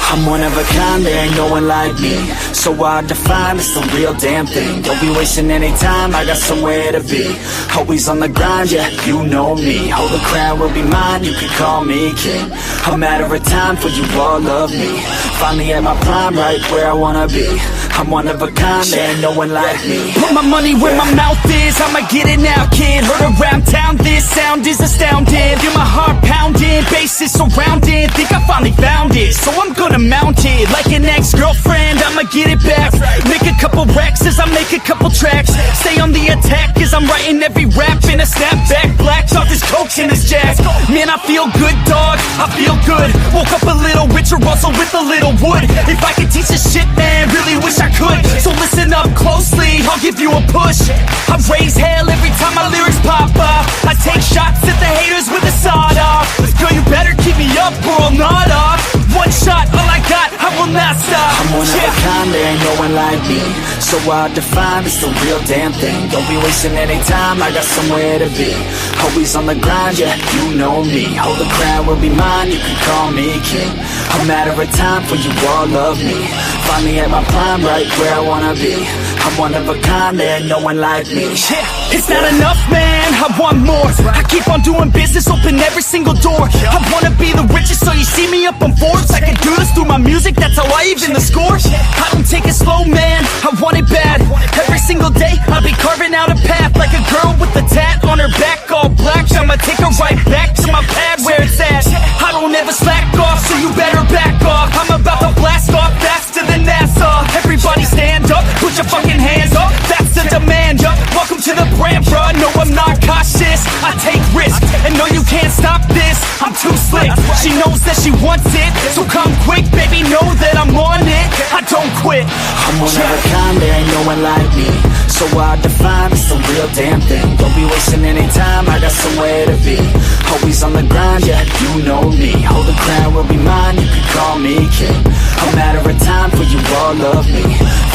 I'm one of a kind, there ain't no one like me. So hard to find, it's the real damn thing. Don't be wasting any time, I got somewhere to be. Always on the grind, yeah, you know me. Hold the crown will be mine, you can call me king. A matter of time for you all love me. Finally at my prime, right where I wanna be. I'm one of a kind, there ain't no one like me. Put my money where my mouth is, I'ma get it now, kid. Heard around town, this sound is astounding. Feel my heart pounding, bass is surrounding. Think I finally found it, so I'm gonna mount it. Like an ex-girlfriend, I'ma get it back. Make a couple racks as I make a couple tracks. Stay on the attack as I'm writing every rap in a snapback. Black off this coke and this jack. Man, I feel good, dog, I feel good. Woke up a little richer, also with a little wood. If I could teach this shit, man, really wish I could. So listen up closely, I'll give you a push. I raise hell every time my lyrics pop off. I take shots at the haters with a sawed off. Girl, you better keep me up or I'll nod off. One shot, all I got, I will not stop. I'm one of a kind, there ain't no one like me. So hard to find, it's the real damn thing. Don't be wasting any time, I got somewhere to be. Always on the grind, yeah, you know me. Hold the crown will be mine, you can call me king. A matter of time for you all love me. Find me at my prime, right where I wanna be. I'm one of a kind, there ain't no one like me. Yeah, it's not enough, man, I want more. I keep on doing business, open every single door. I wanna be the richest, so you see me up on Forbes. I can do this through my music, that's how I even the score. I don't take it slow, man, I want it bad. Every single day, I'll be carving out a path. Like a girl with a tat on her back, all black. I'ma take her right back to my pad where it's at. I don't ever slack off, so you better back off. I'm about to blast off faster than NASA. Everybody stand up, put your fucking hands up. That's the demand, yup. Welcome to the brand, bruh. No, I'm not cautious, I take risks. And no, you can't stop this, I'm too slick. She knows that she wants it, so come quick, baby, know that I'm on it. I don't quit. I'm one of a kind, there ain't no one like me. So hard to find, it's the real damn thing. Don't be wasting any time, I got somewhere to be. Always on the grind, yeah, you know me. Hold the crown will be mine, you can call me king. A matter of time for you all love me.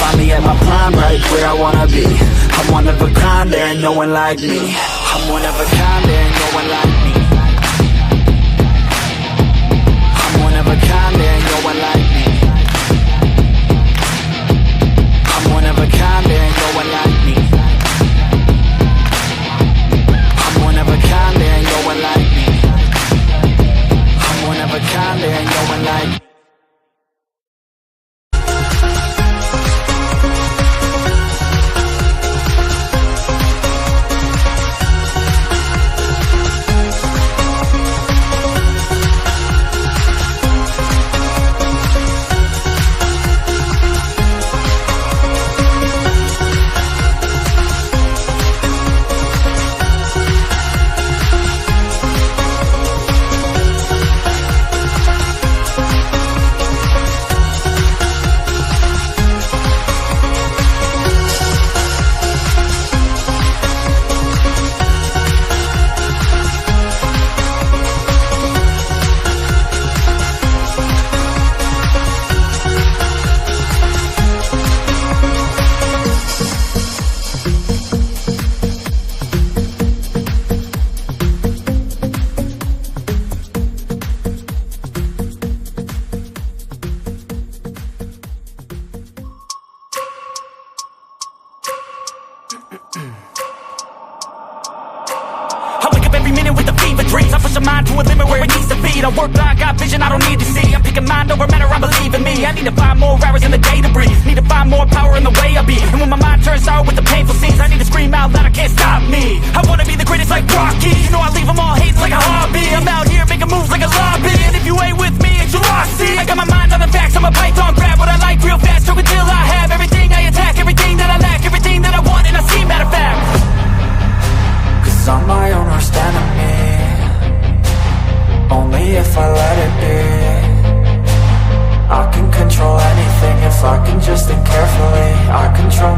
Find me at my prime, right where I wanna be. I'm one of a kind, there ain't no one like me. I'm one of a kind, there ain't no one like me. I'm one of a kind, there ain't no one like me. I'm one of a kind, there ain't no one like me. I'm one of a kind, there ain't no one like me. I'm one of a kind, there ain't no one like me. Dreams, I push a mind to a limit where it needs to be. I work blind, got vision I don't need to see. I'm picking mind over matter, I believe in me. I need to find more hours in the day to breathe. Need to find more power in the way I be. And when my mind turns sour with the painful scenes, I need to scream out loud, I can't stop me. I wanna be the greatest like Rocky. You know I leave them all hating like a hobby. I'm out here making moves like a lobby. And if you ain't with me, it's your loss. See, I got my mind on the facts, I'm a python, grab what I like real fast. Choke until I have everything I attack, everything that I lack, everything that I want, and I see matter of fact. Cause I'm my own worst enemy. Only if I let it be. I can control anything if I can just think carefully. I control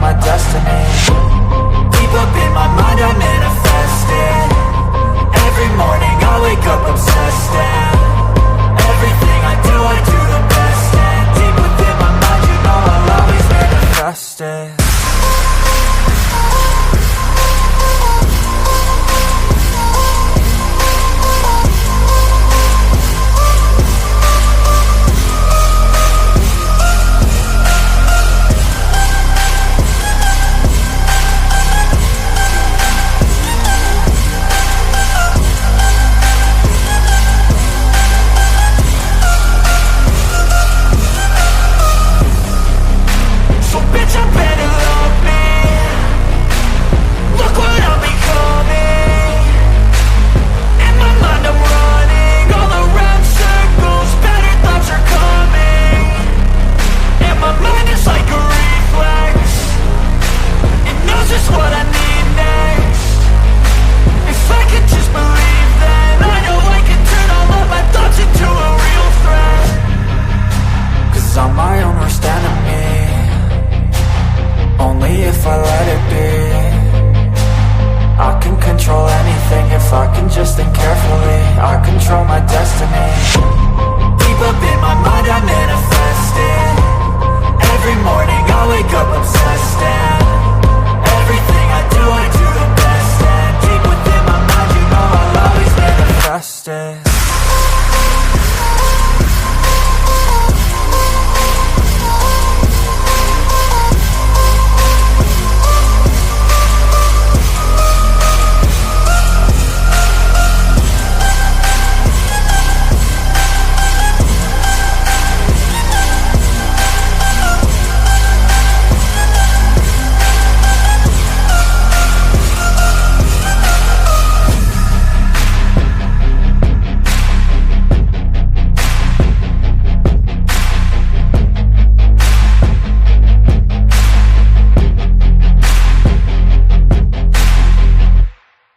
let it be. I can control anything if I can just think carefully. I control my destiny. Deep up in my mind I manifest it. Every morning I wake up obsessed, and everything I do the best. And deep within my mind, you know I'll always manifest it.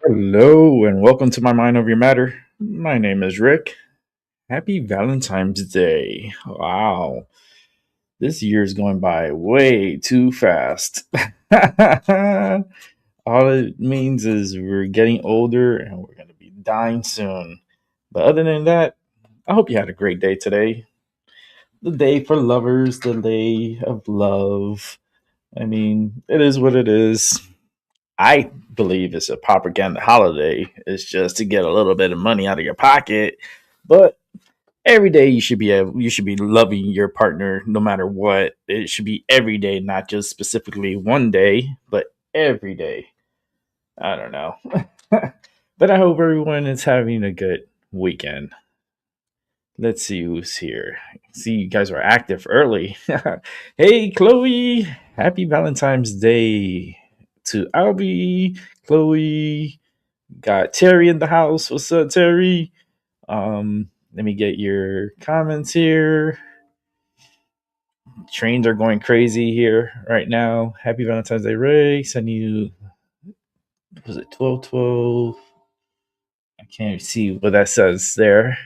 Hello and welcome to my Mind Over Your Matter. My name is Rick. Happy Valentine's Day. Wow. This year is going by way too fast. All it means is we're getting older and we're going to be dying soon. But other than that, I hope you had a great day today. The day for lovers, the day of love. I mean, it is what it is. I believe it's a propaganda holiday. It's just to get a little bit of money out of your pocket. But every day you should be loving your partner no matter what. It should be every day, not just specifically one day, but every day. I don't know. But I hope everyone is having a good weekend. Let's see who's here. See, you guys are active early. Hey, Chloe. Happy Valentine's Day to Albie, Chloe. Got Terry in the house. What's up, Terry? Let me get your comments here. Trains are going crazy here right now. Happy Valentine's Day, Ray. Send you, was it 1212? I can't see what that says there.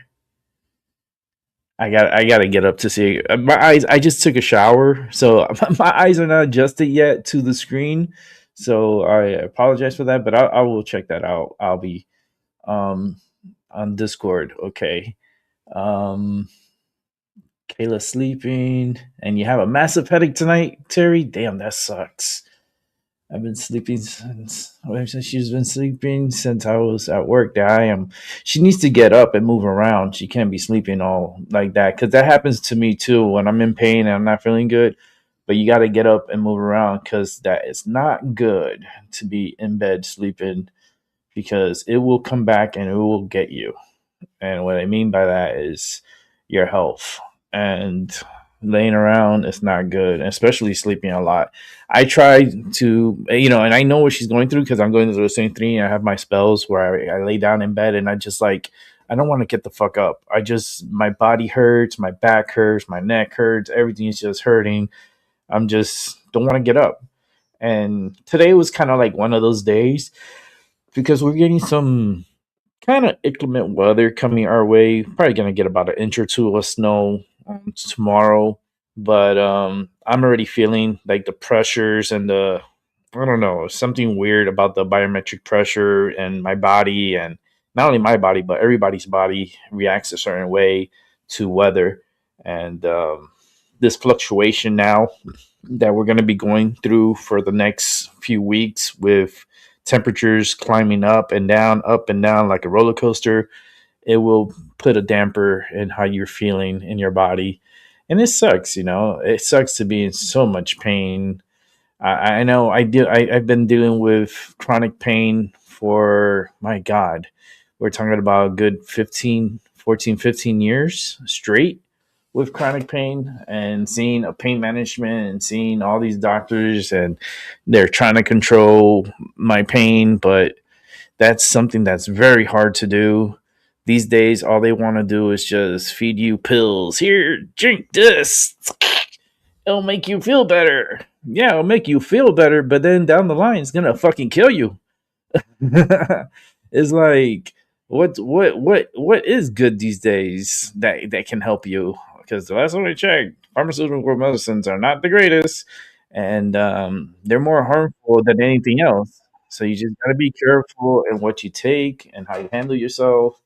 I gotta get up to see my eyes. I just took a shower, so my eyes are not adjusted yet to the screen. So I apologize for that, but I will check that out. I'll be um on Discord. Okay. Um, Kayla sleeping, and you have a massive headache tonight, Terry. Damn, that sucks. I've been sleeping since she's been sleeping since I was at work. There I am. She needs to get up and move around. She can't be sleeping all like that because that happens to me too when I'm in pain and I'm not feeling good. But you got to get up and move around because that is not good to be in bed sleeping because it will come back and it will get you. And what I mean by that is your health. And laying around is not good, especially sleeping a lot. I try to, and I know what she's going through because I'm going through the same thing. I have my spells where I lay down in bed and I just like, I don't want to get the fuck up. My body hurts, my back hurts, my neck hurts, everything is just hurting. I'm just, don't want to get up. And today was kind of like one of those days because we're getting some kind of inclement weather coming our way. Probably gonna get about an inch or two of snow tomorrow, but I'm already feeling like the pressures and the I don't know something weird about the biometric pressure and my body, and not only my body but everybody's body reacts a certain way to weather, and this fluctuation now that we're going to be going through for the next few weeks with temperatures climbing up and down like a roller coaster, it will put a damper in how you're feeling in your body. And it sucks, it sucks to be in so much pain. I know I've been dealing with chronic pain for, my God, we're talking about a good 15 years straight with chronic pain, and seeing a pain management and seeing all these doctors, and they're trying to control my pain, but that's something that's very hard to do. These days, all they want to do is just feed you pills. Here, drink this. It'll make you feel better. Yeah, it'll make you feel better, but then down the line, it's gonna fucking kill you. It's like, what is good these days that can help you? Because the last time I checked, pharmaceutical medicines are not the greatest, and they're more harmful than anything else. So you just got to be careful in what you take and how you handle yourself.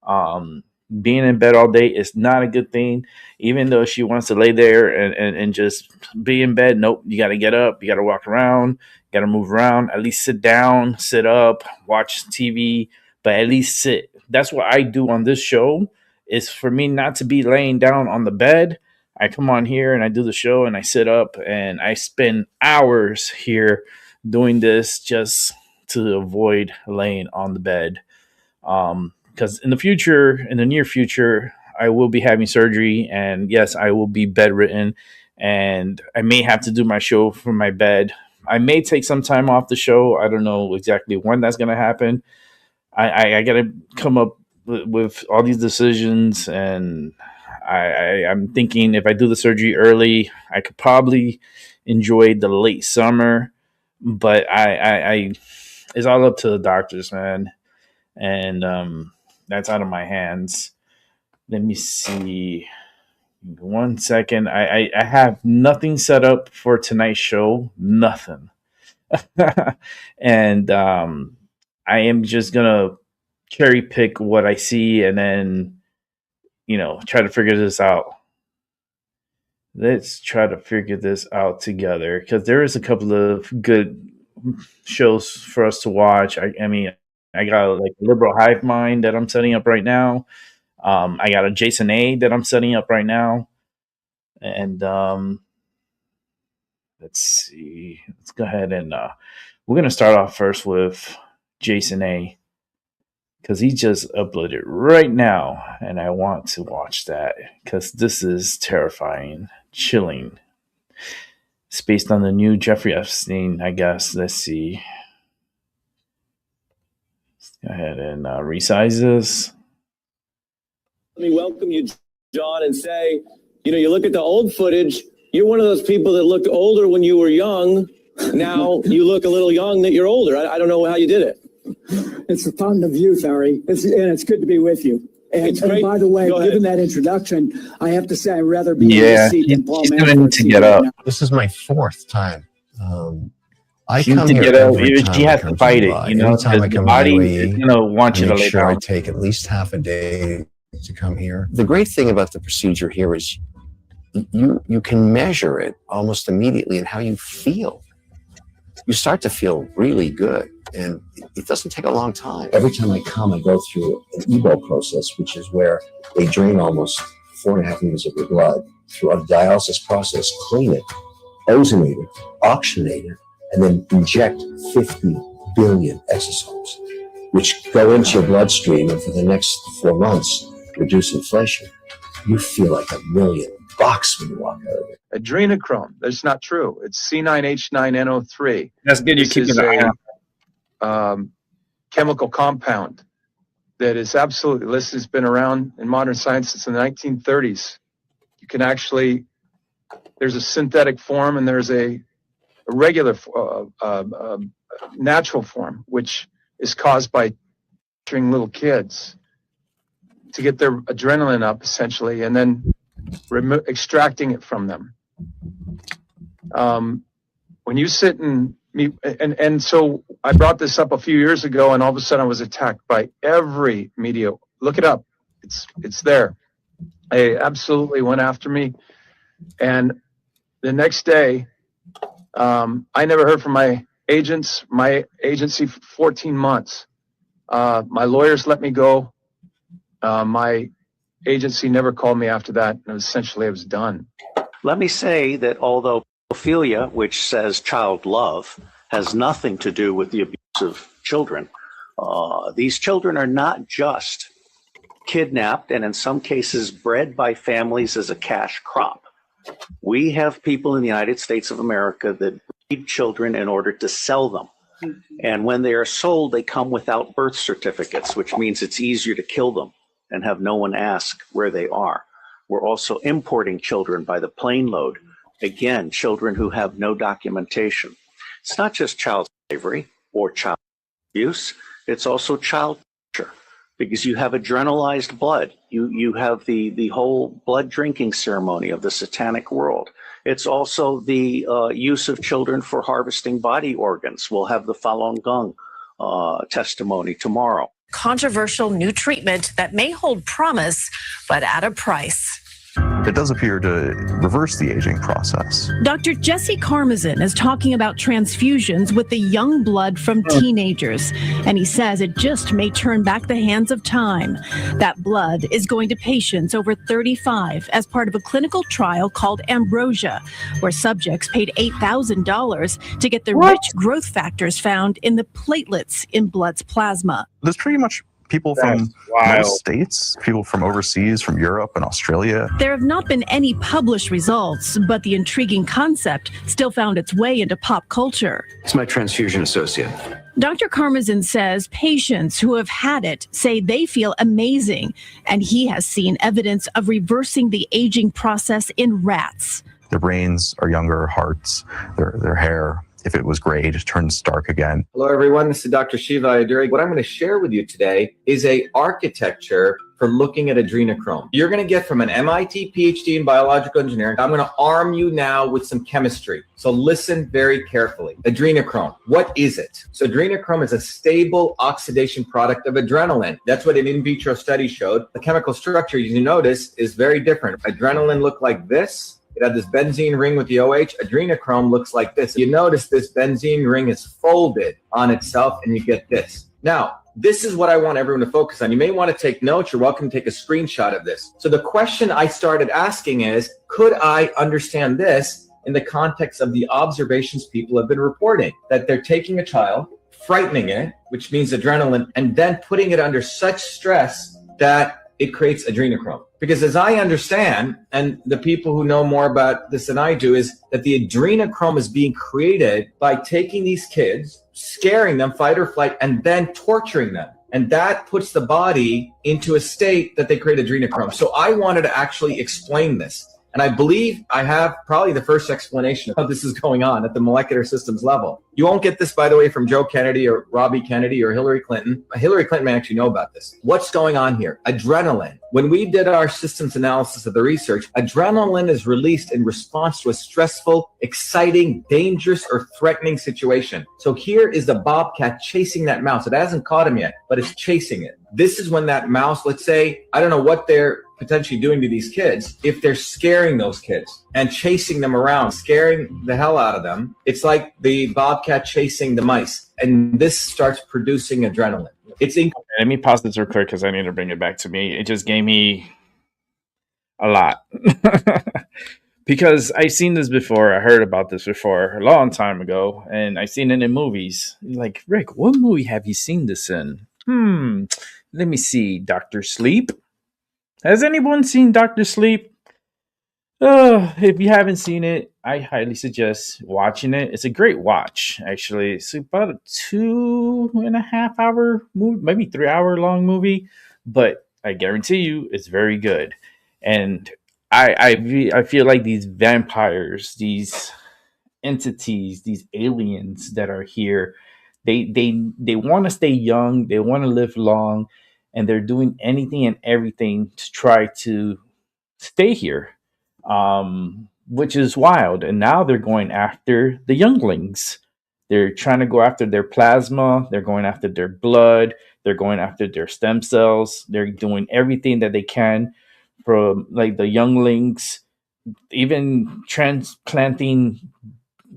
um, Being in bed all day is not a good thing. Even though she wants to lay there and just be in bed, nope, you got to get up, you got to walk around, you got to move around, at least sit down, sit up, watch TV, but at least sit. That's what I do on this show, is for me not to be laying down on the bed. I come on here and I do the show and I sit up and I spend hours here doing this just to avoid laying on the bed. Because in the future, in the near future, I will be having surgery, and yes, I will be bedridden, and I may have to do my show from my bed. I may take some time off the show. I don't know exactly when that's going to happen. I got to come up with all these decisions, and I'm thinking if I do the surgery early, I could probably enjoy the late summer. But I it's all up to the doctors, man, and that's out of my hands. Let me see. 1 second. I have nothing set up for tonight's show. Nothing. And I am just gonna cherry pick what I see and then, try to figure this out. Let's try to figure this out together because there is a couple of good shows for us to watch. I mean, I got like Liberal Hive Mind that I'm setting up right now. I got a Jason A that I'm setting up right now, and let's see. Let's go ahead and we're gonna start off first with Jason A because he just uploaded right now, and I want to watch that because this is terrifying, chilling. It's based on the new Jeffrey Epstein, I guess. Let's see. Let's go ahead and resize this. Let me welcome you, John, and say, you look at the old footage, you're one of those people that looked older when you were young. Now you look a little young that you're older. I don't know how you did it. It's a fountain of youth, Ari. And it's good to be with you. And by the way, given that introduction, I have to say I'd rather be in this seat than Paul Manafort. To get up. This is my fourth time. I she come to here get up. every time she has to fight it. Every time I come the body to is UAE, gonna want you to lay down. I take at least half a day to come here. The great thing about the procedure here is you can measure it almost immediately in how you feel. You start to feel really good, and it doesn't take a long time. Every time I come, I go through an EBO process, which is where they drain almost 4.5 liters of your blood through a dialysis process, clean it, ozonate it, oxygenate it, and then inject 50 billion exosomes, which go into your bloodstream, and for the next 4 months, reduce inflation. You feel like $1 million when you walk out of it. Adrenochrome. That's not true. It's C9H9NO3. That's good. You're keeping an eye on. Chemical compound that is absolutely, this has been around in modern science since the 1930s. You can actually, there's a synthetic form and there's a regular natural form, which is caused by torturing little kids to get their adrenaline up, essentially, and then extracting it from them. When you sit and meet, and so I brought this up a few years ago, and all of a sudden I was attacked by every media. Look it up. It's there. They absolutely went after me. And the next day, I never heard from my agency for 14 months. My lawyers let me go. My agency never called me after that, and essentially I was done. Let me say that although pedophilia, which says child love, has nothing to do with the abuse of children, these children are not just kidnapped and in some cases bred by families as a cash crop. We have people in the United States of America that breed children in order to sell them. And when they are sold, they come without birth certificates, which means it's easier to kill them and have no one ask where they are. We're also importing children by the plane load. Again, children who have no documentation. It's not just child slavery or child abuse, it's also child torture. because you have adrenalized blood. You have the whole blood drinking ceremony of the satanic world. It's also the use of children for harvesting body organs. We'll have the Falun Gong testimony tomorrow. Controversial new treatment that may hold promise, but at a price. It does appear to reverse the aging process. Dr. Jesse Karmazin is talking about transfusions with the young blood from teenagers, and he says it just may turn back the hands of time. That blood is going to patients over 35 as part of a clinical trial called Ambrosia, where subjects paid $8,000 to get the rich growth factors found in the platelets in blood's plasma. There's pretty much people from most states, people from overseas, from Europe and Australia. There have not been any published results, but the intriguing concept still found its way into pop culture. It's my transfusion associate. Dr. Karmazin says patients who have had it say they feel amazing, and he has seen evidence of reversing the aging process in rats. Their brains are younger, hearts, their hair, if it was gray, just turns dark again. Hello, everyone. This is Dr. Shiva Ayyadurai. What I'm going to share with you today is a architecture for looking at adrenochrome. You're going to get from an MIT PhD in biological engineering. I'm going to arm you now with some chemistry. So listen very carefully. Adrenochrome, what is it? So adrenochrome is a stable oxidation product of adrenaline. That's what an in vitro study showed. The chemical structure, you notice, is very different. Adrenaline looked like this. It had this benzene ring with the OH. Adrenochrome looks like this. You notice this benzene ring is folded on itself, and you get this. Now, this is what I want everyone to focus on. You may want to take notes. You're welcome to take a screenshot of this. So the question I started asking is, could I understand this in the context of the observations people have been reporting? That they're taking a child, frightening it, which means adrenaline, and then putting it under such stress that it creates adrenochrome. Because as I understand, and the people who know more about this than I do, is that the adrenochrome is being created by taking these kids, scaring them, fight or flight, and then torturing them. And that puts the body into a state that they create adrenochrome. So I wanted to actually explain this. And I believe I have probably the first explanation of how this is going on at the molecular systems level. You won't get this, by the way, from Joe Kennedy or Robbie Kennedy or Hillary Clinton. Hillary Clinton may actually know about this. What's going on here? Adrenaline. When we did our systems analysis of the research, adrenaline is released in response to a stressful, exciting, dangerous, or threatening situation. So here is the bobcat chasing that mouse. It hasn't caught him yet, but it's chasing it. This is when that mouse, let's say, I don't know what they're potentially doing to these kids. If they're scaring those kids and chasing them around, scaring the hell out of them, it's like the bobcat chasing the mice. And this starts producing adrenaline. Let me pause this real quick because I need to bring it back to me. It just gave me a lot. Because I've seen this before. I heard about this before a long time ago. And I've seen it in movies. Like, Rick, what movie have you seen this in? Let me see. Dr. Sleep. Has anyone seen Dr. Sleep? If you haven't seen it, I highly suggest watching it. It's a great watch, actually. It's about a 2.5 hour movie, maybe 3 hour long movie, but I guarantee you it's very good. And I feel like these vampires, these entities, these aliens that are here, they want to stay young, they want to live long, and they're doing anything and everything to try to stay here. Which is wild. And now they're going after the younglings. They're trying to go after their plasma. They're going after their blood. They're going after their stem cells. They're doing everything that they can from like the younglings, even transplanting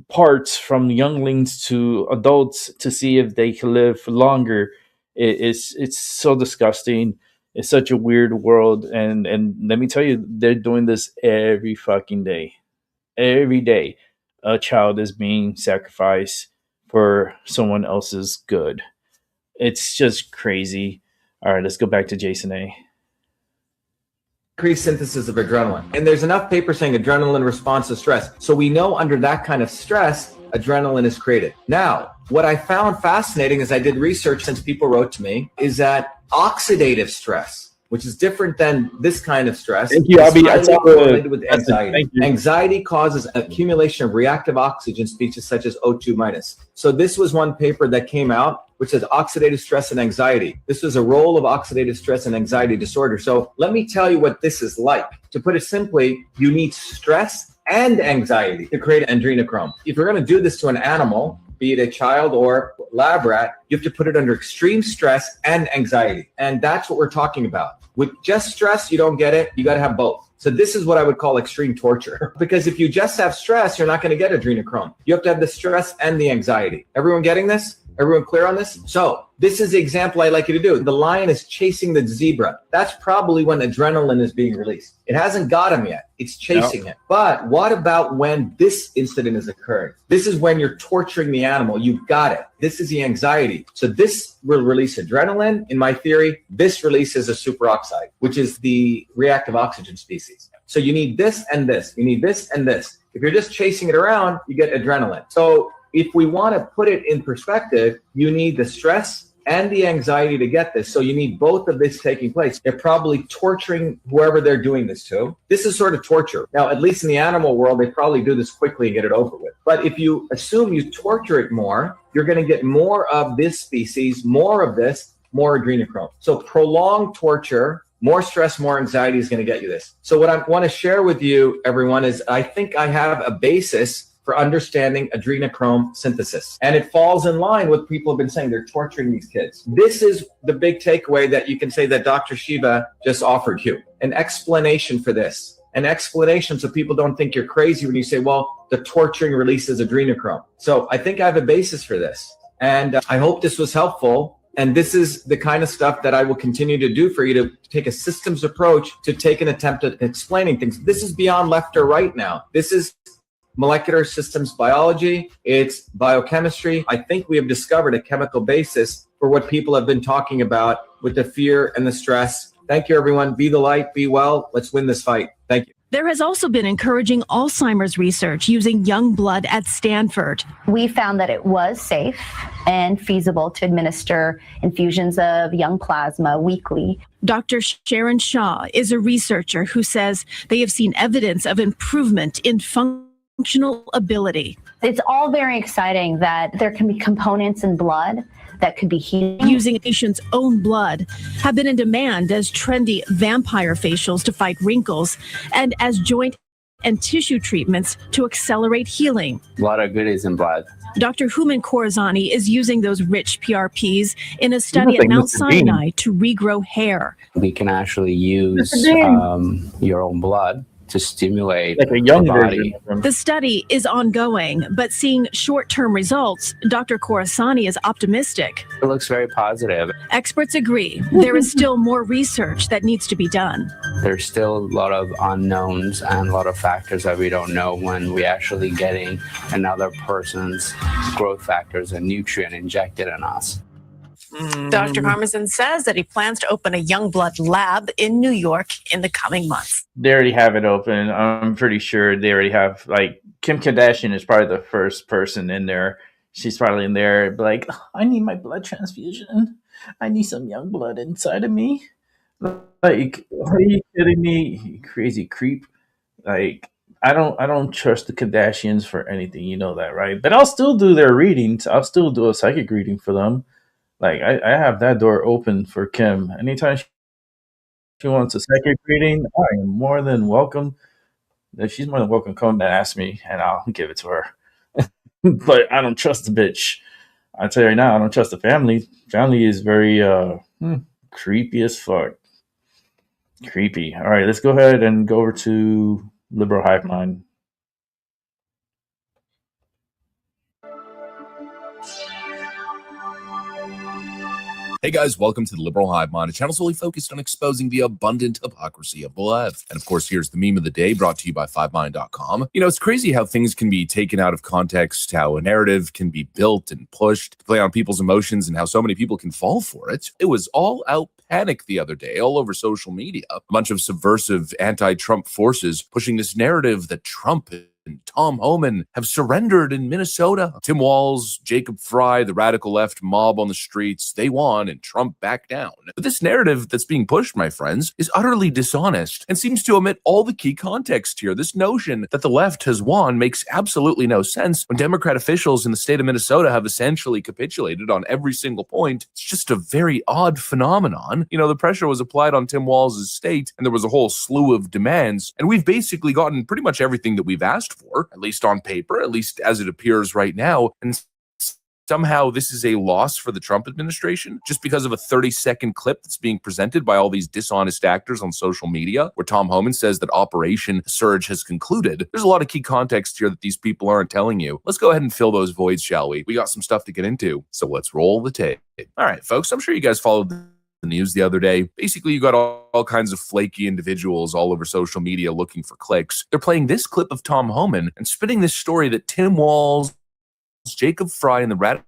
parts from younglings to adults to see if they can live longer. It's so disgusting. It's such a weird world, and let me tell you, they're doing this every fucking day. Every day, a child is being sacrificed for someone else's good. It's just crazy. All right, let's go back to Jason A. Increased synthesis of adrenaline. And there's enough paper saying adrenaline responds to stress. So we know under that kind of stress, adrenaline is created. Now, what I found fascinating as I did research since people wrote to me is that oxidative stress, which is different than this kind of stress. Thank you. It's highly correlated with anxiety. Thank you. Anxiety causes accumulation of reactive oxygen species such as O2 minus. So this was one paper that came out which says oxidative stress and anxiety. This was a role of oxidative stress and anxiety disorder. So let me tell you what this is like. To put it simply, you need stress and anxiety to create adrenochrome. If you're going to do this to an animal, be it a child or lab rat, you have to put it under extreme stress and anxiety. And that's what we're talking about. With just stress, you don't get it. You got to have both. So this is what I would call extreme torture. Because if you just have stress, you're not going to get adrenochrome. You have to have the stress and the anxiety. Everyone getting this? Everyone clear on this? So this is the example I'd like you to do. The lion is chasing the zebra. That's probably when adrenaline is being released. It hasn't got him yet. It's chasing him. But what about when this incident is occurring? This is when you're torturing the animal. You've got it. This is the anxiety. So this will release adrenaline. In my theory, this releases a superoxide, which is the reactive oxygen species. So you need this and this. You need this and this. If you're just chasing it around, you get adrenaline. So if we want to put it in perspective, you need the stress and the anxiety to get this. So you need both of this taking place. They're probably torturing whoever they're doing this to. This is sort of torture. Now, at least in the animal world, they probably do this quickly and get it over with. But if you assume you torture it more, you're going to get more of this species, more of this, more adrenochrome. So prolonged torture, more stress, more anxiety is going to get you this. So what I want to share with you, everyone, is I think I have a basis for understanding adrenochrome synthesis. And it falls in line with people have been saying they're torturing these kids. This is the big takeaway that you can say that Dr. Shiva just offered you. An explanation for this. An explanation so people don't think you're crazy when you say, well, the torturing releases adrenochrome. So I think I have a basis for this. And I hope this was helpful. And this is the kind of stuff that I will continue to do for you, to take a systems approach to take an attempt at explaining things. This is beyond left or right now. This is molecular systems biology, it's biochemistry. I think we have discovered a chemical basis for what people have been talking about with the fear and the stress. Thank you, everyone. Be the light, be well. Let's win this fight. Thank you. There has also been encouraging Alzheimer's research using young blood at Stanford. We found that it was safe and feasible to administer infusions of young plasma weekly. Dr. Sharon Shaw is a researcher who says they have seen evidence of improvement in functional ability. It's all very exciting that there can be components in blood that could be healing. Using a patient's own blood have been in demand as trendy vampire facials to fight wrinkles and as joint and tissue treatments to accelerate healing. A lot of goodies in blood. Dr. Houman Khorazani is using those rich PRPs in a study at Mount Sinai to regrow hair. We can actually use your own blood to stimulate like a young the body. The study is ongoing, but seeing short-term results, Dr. Khorazani is optimistic. It looks very positive. Experts agree there is still more research that needs to be done. There's still a lot of unknowns and a lot of factors that we don't know when we actually getting another person's growth factors and nutrient injected in us. Dr. Karmazin says that he plans to open a young blood lab in New York in the coming months. They already have it open. I'm pretty sure they already have, like, Kim Kardashian is probably the first person in there. She's probably in there like, oh, I need my blood transfusion. I need some young blood inside of me. Like, are you kidding me? You crazy creep. Like, I don't trust the Kardashians for anything. You know that, right? But I'll still do their readings. I'll still do a psychic reading for them. Like, I have that door open for Kim. Anytime she wants a psychic reading, I am more than welcome. She's more than welcome to come and ask me, and I'll give it to her. But I don't trust the bitch. I tell you right now, I don't trust the family. Family is very creepy as fuck. Creepy. All right, let's go ahead and go over to Liberal Hive Mind. Hey guys, welcome to the Liberal Hive Mind, a channel solely focused on exposing the abundant hypocrisy of the left. And of course, here's the meme of the day brought to you by 5mind.com. You know, it's crazy how things can be taken out of context, how a narrative can be built and pushed to play on people's emotions, and how so many people can fall for it. It was all out panic the other day, all over social media. A bunch of subversive anti-Trump forces pushing this narrative that Trump Tom Homan have surrendered in Minnesota. Tim Walz, Jacob Fry, the radical left mob on the streets, they won and Trump backed down. But this narrative that's being pushed, my friends, is utterly dishonest and seems to omit all the key context here. This notion that the left has won makes absolutely no sense when Democrat officials in the state of Minnesota have essentially capitulated on every single point. It's just a very odd phenomenon. You know, the pressure was applied on Tim Walz's state and there was a whole slew of demands, and we've basically gotten pretty much everything that we've asked for, at least on paper, at least as it appears right now. And somehow this is a loss for the Trump administration just because of a 30-second clip that's being presented by all these dishonest actors on social media where Tom Homan says that Operation Surge has concluded. There's a lot of key context here that these people aren't telling you. Let's go ahead and fill those voids, shall we? We got some stuff to get into, so let's roll the tape. All right, folks, I'm sure you guys followed the news the other day. Basically, you got all kinds of flaky individuals all over social media looking for clicks. They're playing this clip of Tom Homan and spinning this story that Tim Walz, Jacob Fry, and the radical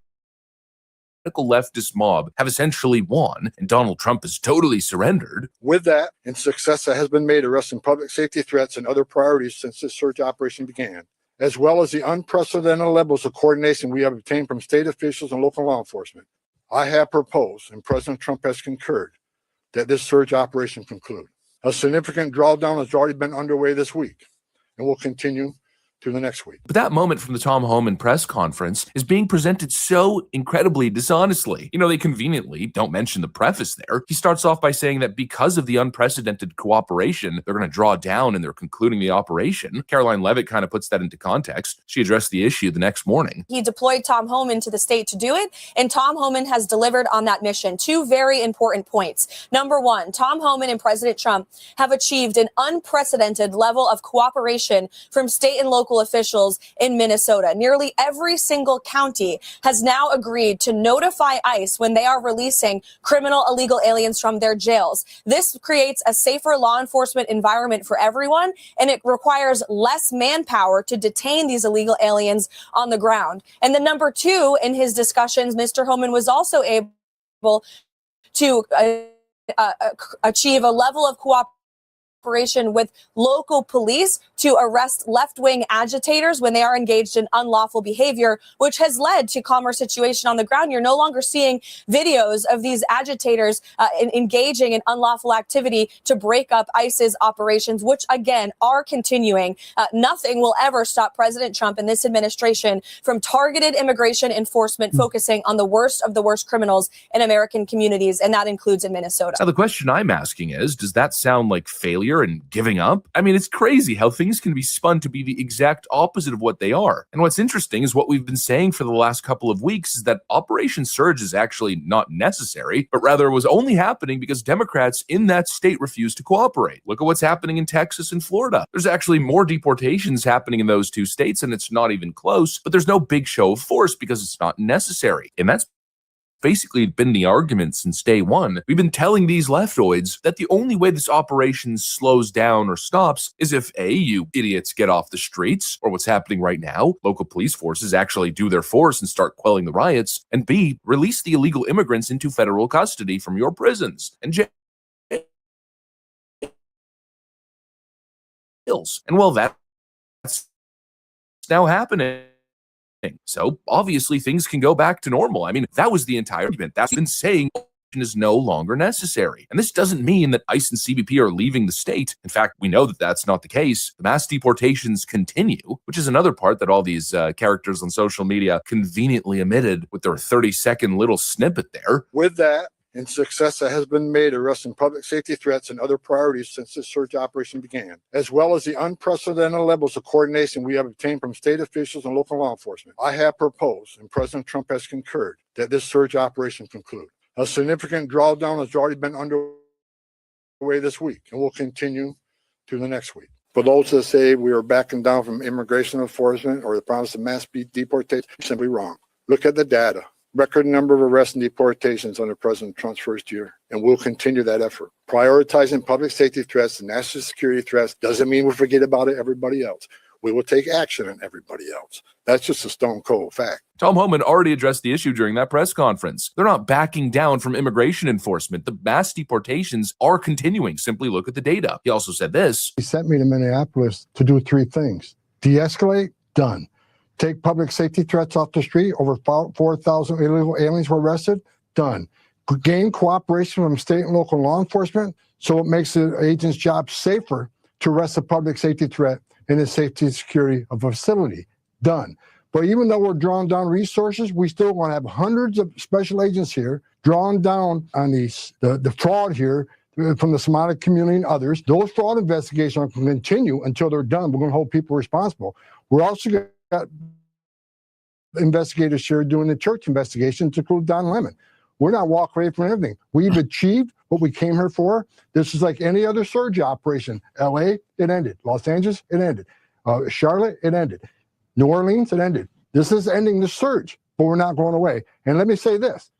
leftist mob have essentially won, and Donald Trump has totally surrendered. With that, and success that has been made arresting public safety threats and other priorities since this search operation began, as well as the unprecedented levels of coordination we have obtained from state officials and local law enforcement, I have proposed, and President Trump has concurred, that this surge operation conclude. A significant drawdown has already been underway this week and will continue to the next week. But that moment from the Tom Homan press conference is being presented so incredibly dishonestly. You know, they conveniently don't mention the preface there. He starts off by saying that because of the unprecedented cooperation, they're going to draw down and they're concluding the operation. Caroline Levitt kind of puts that into context. She addressed the issue the next morning. He deployed Tom Homan to the state to do it, and Tom Homan has delivered on that mission. Two very important points. Number one, Tom Homan and President Trump have achieved an unprecedented level of cooperation from state and local officials in Minnesota. Nearly every single county has now agreed to notify ICE when they are releasing criminal illegal aliens from their jails. This creates a safer law enforcement environment for everyone, and it requires less manpower to detain these illegal aliens on the ground. And then number two, in his discussions, Mr. Homan was also able to achieve a level of cooperation with local police to arrest left-wing agitators when they are engaged in unlawful behavior, which has led to calmer situation on the ground. You're no longer seeing videos of these agitators engaging in unlawful activity to break up ICE's operations, which again are continuing. Nothing will ever stop President Trump and this administration from targeted immigration enforcement focusing on the worst of the worst criminals in American communities, and that includes in Minnesota. Now, the question I'm asking is, does that sound like failure and giving up? I mean, it's crazy how things can be spun to be the exact opposite of what they are. And what's interesting is what we've been saying for the last couple of weeks is that Operation Surge is actually not necessary, but rather was only happening because Democrats in that state refused to cooperate. Look at what's happening in Texas and Florida. There's actually more deportations happening in those two states, and it's not even close, but there's no big show of force because it's not necessary. And that's basically been the argument since day one. We've been telling these leftoids that the only way this operation slows down or stops is if A, you idiots get off the streets, or what's happening right now, local police forces actually do their force and start quelling the riots, and B, release the illegal immigrants into federal custody from your prisons and jails. And well, that's now happening. So obviously things can go back to normal. I mean, that was the entire argument. That's been saying is no longer necessary. And this doesn't mean that ICE and CBP are leaving the state. In fact, we know that that's not the case. The mass deportations continue, which is another part that all these characters on social media conveniently omitted with their 30-second little snippet there. With that, and success that has been made arresting public safety threats and other priorities since this search operation began, as well as the unprecedented levels of coordination we have obtained from state officials and local law enforcement, I have proposed, and President Trump has concurred, that this search operation conclude. A significant drawdown has already been underway this week and will continue to the next week. For those that say we are backing down from immigration enforcement or the promise of mass deportation, simply wrong. Look at the data. Record number of arrests and deportations under President Trump's first year, and we'll continue that effort. Prioritizing public safety threats and national security threats doesn't mean we forget about everybody else. We will take action on everybody else. That's just a stone cold fact. Tom Homan already addressed the issue during that press conference. They're not backing down from immigration enforcement. The mass deportations are continuing. Simply look at the data. He also said this. He sent me to Minneapolis to do three things: De-escalate, done. Take public safety threats off the street. Over 4,000 illegal aliens were arrested, done. Gain cooperation from state and local law enforcement so it makes the agent's job safer to arrest a public safety threat in the safety and security of a facility, done. But even though we're drawing down resources, we still want to have hundreds of special agents here drawing down on the fraud here from the Somatic community and others. Those fraud investigations are going to continue until they're done. We're going to hold people responsible. We're also got investigators here doing the church investigation to include Don Lemon. We're not walking away from anything. We've achieved what we came here for. This is like any other surge operation. LA, it ended. Los Angeles, it ended. Charlotte, it ended. New Orleans, it ended. This is ending the surge, but we're not going away. And let me say this.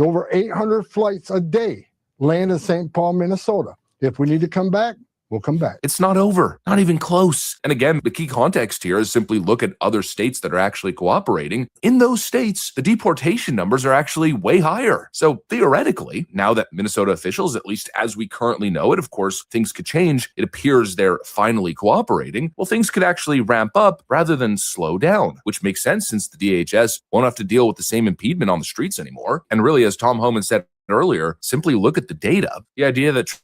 Over 800 flights a day land in St. Paul, Minnesota. If we need to come back, we'll come back. It's not over, not even close. And again, the key context here is simply look at other states that are actually cooperating. In those states, the deportation numbers are actually way higher. So theoretically, now that Minnesota officials, at least as we currently know it, of course, things could change. It appears they're finally cooperating. Well, things could actually ramp up rather than slow down, which makes sense since the DHS won't have to deal with the same impediment on the streets anymore. And really, as Tom Homan said earlier, simply look at the data. The idea that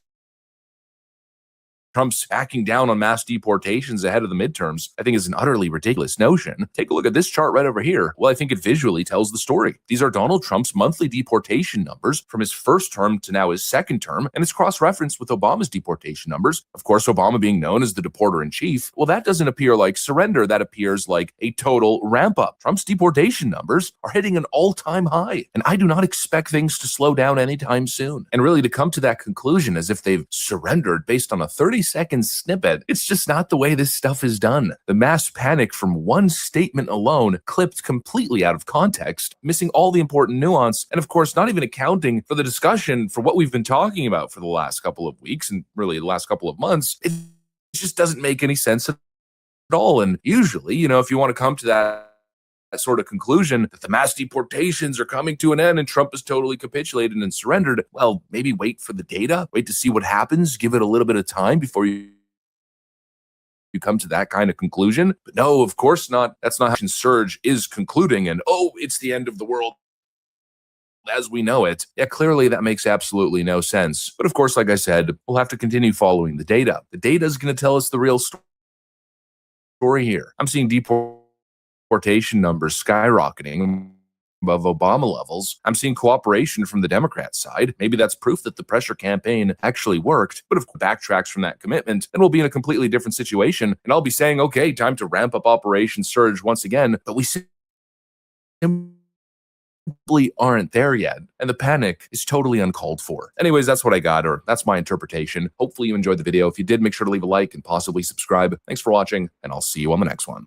Trump's backing down on mass deportations ahead of the midterms, I think is an utterly ridiculous notion. Take a look at this chart right over here. Well, I think it visually tells the story. These are Donald Trump's monthly deportation numbers from his first term to now his second term, and it's cross-referenced with Obama's deportation numbers. Of course, Obama being known as the deporter-in-chief. Well, that doesn't appear like surrender. That appears like a total ramp-up. Trump's deportation numbers are hitting an all-time high, and I do not expect things to slow down anytime soon. And really, to come to that conclusion as if they've surrendered based on a 30-second snippet, it's just not the way this stuff is done. The mass panic from one statement alone, clipped completely out of context, missing all the important nuance, and of course, not even accounting for the discussion for what we've been talking about for the last couple of weeks and really the last couple of months. It just doesn't make any sense at all. And usually, if you want to come to that sort of conclusion that the mass deportations are coming to an end and Trump has totally capitulated and surrendered, well, maybe wait for the data, wait to see what happens, give it a little bit of time before you come to that kind of conclusion. But no, of course not. That's not how surge is concluding and, oh, it's the end of the world as we know it. Yeah, clearly that makes absolutely no sense. But of course, like I said, we'll have to continue following the data. The data is going to tell us the real story here. I'm seeing deportation numbers skyrocketing above Obama levels. I'm seeing cooperation from the Democrat side. Maybe that's proof that the pressure campaign actually worked. But if backtracks from that commitment, then we'll be in a completely different situation. And I'll be saying, okay, time to ramp up Operation Surge once again. But we simply aren't there yet. And the panic is totally uncalled for. Anyways, that's what I got, or that's my interpretation. Hopefully you enjoyed the video. If you did, make sure to leave a like and possibly subscribe. Thanks for watching, and I'll see you on the next one.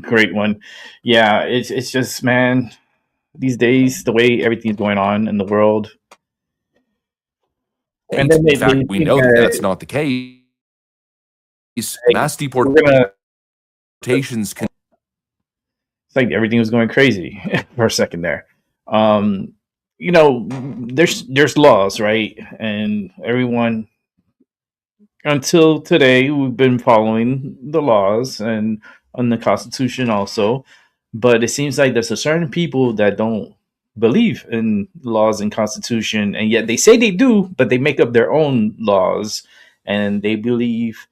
Great one. Yeah, it's just, man, these days, the way everything's going on in the world. And then in fact, we know that that's not the case. Mass deportations can. It's like everything was going crazy for a second there. There's laws, right? And everyone, until today, we've been following the laws and on the Constitution also. But it seems like there's a certain people that don't believe in laws and Constitution, and yet they say they do, but they make up their own laws, and they believe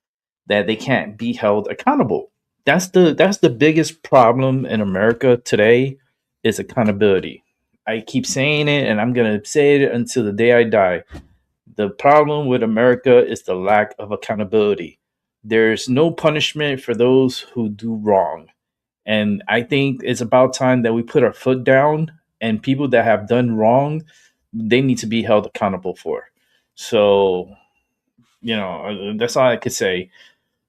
that they can't be held accountable. That's the biggest problem in America today is accountability. I keep saying it, and I'm gonna say it until the day I die. The problem with America is the lack of accountability. There's no punishment for those who do wrong. And I think it's about time that we put our foot down, and people that have done wrong, they need to be held accountable for. So, that's all I could say.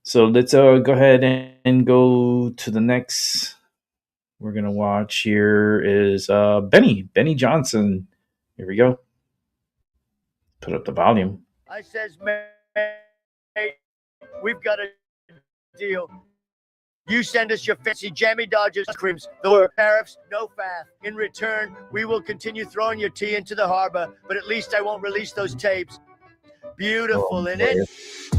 So let's go ahead and go to the next. We're going to watch here is Benny Johnson. Here we go. Put up the volume. I says, mate, we've got a deal. You send us your fancy jammy Dodgers crims. There were tariffs, no faff. In return, we will continue throwing your tea into the harbor, but at least I won't release those tapes. Beautiful, innit?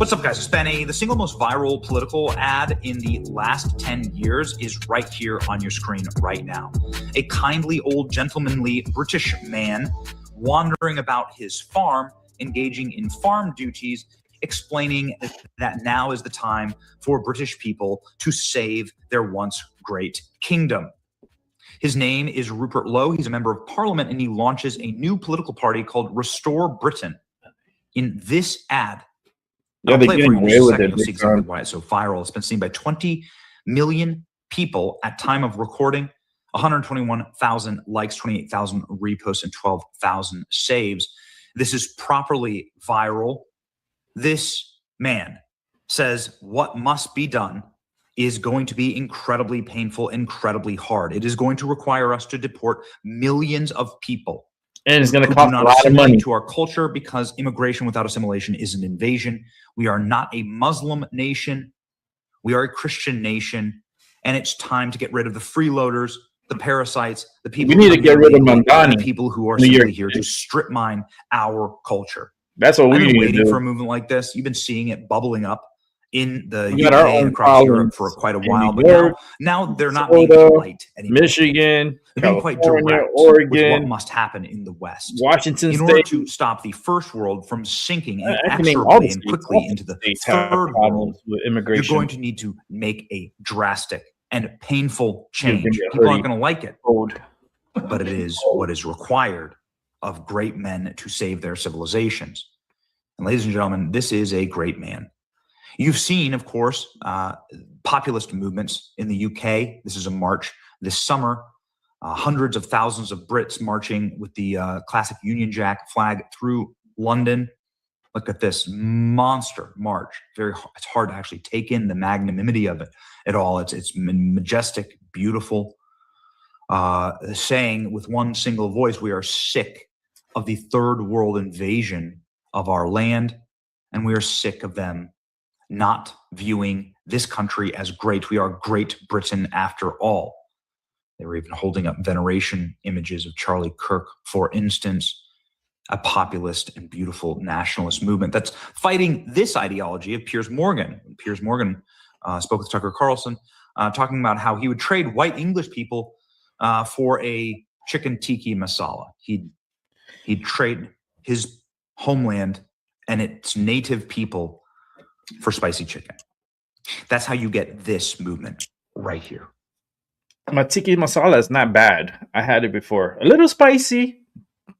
What's up, guys? It's Benny. The single most viral political ad in the last 10 years is right here on your screen right now. A kindly old gentlemanly British man wandering about his farm, engaging in farm duties, explaining that now is the time for British people to save their once great kingdom. His name is Rupert Lowe. He's a member of parliament, and he launches a new political party called Restore Britain. In this ad, Yeah, they're getting away with it. You'll see exactly why it's so viral. It's been seen by 20 million people at time of recording, 121,000 likes, 28,000 reposts, and 12,000 saves. This is properly viral. This man says what must be done is going to be incredibly painful, incredibly hard. It is going to require us to deport millions of people. And it's going to cost a lot of money to our culture, because immigration without assimilation is an invasion. We are not a Muslim nation. We are a Christian nation. And it's time to get rid of the freeloaders, the parasites, the people. We need to get rid of Mandani. The people who are simply here to strip mine our culture. That's what we I've been need to waiting do. for a movement like this. You've been seeing it bubbling up in the We got our UK own and across Europe problems for quite a in while, New but York, now they're not being Florida, polite anymore. Michigan, They're being quite California, direct with what Oregon, must happen in the West. Washington In order State. to stop the first world from sinking I can name all the inexorably and states. quickly All the into the states have third world, problems with you're immigration. going to need to make a drastic and painful Give me change. a People hoodie. aren't going to like it, Cold. but it is what is required of great men to save their civilizations. And ladies and gentlemen, this is a great man. You've seen, of course, populist movements in the UK. This is a march this summer. Hundreds of thousands of Brits marching with the classic Union Jack flag through London. Look at this monster march. It's hard to actually take in the magnanimity of it at all. It's majestic, beautiful, saying with one single voice, we are sick of the third world invasion of our land, and we are sick of them not viewing this country as great. We are Great Britain after all. They were even holding up veneration images of Charlie Kirk, for instance, a populist and beautiful nationalist movement that's fighting this ideology of Piers Morgan. Piers Morgan spoke with Tucker Carlson, talking about how he would trade white English people for a chicken tikka masala. He'd trade his homeland and its native people for spicy chicken. That's how you get this movement right here. My tiki masala is not bad. I had it before. A little spicy,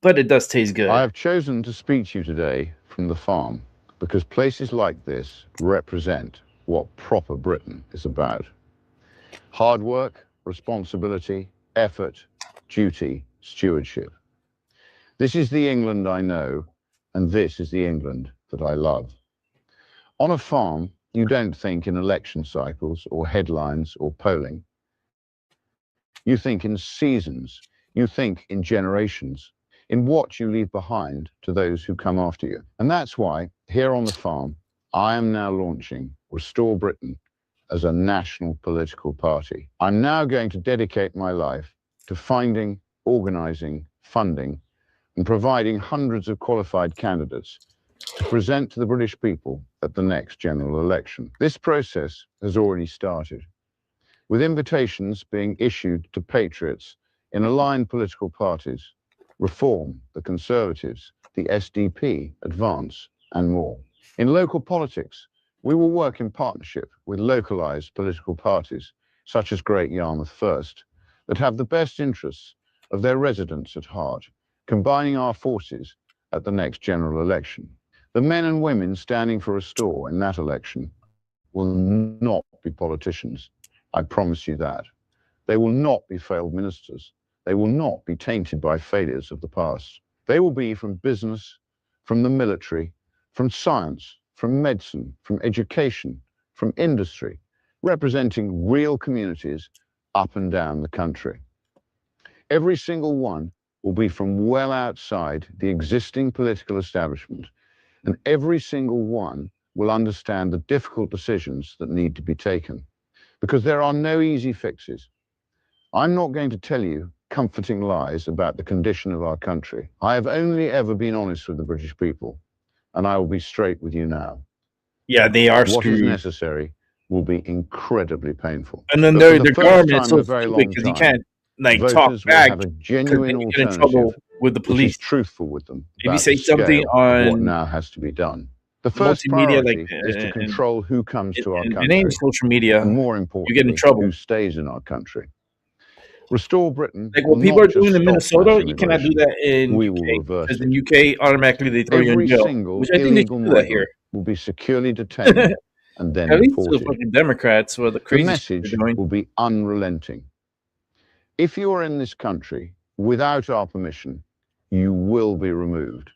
but it does taste good. I have chosen to speak to you today from the farm because places like this represent what proper Britain is about. Hard work, responsibility, effort, duty, stewardship. This is the England I know, and this is the England that I love. On a farm, you don't think in election cycles or headlines or polling. You think in seasons. You think in generations, in what you leave behind to those who come after you. And that's why, here on the farm, I am now launching Restore Britain as a national political party. I'm now going to dedicate my life to finding, organizing, funding, and providing hundreds of qualified candidates to present to the British people at the next general election. This process has already started, with invitations being issued to patriots in aligned political parties, Reform, the Conservatives, the SDP, Advance, and more. In local politics, we will work in partnership with localized political parties, such as Great Yarmouth First, that have the best interests of their residents at heart, combining our forces at the next general election. The men and women standing for Restore in that election will not be politicians. I promise you that. They will not be failed ministers. They will not be tainted by failures of the past. They will be from business, from the military, from science, from medicine, from education, from industry, representing real communities up and down the country. Every single one will be from well outside the existing political establishment, and every single one will understand the difficult decisions that need to be taken, because there are no easy fixes. I'm not going to tell you comforting lies about the condition of our country. I have only ever been honest with the British people, and I will be straight with you now. Yeah, they are What is screwed. necessary will be incredibly painful. And then But for their the first government is time so in a very stupid long because you time, can't like talk voters will back have a because genuine then you get in alternative trouble with the which is police. truthful with them If you about say the something scale of what on now has to be done. The first multimedia, like priority is to control who comes to our in country, any social media, and more you get in importantly, trouble. who stays in our country. Restore Britain Like will what people not are doing just in stop Minnesota, mass you cannot do immigration. that in We UK will reverse because it. in UK automatically they throw you in Every jail, single which I think they illegal should do that migrant here. will be securely detained and then At least to the deported. fucking Democrats or the The crazy shit message they're doing. will be unrelenting. If you are in this country without our permission, you will be removed.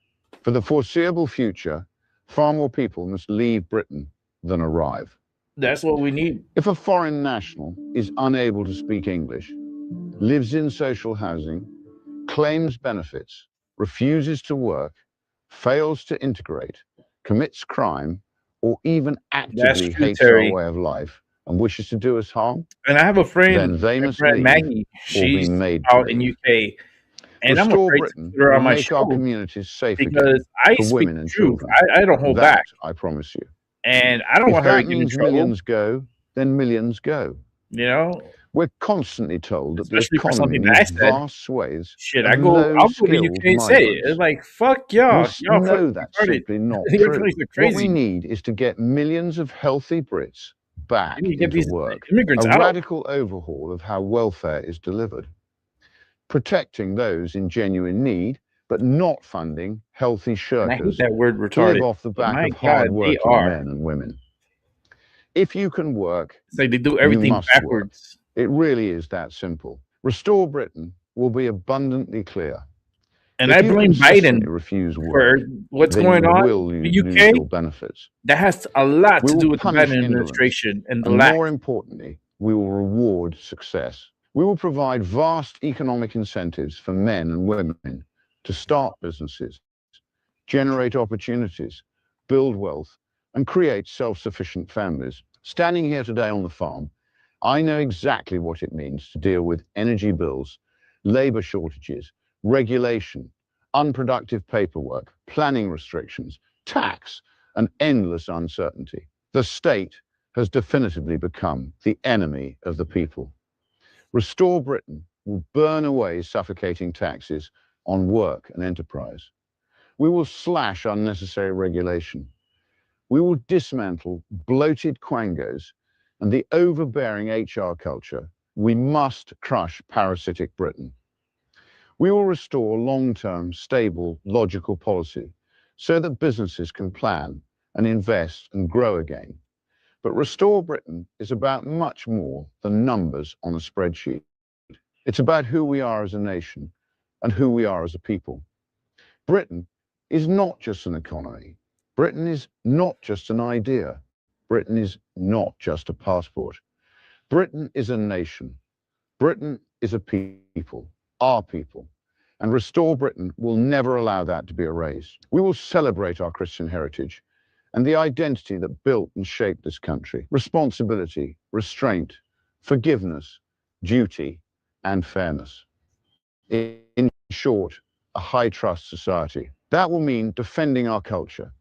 For the foreseeable future, far more people must leave Britain than arrive. That's what we need. If a foreign national is unable to speak English, lives in social housing, claims benefits, refuses to work, fails to integrate, commits crime, or even That's actively true, hates our Terry. way of life and wishes to do us harm, And I have a friend, then they my must friend leave Maggie. or be She's made to out in leave. UK, and I'm Restore afraid to Britain put her will on my make our show communities safe again because I for speak women the and truth. children. I don't hold That back, I promise you. and I don't If want her to that get in means trouble. millions go, then millions go. You know, We're constantly told that the especially for economy something that I needs said. vast swathes Shit, of I'll go to low-skilled UK and say it. It's migrants. like fuck y'all. We Y'all fucking know that's retarded. simply not Your true. countries are What we crazy. need is to get millions of healthy Brits back You need to get into these work. immigrants A out. radical overhaul of how welfare is delivered. Protecting those in genuine need, but not funding healthy And I shirkers hate that word to live retarded. off the But back my of God, they hard-working are. men and women. If you can work, It's like they do you everything must work. backwards. It really is that simple. Restore Britain will be abundantly clear. And If I you blame consistently Biden refuse for work, what's then going you on will in the lose UK. your benefits. That has a lot We to do will with the punish Biden indolence, administration and the and lack. more importantly, we will reward success. We will provide vast economic incentives for men and women to start businesses, generate opportunities, build wealth, and create self-sufficient families. Standing here today on the farm, I know exactly what it means to deal with energy bills, labor shortages, regulation, unproductive paperwork, planning restrictions, tax, and endless uncertainty. The state has definitively become the enemy of the people. Restore Britain will burn away suffocating taxes on work and enterprise. We will slash unnecessary regulation. We will dismantle bloated quangos and the overbearing HR culture. We must crush parasitic Britain. We will restore long-term, stable, logical policy so that businesses can plan and invest and grow again. But Restore Britain is about much more than numbers on a spreadsheet. It's about who we are as a nation and who we are as a people. Britain is not just an economy. Britain is not just an idea. Britain is not just a passport. Britain is a nation. Britain is a people, our people. And Restore Britain will never allow that to be erased. We will celebrate our Christian heritage and the identity that built and shaped this country. Responsibility, restraint, forgiveness, duty, and fairness. In short, a high-trust society. That will mean defending our culture.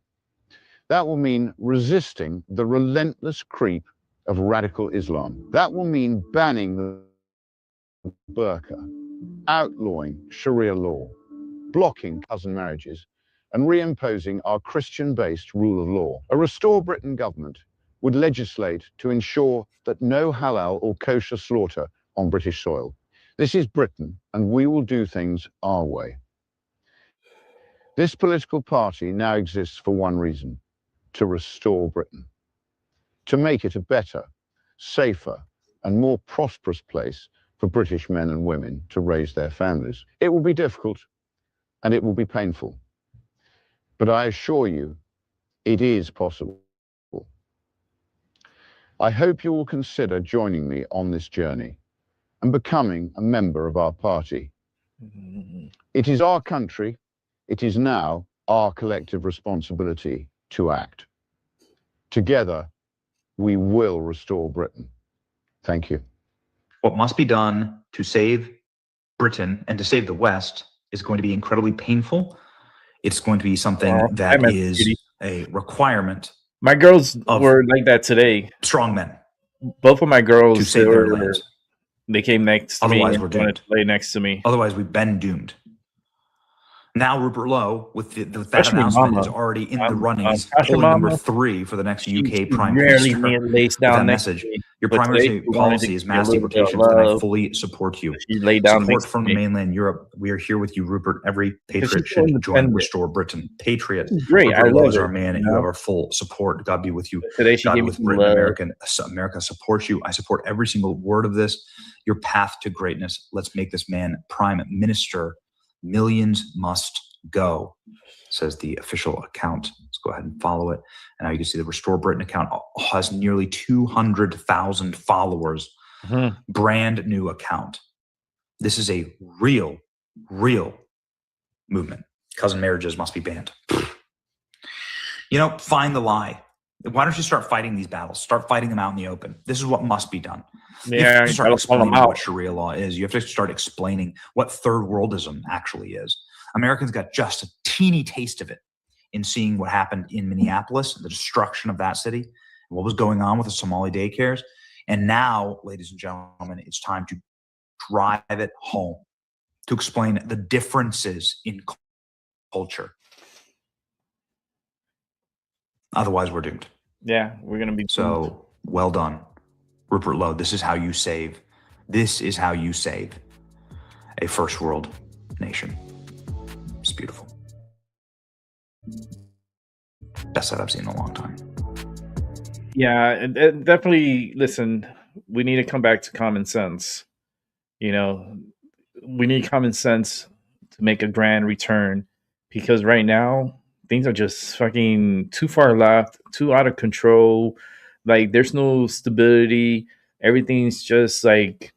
That will mean resisting the relentless creep of radical Islam. That will mean banning the burqa, outlawing Sharia law, blocking cousin marriages, and reimposing our Christian-based rule of law. A Restore Britain government would legislate to ensure that no halal or kosher slaughter on British soil. This is Britain, and we will do things our way. This political party now exists for one reason: to restore Britain, to make it a better, safer, and more prosperous place for British men and women to raise their families. It will be difficult and it will be painful, but I assure you, it is possible. I hope you will consider joining me on this journey and becoming a member of our party. It is our country. It is now our collective responsibility to act. Together, we will restore Britain. Thank you. What must be done to save Britain and to save the West is going to be incredibly painful. It's going to be something that is a requirement My girls were like that today. Strong men. Both of my girls to save their lives. They came next to Otherwise, me. we're And wanted doomed. to lay next to me. Otherwise, we've been doomed. Now, Rupert Lowe, with that Especially announcement, Mama. is already in the runnings, Pastor polling number Mama, 3 for the next she UK Prime rarely Minister. lays With down that next message, to me. your But today primary she wanted to policy is give me a mass little bit of deportations, and I love. fully support you. She laid down Support next to from me. mainland Europe. We are here with you, Rupert. Every Because patriot she's so should join independent. Restore Britain. Patriot. She's great. I Rupert Lowe love is our her. man, and you have our full support. God be with you. But today she God gave be me with some Britain. love. America supports you. I support every single word of this. Your path to greatness. Let's make this man Prime Minister. Millions must go, says the official account. Let's go ahead and follow it. And now you can see the Restore Britain account has nearly 200,000 followers. Brand new account. This is a real movement. Cousin marriages must be banned. Find the lie. Why don't you start fighting these battles? Start fighting them out in the open. This is what must be done. You have to start explaining what Sharia law is. You have to start explaining what third worldism actually is. Americans got just a teeny taste of it in seeing what happened in Minneapolis, the destruction of that city, and what was going on with the Somali daycares. And now, ladies and gentlemen, it's time to drive it home, to explain the differences in culture. Otherwise, we're doomed. Yeah, we're going to be. So, well done, Rupert Lowe. This is how you save. This is how you save a first world nation. It's beautiful. Best that I've seen in a long time. Yeah, and definitely, listen, we need to come back to common sense. We need common sense to make a grand return, because right now things are just fucking too far left, too out of control. Like, there's no stability. Everything's just like,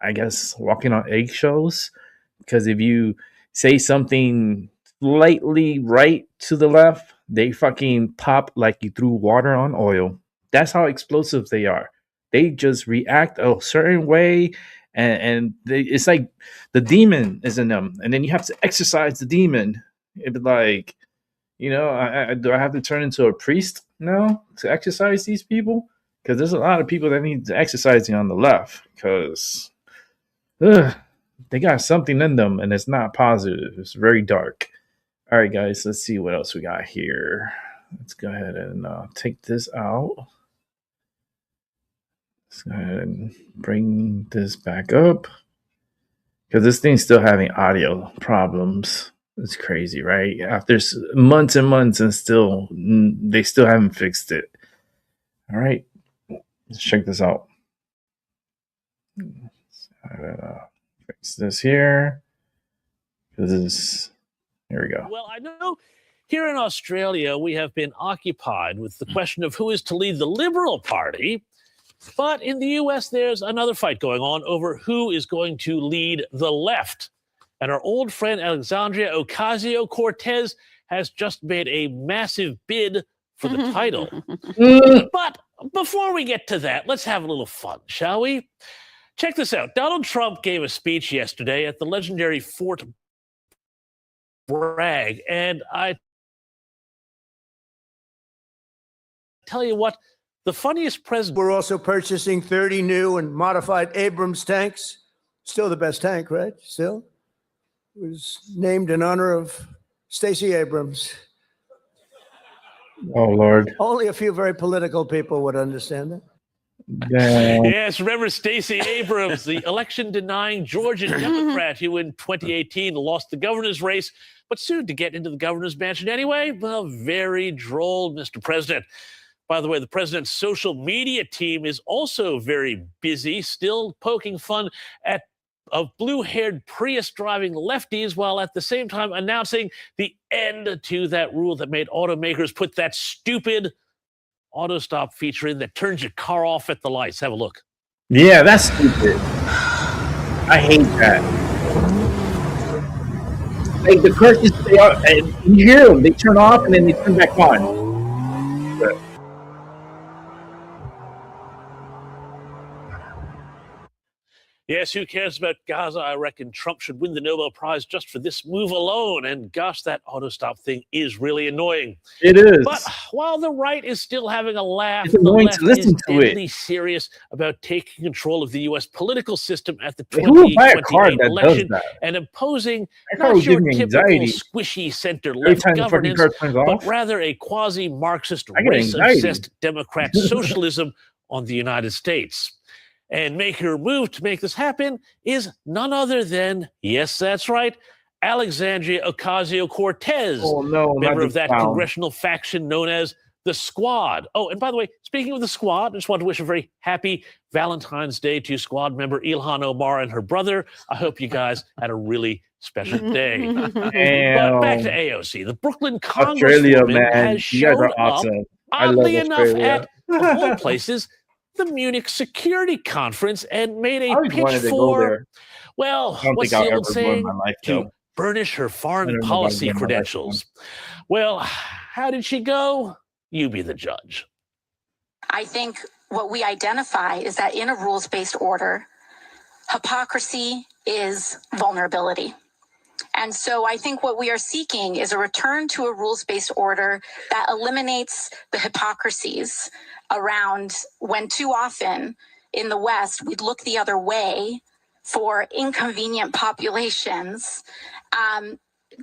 I guess, walking on eggshells. Because if you say something slightly right to the left, they fucking pop like you threw water on oil. That's how explosive they are. They just react a certain way, and it's like the demon is in them, and then you have to exercise the demon. It'd be like, do I have to turn into a priest now to exercise these people? Because there's a lot of people that need exercising on the left, because they got something in them, and it's not positive. It's very dark. All right, guys, let's see what else we got here. Let's go ahead and take this out. Let's go ahead and bring this back up, because this thing's still having audio problems. It's crazy, right? After months and months, and they still haven't fixed it. All right, let's check this out. Fix this here. Here we go. Well, I know here in Australia, we have been occupied with the question of who is to lead the Liberal Party. But in the US, there's another fight going on over who is going to lead the left. And our old friend Alexandria Ocasio-Cortez has just made a massive bid for the title. But before we get to that, let's have a little fun, shall we? Check this out. Donald Trump gave a speech yesterday at the legendary Fort Bragg. And I tell you what, the funniest president. We're also purchasing 30 new and modified Abrams tanks. Still the best tank, right? Still? It was named in honor of Stacey Abrams. Oh, Lord. Only a few very political people would understand that. Yes, remember Stacey Abrams, the election-denying Georgia Democrat who in 2018 lost the governor's race, but soon to get into the governor's mansion anyway? Well, very droll, Mr. President. By the way, the president's social media team is also very busy, still poking fun at blue-haired Prius-driving lefties, while at the same time announcing the end to that rule that made automakers put that stupid auto stop feature in that turns your car off at the lights. Have a look. Yeah, that's stupid. I hate that. Like, the cars just stay out, and you hear them. They turn off and then they turn back on. But Yes, who cares about Gaza? I reckon Trump should win the Nobel Prize just for this move alone. And gosh, that auto-stop thing is really annoying. It is. But while the right is still having a laugh, It's the annoying left to listen is to it. deadly serious about taking control of the U.S. political system at the Who would buy a card 2028 that election does that? and imposing That card not would your give me typical anxiety. squishy Every center-left time the fucking governance, card turns but off, rather a quasi-Marxist, I get anxiety. race-obsessed Democrat socialism on the United States. And making her move to make this happen is none other than, yes, that's right, Alexandria Ocasio-Cortez, Oh no, not member the of that clown. congressional faction known as the Squad. Oh, and by the way, speaking of the Squad, I just want to wish a very happy Valentine's Day to Squad member Ilhan Omar and her brother. I hope you guys had a really special day. But back to AOC. The Brooklyn Australia, Congresswoman man, has you guys shown are awesome. up, I love oddly enough, Australia. at, of all places, the Munich Security Conference and made I a always pitch wanted to go for, there. well, I don't what's think the I'll old ever go in saying? my life, To though. burnish her I foreign don't know about policy going in my life, credentials. Well, how did she go? You be the judge. I think what we identify is that in a rules-based order, hypocrisy is vulnerability. And so I think what we are seeking is a return to a rules-based order that eliminates the hypocrisies around when too often in the West, we'd look the other way for inconvenient populations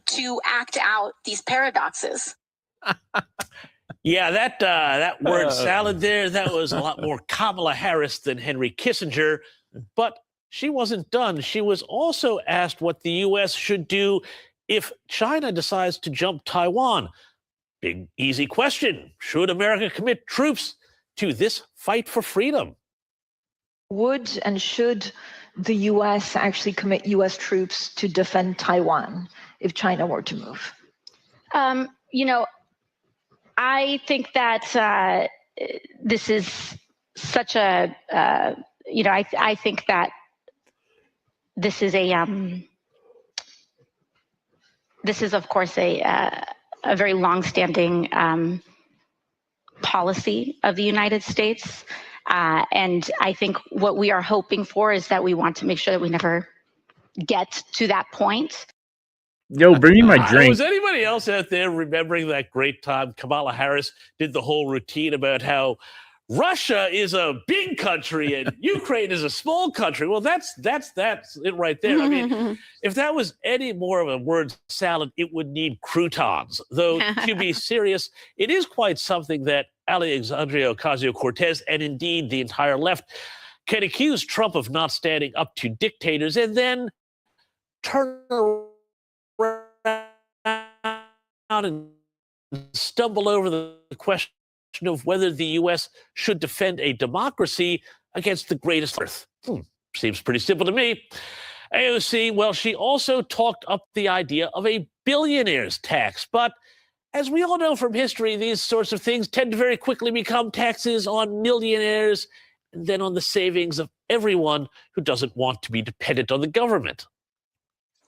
to act out these paradoxes. Yeah, that word salad there, that was a lot more Kamala Harris than Henry Kissinger. But she wasn't done. She was also asked what the U.S. should do if China decides to jump Taiwan. Big, easy question. Should America commit troops to this fight for freedom? Would and should the U.S. actually commit U.S. troops to defend Taiwan if China were to move? You know, I think that this is such a, you know, I think that this is of course a very longstanding policy of the United States. And I think what we are hoping for is that we want to make sure that we never get to that point. Yo, bring me my drink. Was anybody else out there remembering that great time Kamala Harris did the whole routine about how Russia is a big country and Ukraine is a small country? Well, that's it right there. I mean, if that was any more of a word salad, it would need croutons. Though, to be serious, it is quite something that Alexandria Ocasio-Cortez and indeed the entire left can accuse Trump of not standing up to dictators and then turn around and stumble over the question of whether the U.S. should defend a democracy against the greatest on earth. Seems pretty simple to me. AOC, well, she also talked up the idea of a billionaire's tax. But as we all know from history, these sorts of things tend to very quickly become taxes on millionaires and then on the savings of everyone who doesn't want to be dependent on the government.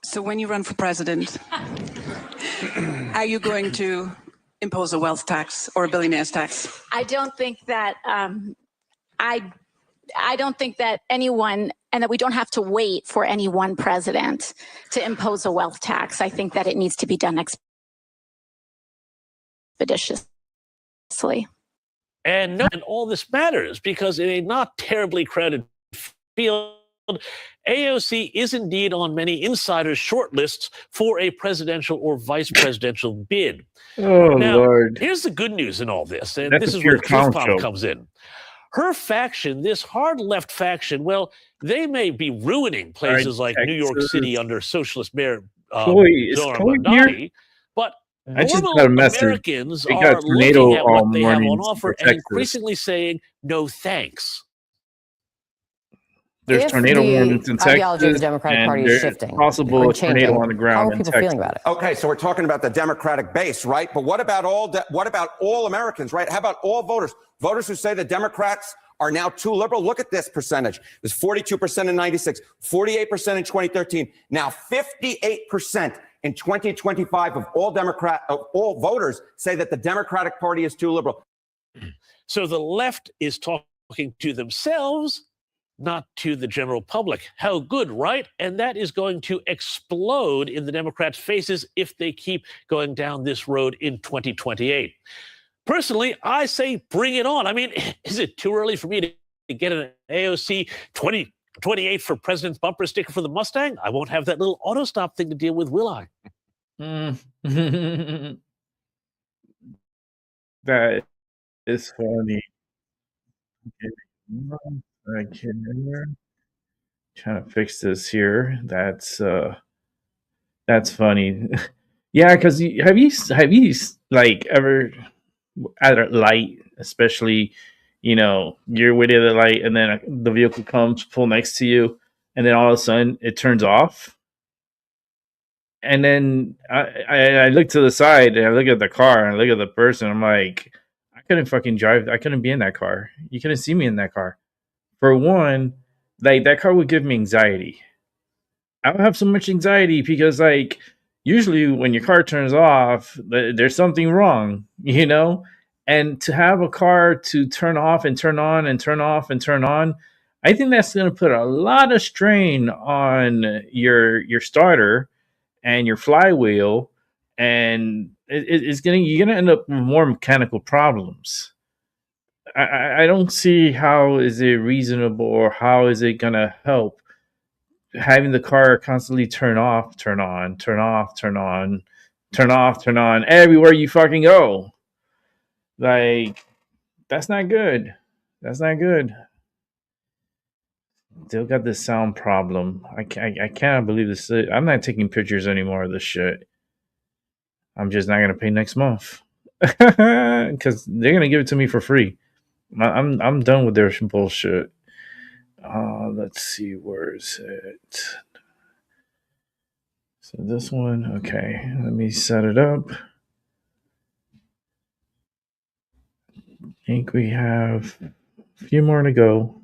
So when you run for president, are you going to impose a wealth tax or a billionaire's tax? I don't think that I don't think that anyone, and that we don't have to wait for any one president to impose a wealth tax. I think that it needs to be done expeditiously. And all this matters because in a not terribly crowded field, AOC is indeed on many insiders' shortlists for a presidential or vice presidential bid. Oh, now, Lord. Here's the good news in all this, and That's this a is pure where Truth clown Bomb show. comes in. Her faction, this hard left faction, well, they may be ruining places like New York City under socialist mayor Chloe, is Zohar Chloe here? Mamdani, but I just normal got a message. Americans They got are tornado looking at what they have on warnings offer for and Texas. increasingly saying, no thanks. There's If tornado the warnings in ideology of the Texas, Democratic and Party is there's shifting possible or a tornado changing, on the ground how are in people Texas. feeling about it? Okay, so we're talking about the Democratic base, right? But what about all Americans, right? How about all voters? Voters who say the Democrats are now too liberal. Look at this percentage. It was 42% in 96, 48% in 2013, now 58% in 2025 of all voters say that the Democratic Party is too liberal. So the left is talking to themselves, not to the general public. How good, right? And that is going to explode in the Democrats' faces if they keep going down this road in 2028. Personally, I say bring it on. I mean, is it too early for me to get an AOC 2028 for President's bumper sticker for the Mustang? I won't have that little auto stop thing to deal with, will I? That is funny. I can't remember. Trying to fix this here. That's funny. Yeah, because have you like ever at a light, especially, you're waiting at the light and then the vehicle comes full next to you, and then all of a sudden it turns off, and then I look to the side and I look at the car and I look at the person. I'm like, I couldn't fucking drive. I couldn't be in that car. You couldn't see me in that car. For one, like that car would give me anxiety. I don't have so much anxiety because, like, usually when your car turns off, there's something wrong, And to have a car to turn off and turn on and turn off and turn on, I think that's going to put a lot of strain on your starter and your flywheel, and you're gonna end up with more mechanical problems. I don't see how is it reasonable or how is it gonna help having the car constantly turn off, turn on, turn off, turn on, turn off, turn on everywhere you fucking go. Like, that's not good. That's not good. Still got this sound problem. I cannot believe this. I'm not taking pictures anymore of this shit. I'm just not gonna pay next month because they're gonna give it to me for free. I'm done with their bullshit. Let's see, where is it? So this one, okay. Let me set it up. I think we have a few more to go.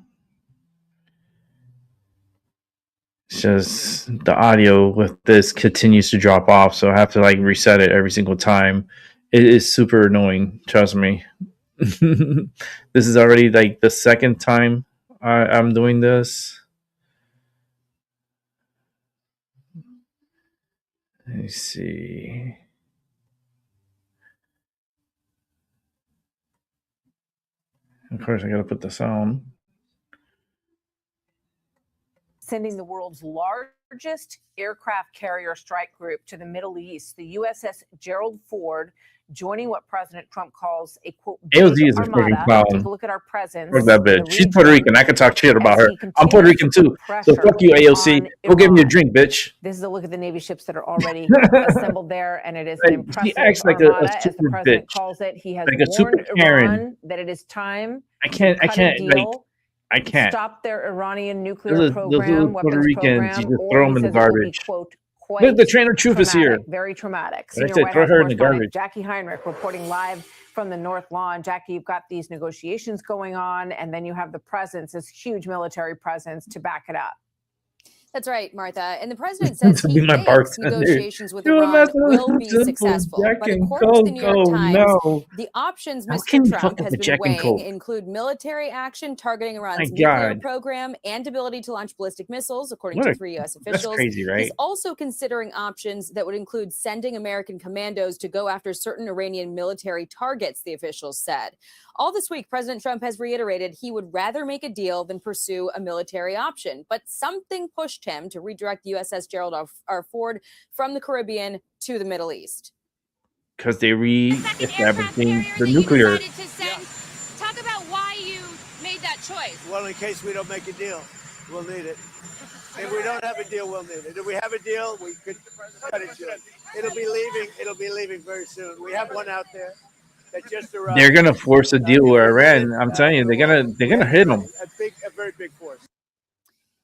It's just the audio with this continues to drop off, so I have to like reset it every single time. It is super annoying, trust me. This is already like the second time I'm doing this. Let me see. Of course, I gotta put this on. Sending the world's largest aircraft carrier strike group to the Middle East, the USS Gerald Ford, joining what President Trump calls a quote AOZ is a armada. fucking clown. Take a look at our presence. Fuck that bitch. She's Puerto Rican. I can talk shit about her. he I'm Puerto Rican too. So fuck you, AOC. Go give me a drink, bitch. This is a look at the Navy ships that are already assembled there, and it is Like, an impressive she acts like armada, a as the super president bitch. calls it. He has Like a super warned Karen. Iran that it is time I can't, I can't. stop their Iranian nuclear Those program, Puerto weapons Ricans, program, you just or throw he them in the says it will be, garbage. quote, Look, quite the trainer truth is here. very traumatic. What I Senior said, White throw House her in the correspondent garbage. Jackie Heinrich reporting live from the North Lawn. Jackie, you've got these negotiations going on, and then you have the presence, this huge military presence to back it up. That's right, Martha. And the president says To he be my thinks bartender. negotiations with You're Iran not the will be simple successful. Jack But and according to the New York Coke. Times, No. the options How Mr. can you fuck Trump up has the been Jack and weighing Coke? include military action targeting Iran's My nuclear God. program and ability to launch ballistic missiles, according What to a- 3 U.S. that's officials. crazy, right? He's also considering options that would include sending American commandos to go after certain Iranian military targets, the officials said. All this week, President Trump has reiterated he would rather make a deal than pursue a military option. But something pushed him to redirect USS Gerald R. Ford from the Caribbean to the Middle East. Because they re-establishing the nuclear. Talk about why you made that choice. Well, in case we don't make a deal, we'll need it. If we don't have a deal, we'll need it. If we have a deal, we could cut it short. It'll be leaving very soon. We have one out there that just arrived. They're gonna force a deal with Iran. I'm telling you, they're gonna hit them. A very big force.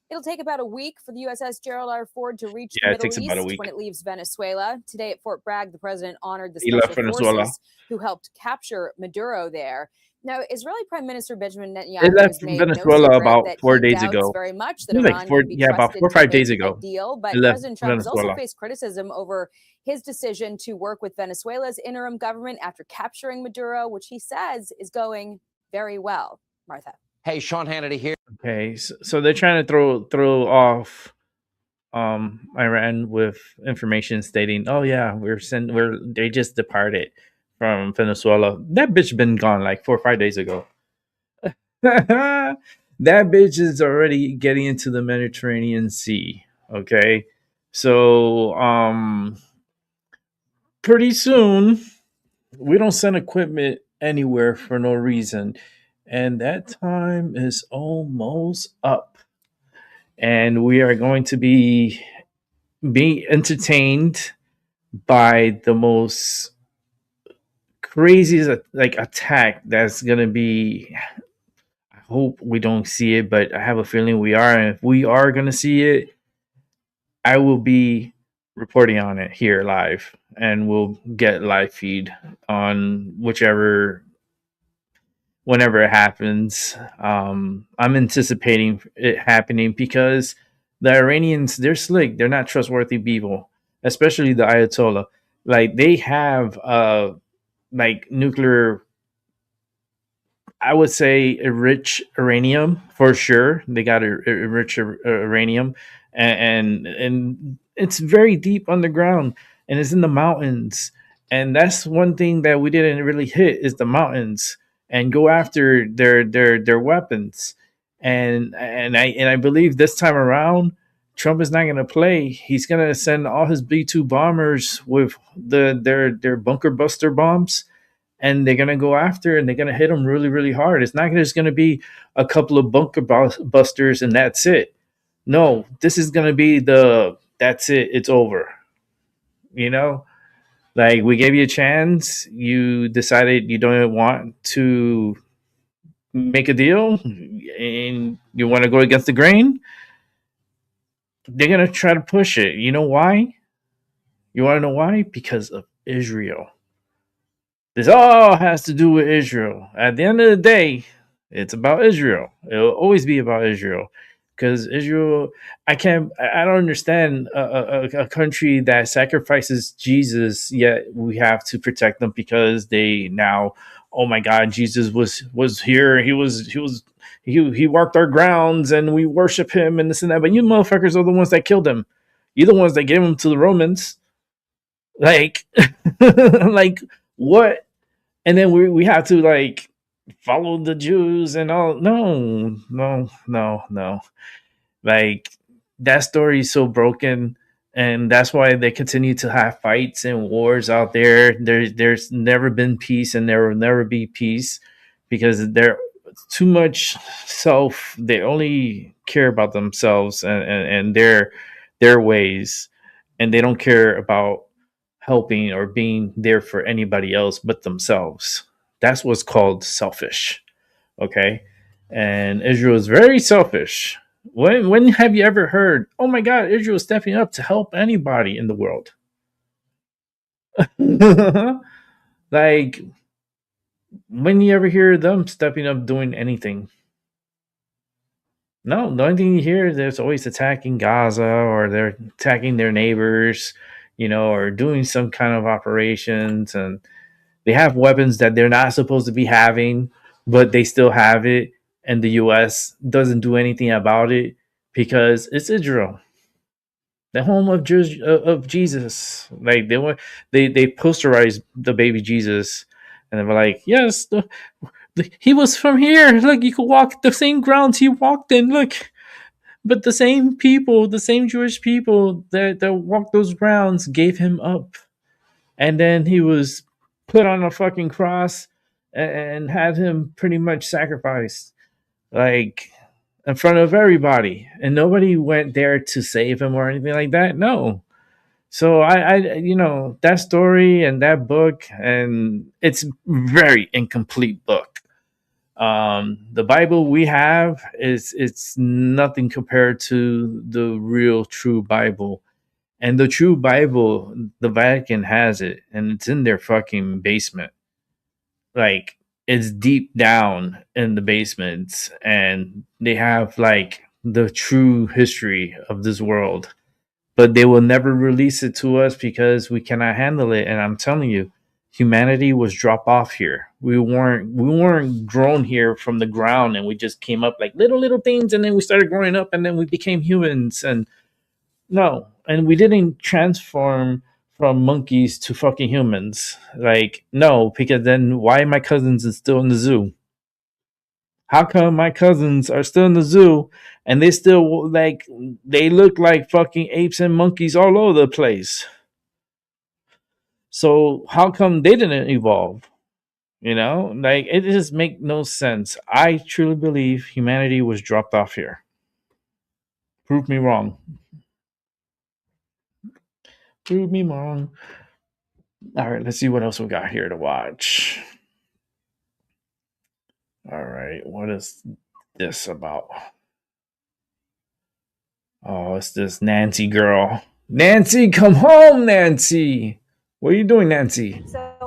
It'll take about a week for the USS Gerald R. Ford to reach Yeah, the it takes Middle about a East week. when it leaves Venezuela. Today at Fort Bragg, the president honored the He left special Venezuela. forces who helped capture Maduro there. Now, Israeli Prime Minister Benjamin Netanyahu They left has made Venezuela no secret about that 4 he days doubts ago. very much that Maybe like Iran four- can be yeah, about trusted 4 or to 5 make days ago. a deal. But They left President Trump has also Venezuela. faced criticism over his decision to work with Venezuela's interim government after capturing Maduro, which he says is going very well. Martha. Hey, Sean Hannity here. Okay, so they're trying to throw off Iran with information stating, "Oh yeah, they just departed from Venezuela." That bitch been gone like 4 or 5 days ago. That bitch is already getting into the Mediterranean Sea. Okay, so pretty soon we don't send equipment anywhere for no reason, and that time is almost up, and we are going to be being entertained by the most craziest like attack that's gonna be. I hope we don't see it, but I have a feeling we are. And if we are gonna see it, I will be reporting on it here live, and we'll get live feed on whenever it happens. I'm anticipating it happening because the Iranians, they're slick. They're not trustworthy people, especially the Ayatollah. Like they have like nuclear, I would say a rich uranium for sure. They got a rich uranium, and it's very deep underground, and it's in the mountains. And that's one thing that we didn't really hit is the mountains and go after their weapons. And I believe this time around, Trump is not going to play. He's going to send all his B-2 bombers with their bunker buster bombs, and they're gonna go after and they're gonna hit them really, really hard. It's not just gonna be a couple of bunker busters and that's it. No, this is gonna be that's it. It's over. You know, like we gave you a chance. You decided you don't want to make a deal, and you want to go against the grain. They're gonna try to push it. You know why? You want to know why? Because of Israel. This all has to do with Israel. At the end of the day, it's about Israel. It'll always be about Israel, because Israel. I don't understand a country that sacrifices Jesus, yet we have to protect them because they now. Oh my God, Jesus was here. He walked our grounds, and we worship him and this and that. But you motherfuckers are the ones that killed him. You're the ones that gave him to the Romans. Like, like what? And then we have to like follow the Jews and all. No. Like that story is so broken, and that's why they continue to have fights and wars out there. There's never been peace, and there will never be peace because they're too much self. They only care about themselves and their ways, and they don't care about helping or being there for anybody else but themselves. That's what's called selfish. Okay. And Israel is very selfish. When have you ever heard, oh my God, Israel is stepping up to help anybody in the world? Like, when you ever hear them stepping up doing anything? No, the only thing you hear is there's always attacking Gaza, or they're attacking their neighbors, or doing some kind of operations, and they have weapons that they're not supposed to be having, but they still have it, and the U.S. doesn't do anything about it because it's Israel, the home of Jesus. Like they posterized the baby Jesus, and they were like, yes, he was from here. Look, you could walk the same grounds he walked in. Look. But the same people, the same Jewish people that walked those grounds gave him up. And then he was put on a fucking cross and had him pretty much sacrificed, like in front of everybody. And nobody went there to save him or anything like that. No. So I that story and that book, and it's very incomplete book. The Bible we have it's nothing compared to the real true Bible. And the true Bible, the Vatican has it, and it's in their fucking basement. Like, it's deep down in the basements, and they have like the true history of this world. But they will never release it to us because we cannot handle it. And I'm telling you, humanity was dropped off here. We weren't grown here from the ground, and we just came up like little things, and then we started growing up, and then we became humans. And no, and we didn't transform from monkeys to fucking humans. Like, no, because then why my cousins is still in the zoo? How come my cousins are still in the zoo and they still like they look like fucking apes and monkeys all over the place? So how come they didn't evolve? You know, like it just make no sense. I truly believe humanity was dropped off here. Prove me wrong. Prove me wrong. All right, let's see what else we got here to watch. All right, what is this about? Oh, it's this Nancy girl. Nancy, come home, Nancy. What are you doing, Nancy? So,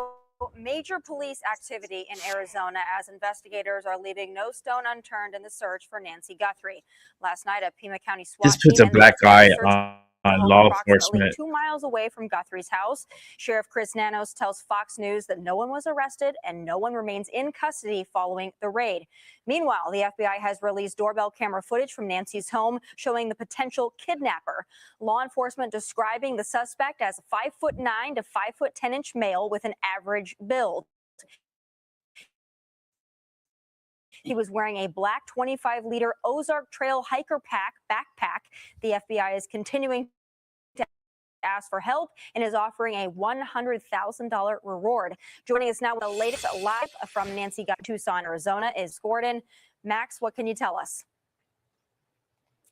major police activity in Arizona as investigators are leaving no stone unturned in the search for Nancy Guthrie. Last night, a Pima County SWAT This puts a team and the black FBI eye searched on home law approximately enforcement. 2 miles away from Guthrie's house. Sheriff Chris Nanos tells Fox News that no one was arrested and no one remains in custody following the raid. Meanwhile, the FBI has released doorbell camera footage from Nancy's home showing the potential kidnapper. Law enforcement describing the suspect as a 5'9" to 5'10" male with an average build. He was wearing a black 25-liter Ozark Trail hiker backpack. The FBI is continuing to ask for help and is offering a $100,000 reward. Joining us now with the latest live from Nancy Guthrie, Tucson, Arizona, is Gordon. Max, what can you tell us?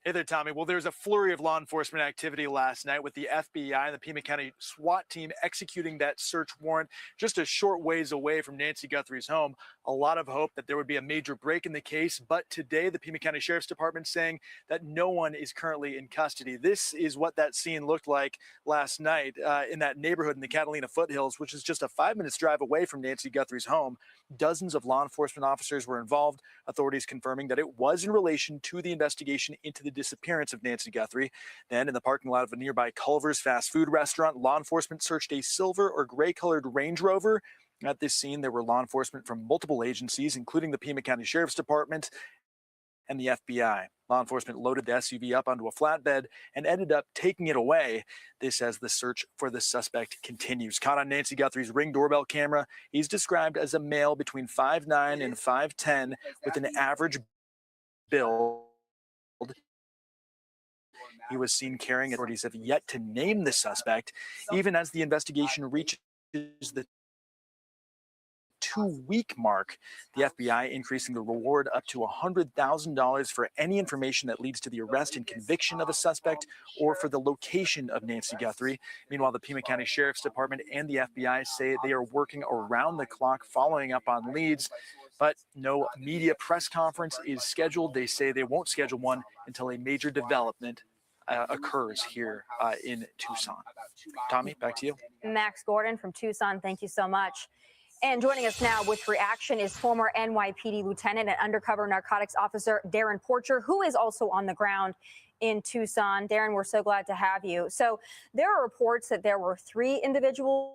Hey there, Tommy. Well, there's a flurry of law enforcement activity last night with the FBI and the Pima County SWAT team executing that search warrant just a short ways away from Nancy Guthrie's home. A lot of hope that there would be a major break in the case, but today the Pima County Sheriff's Department saying that no one is currently in custody. This is what that scene looked like last night in that neighborhood in the Catalina foothills, which is just a 5-minute drive away from Nancy Guthrie's home. Dozens of law enforcement officers were involved, authorities confirming that it was in relation to the investigation into the disappearance of Nancy Guthrie. Then, in the parking lot of a nearby Culver's fast food restaurant, law enforcement searched a silver or gray-colored Range Rover. At this scene, there were law enforcement from multiple agencies, including the Pima County Sheriff's Department and the FBI. Law enforcement loaded the SUV up onto a flatbed and ended up taking it away. This as the search for the suspect continues. Caught on Nancy Guthrie's Ring doorbell camera, he's described as a male between 5'9" and 5'10" with an average build. He was seen carrying it. Authorities have yet to name the suspect, even as the investigation reaches the 2-week mark. The FBI increasing the reward up to $100,000 for any information that leads to the arrest and conviction of a suspect or for the location of Nancy Guthrie. Meanwhile, the Pima County Sheriff's Department and the FBI say they are working around the clock following up on leads, but no media press conference is scheduled. They say they won't schedule one until a major development occurs here in Tucson. Tommy, back to you. Max Gordon from Tucson, thank you so much. And joining us now with reaction is former NYPD Lieutenant and Undercover Narcotics Officer Darren Porcher, who is also on the ground in Tucson. Darren, we're so glad to have you. So there are reports that there were 3 individuals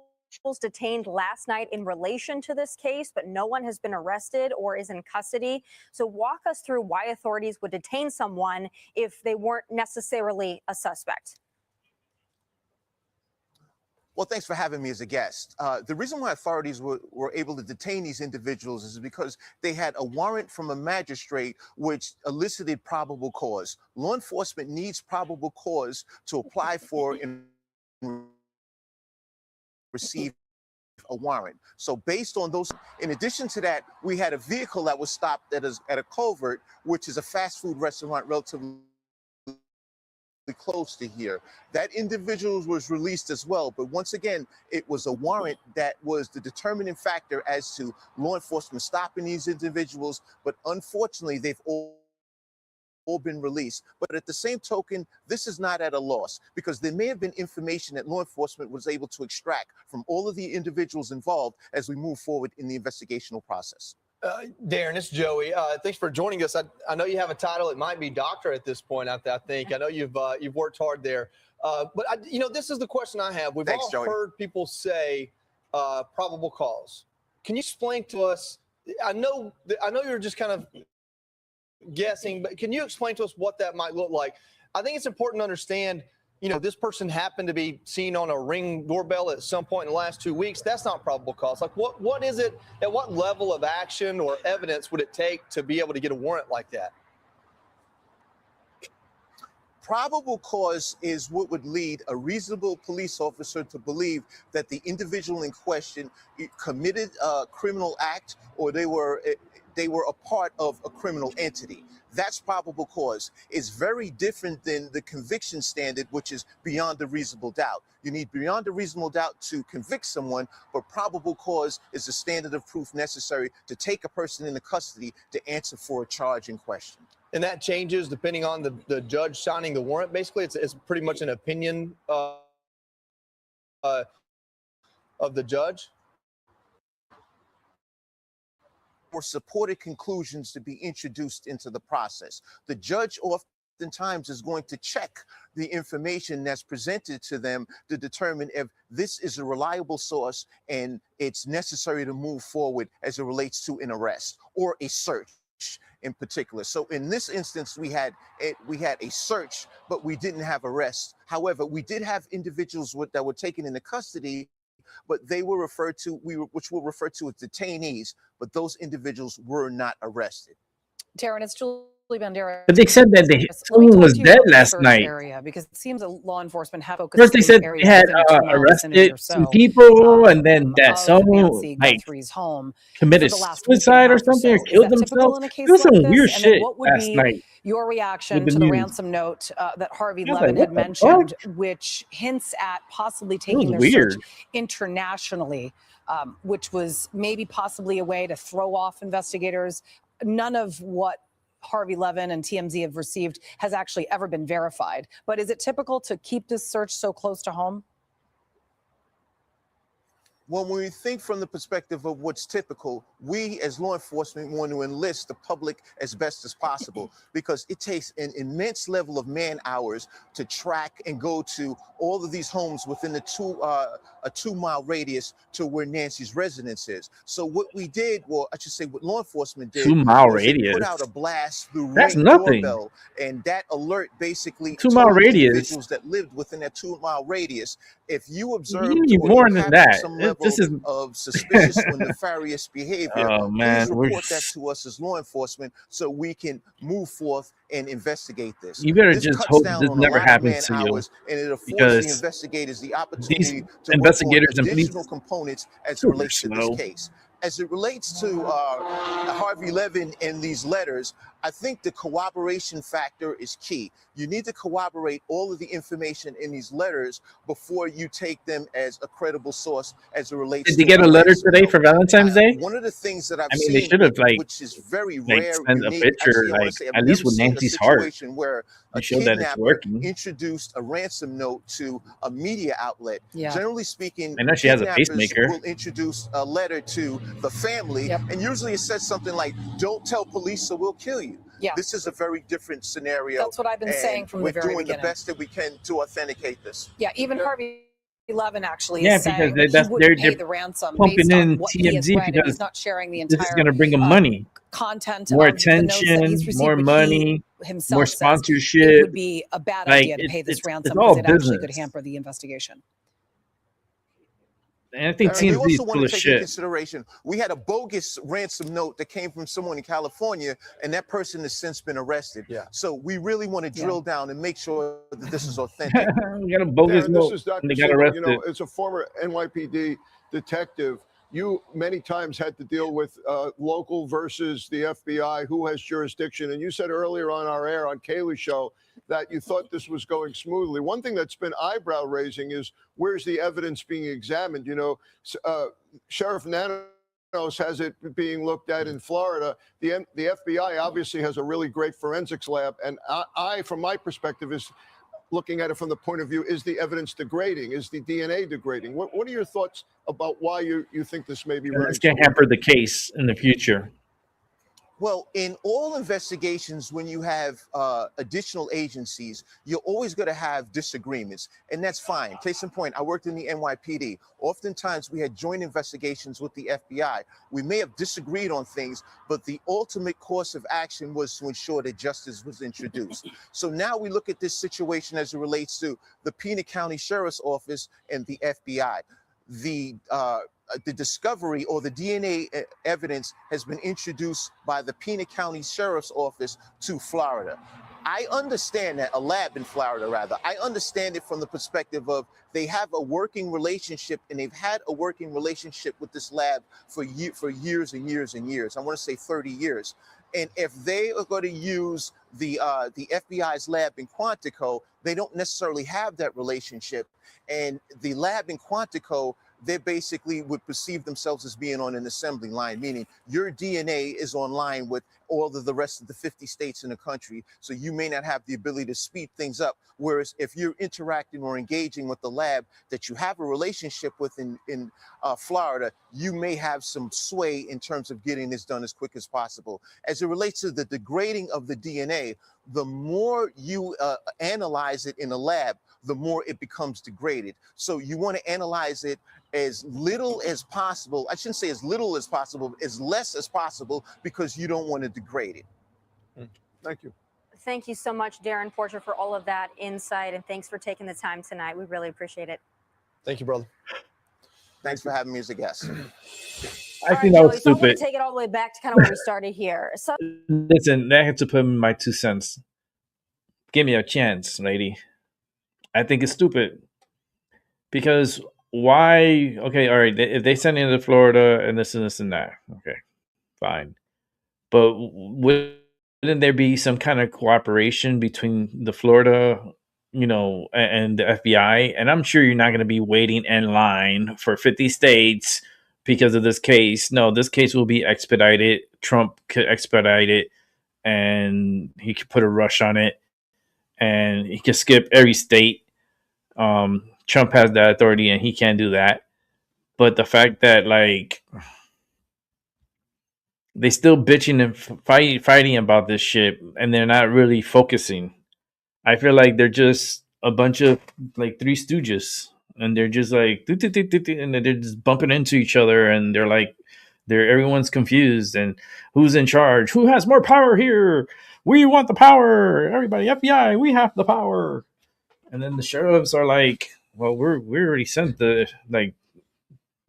detained last night in relation to this case, but no one has been arrested or is in custody. So walk us through why authorities would detain someone if they weren't necessarily a suspect. Well, thanks for having me as a guest. The reason why authorities were able to detain these individuals is because they had a warrant from a magistrate which elicited probable cause. Law enforcement needs probable cause to apply for and receive a warrant. So based on those, in addition to that, we had a vehicle that was stopped at a culvert, which is a fast food restaurant relatively close to here. That individual was released as well, but once again, it was a warrant that was the determining factor as to law enforcement stopping these individuals, but unfortunately, they've all been released. But at the same token, this is not at a loss, because there may have been information that law enforcement was able to extract from all of the individuals involved as we move forward in the investigational process. Darren, it's Joey. Thanks for joining us. I know you have a title. It might be doctor at this point. I think. I know you've worked hard there. But this is the question I have. We've all heard people say probable cause. Can you explain to us? I know you're just kind of guessing, but can you explain to us what that might look like? I think it's important to understand, this person happened to be seen on a Ring doorbell at some point in the last 2 weeks. That's not probable cause. Like, what is it? At what level of action or evidence would it take to be able to get a warrant like that? Probable cause is what would lead a reasonable police officer to believe that the individual in question committed a criminal act or they were a part of a criminal entity. That's probable cause. It's very different than the conviction standard, which is beyond a reasonable doubt. You need beyond a reasonable doubt to convict someone, but probable cause is the standard of proof necessary to take a person into custody to answer for a charge in question. And that changes depending on the judge signing the warrant. Basically, it's pretty much an opinion of the judge. Or supported conclusions to be introduced into the process. The judge oftentimes is going to check the information that's presented to them to determine if this is a reliable source and it's necessary to move forward as it relates to an arrest or a search in particular. So in this instance, we had a search, but we didn't have arrests. However, we did have individuals that were taken into custody, but they were referred to, which we'll refer to as detainees, but those individuals were not arrested. Darren, it's Julie Bandera. But they said that someone was dead last night. Area, because it seems that law enforcement have focused. First they said they had arrested some people, and then that someone like home committed suicide or something, or killed themselves. It was some weird shit last night. Your reaction to the ransom note that Harvey Levin had mentioned, which hints at possibly taking their search internationally, which was maybe possibly a way to throw off investigators. None of what Harvey Levin and TMZ have received has actually ever been verified. But is it typical to keep this search so close to home? Well, when we think from the perspective of what's typical, we as law enforcement want to enlist the public as best as possible because it takes an immense level of man hours to track and go to all of these homes within a 2-mile radius to where Nancy's residence is. So what we did, well, I should say what law enforcement did, 2-mile was radius. Put out a blast through That's Ring nothing. doorbell, and that alert basically 2-mile told radius. individuals that lived within that 2-mile radius. If you observe more than that, this is of suspicious or nefarious behavior, oh man, please report that to us as law enforcement so we can move forth and investigate this. You better This just cuts hope down this on a never lot of happens to man you, hours, and it affords the because investigators the opportunity to investigators work on and police additional components as it super relates to slow. this case. As it relates to Harvey Levin and these letters, I think the corroboration factor is key. You need to corroborate all of the information in these letters before you take them as a credible source as it relates Did to you get a letter today for Valentine's Day? one of the things that I've I mean, seen, they should have which is very rare, sent a unique. picture, Actually, I wanna like say I've at least never with seen a Nancy's heart, situation where a to show that it's kidnapper working. introduced a ransom note to a media outlet. Yeah. Generally speaking, I know she has a kidnappers pacemaker. will introduce a letter to the family, and usually it says something like, "Don't tell police or we'll kill you." Yeah. This is a very different scenario. That's what I've been saying from the we're very doing beginning. the best that we can to authenticate this. Yeah, even Harvey Levin actually Yeah, is saying because that that's he wouldn't they're pay the ransom pumping based on in what he has TMZ read, and because he's not sharing the this is entire going to bring them money, content more of the notes that attention, he's received, more but money, he himself more says sponsorship. it would be a bad Like, idea to pay this it's ransom all because it actually could business. hamper the investigation. And I think And you TMZ is also want full to of take into shit. consideration, we had a bogus ransom note that came from someone in California, and that person has since been arrested. Yeah. So we really want to drill down and make sure that this is authentic. We got a bogus Darren, note, this is Dr. and they got Siegel. arrested. You know, as a former NYPD detective, you many times had to deal with local versus the FBI, who has jurisdiction. And you said earlier on our air on Kaylee's show that you thought this was going smoothly. One thing that's been eyebrow raising is where's the evidence being examined? You know, Sheriff Nanos has it being looked at in Florida. The FBI obviously has a really great forensics lab. And I from my perspective, is looking at it from the point of view, is the evidence degrading? Is the DNA degrading? What are your thoughts about why you think this may be running? This can hamper the case in the future. Well, in all investigations, when you have additional agencies, you're always going to have disagreements, and that's fine. Case in point, I worked in the NYPD. Oftentimes, we had joint investigations with the FBI. We may have disagreed on things, but the ultimate course of action was to ensure that justice was introduced. So now we look at this situation as it relates to the Pena County Sheriff's Office and the FBI. The discovery or the DNA evidence has been introduced by the Pena County Sheriff's Office to Florida. I understand that, a lab in Florida, rather. I understand it from the perspective of they have a working relationship, and they've had a working relationship with this lab for years and years and years. I want to say 30 years. And if they are going to use the FBI's lab in Quantico, they don't necessarily have that relationship. And the lab in Quantico, they basically would perceive themselves as being on an assembly line, meaning your DNA is on line with all of the rest of the 50 states in the country. So you may not have the ability to speed things up. Whereas if you're interacting or engaging with the lab that you have a relationship with in Florida, you may have some sway in terms of getting this done as quick as possible. As it relates to the degrading of the DNA, the more you analyze it in a lab, the more it becomes degraded. So you want to analyze it as little as possible. I shouldn't say as little as possible, but as less as possible, because you don't want to degrade it. Thank you. Thank you so much, Darren Porcher, for all of that insight, and thanks for taking the time tonight. We really appreciate it. Thank you, brother. Thanks for having me as a guest. I think that was So I'm going stupid. to take it all the way back to kind of where we started here. So Listen, I have to put in my 2 cents. Give me a chance, lady. I think it's stupid. Because why? Okay, all right. If they send you to Florida and this and this and that, okay, fine. But wouldn't there be some kind of cooperation between the Florida, and the FBI? And I'm sure you're not going to be waiting in line for 50 states because of this case. No, this case will be expedited. Trump could expedite it, and he could put a rush on it, and he could skip every state. Trump has that authority, and he can't do that. But the fact that they still bitching and fighting about this shit, and they're not really focusing. I feel like they're just a bunch of Three Stooges, and they're just and they're just bumping into each other, and everyone's confused, and who's in charge? Who has more power here? We want the power. Everybody, FBI, we have the power. And then the sheriffs are like, well, we already sent a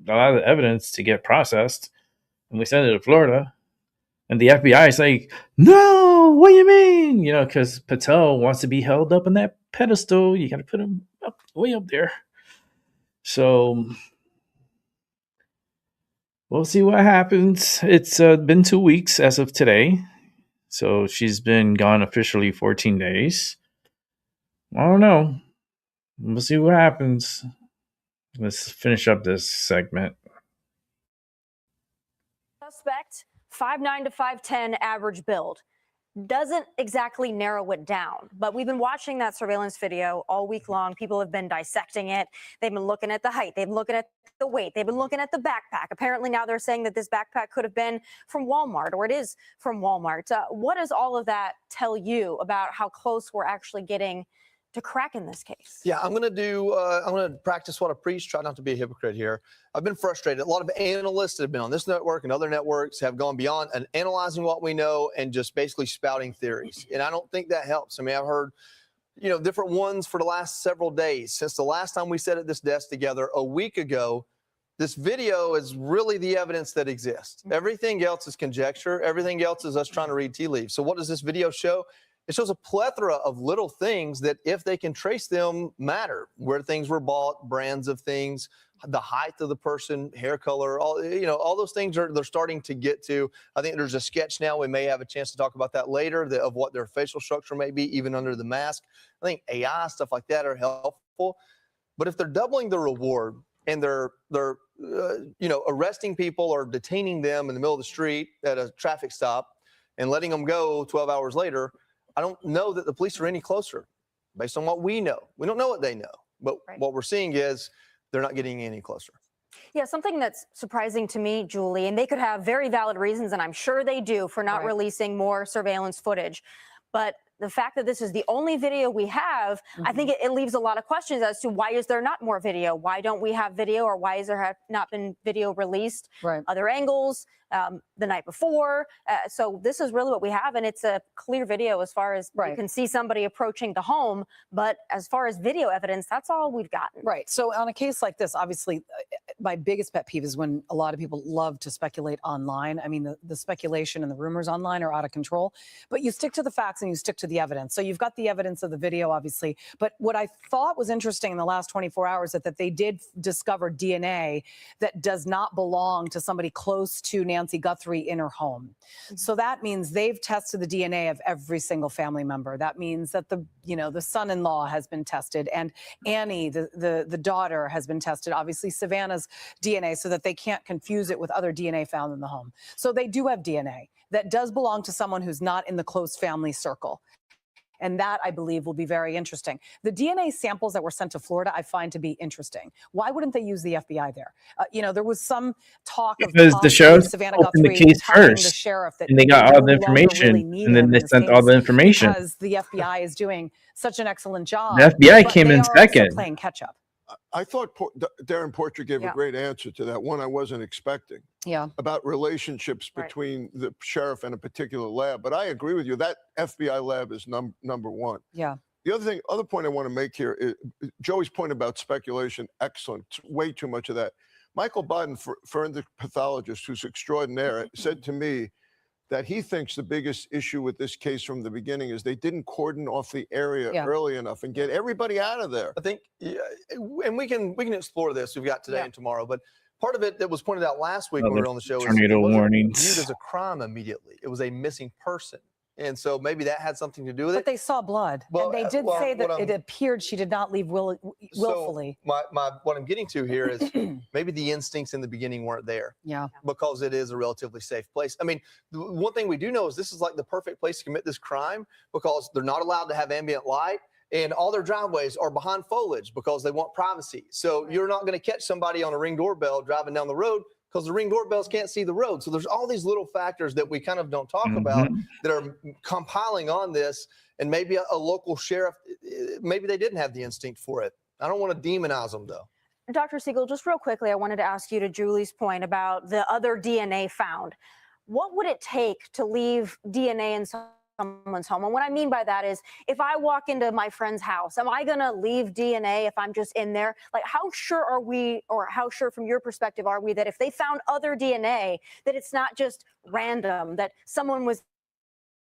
lot of the evidence to get processed, and we sent it to Florida. And the FBI is like, no, what do you mean? Because Patel wants to be held up on that pedestal. You got to put him way up there. So we'll see what happens. It's been 2 weeks as of today. So she's been gone officially 14 days. I don't know. We'll see what happens. Let's finish up this segment. suspect, 5'9" to 5'10" average build. Doesn't exactly narrow it down, but we've been watching that surveillance video all week long. People have been dissecting it. They've been looking at the height. They've been looking at the weight. They've been looking at the backpack. Apparently now they're saying that this backpack could have been from Walmart, or it is from Walmart. What does all of that tell you about how close we're actually getting to cracking this case? Yeah, I'm going to practice what I preach, try not to be a hypocrite here. I've been frustrated. A lot of analysts that have been on this network and other networks have gone beyond and analyzing what we know and just basically spouting theories. And I don't think that helps. I mean, I've heard, different ones for the last several days. Since the last time we sat at this desk together a week ago, this video is really the evidence that exists. Everything else is conjecture. Everything else is us trying to read tea leaves. So what does this video show? It shows a plethora of little things that, if they can trace them, matter. Where things were bought, brands of things, the height of the person, hair color, all those things they're starting to get to. I think there's a sketch now. We may have a chance to talk about that later, of what their facial structure may be, even under the mask. I think AI, stuff like that, are helpful. But if they're doubling the reward and they're arresting people or detaining them in the middle of the street at a traffic stop and letting them go 12 hours later, I don't know that the police are any closer based on what we know. We don't know what they know, but what we're seeing is they're not getting any closer. Yeah, something that's surprising to me, Julie, and they could have very valid reasons, and I'm sure they do, for not releasing more surveillance footage. But the fact that this is the only video we have, I think it leaves a lot of questions as to why is there not more video? Why don't we have video, or why is there not been video released? Other angles the night before. So this is really what we have, and it's a clear video as far as you can see somebody approaching the home. But as far as video evidence, that's all we've gotten. Right. So on a case like this, obviously, my biggest pet peeve is when a lot of people love to speculate online. I mean, the speculation and the rumors online are out of control, but you stick to the facts and you stick to the evidence. So you've got the evidence of the video, obviously. But what I thought was interesting in the last 24 hours is that they did discover DNA that does not belong to somebody close to Nancy Guthrie in her home. So that means they've tested the DNA of every single family member. That means that the son-in-law has been tested, and Annie, the daughter, has been tested. Obviously, Savannah's DNA, so that they can't confuse it with other DNA found in the home. So they do have DNA that does belong to someone who's not in the close family circle. And that, I believe, will be very interesting. The DNA samples that were sent to Florida, I find to be interesting. Why wouldn't they use the FBI there? There was some talk of Because the sheriff Savannah opened the Guthrie case telling the first, sheriff that and they got all the no longer information, really need and then him they in this sent all the case information. because the FBI is doing such an excellent job. The FBI but came they in are also second. playing catch up. I thought Darren Porcher gave Yeah. a great answer to that, one I wasn't expecting. Yeah. About relationships between the sheriff and a particular lab. But I agree with you. That FBI lab is number one. Yeah. The other point I want to make here is Joey's point about speculation. Excellent. It's way too much of that. Michael Bodden, forensic pathologist who's extraordinaire, said to me that he thinks the biggest issue with this case from the beginning is they didn't cordon off the area early enough and get everybody out of there. I think, and we can explore this. We've got today and tomorrow, but part of it that was pointed out last week when we were on the show is it tornado wasn't warnings. viewed as a crime immediately. It was a missing person. And so maybe that had something to do with it. But they saw blood. Well, and they did say that it appeared she did not leave willfully. So what I'm getting to here is maybe the instincts in the beginning weren't there. Yeah. Because it is a relatively safe place. I mean, one thing we do know is this is like the perfect place to commit this crime because they're not allowed to have ambient light. And all their driveways are behind foliage because they want privacy. So you're not going to catch somebody on a Ring doorbell driving down the road because the Ring doorbells can't see the road. So there's all these little factors that we kind of don't talk about that are compiling on this. And maybe a local sheriff, maybe they didn't have the instinct for it. I don't want to demonize them, though. Dr. Siegel, just real quickly, I wanted to ask you to Julie's point about the other DNA found. What would it take to leave DNA in someone's home? And what I mean by that is, if I walk into my friend's house, am I going to leave DNA if I'm just in there? Like, how sure are we, or how sure from your perspective are we that if they found other DNA, that it's not just random, that someone was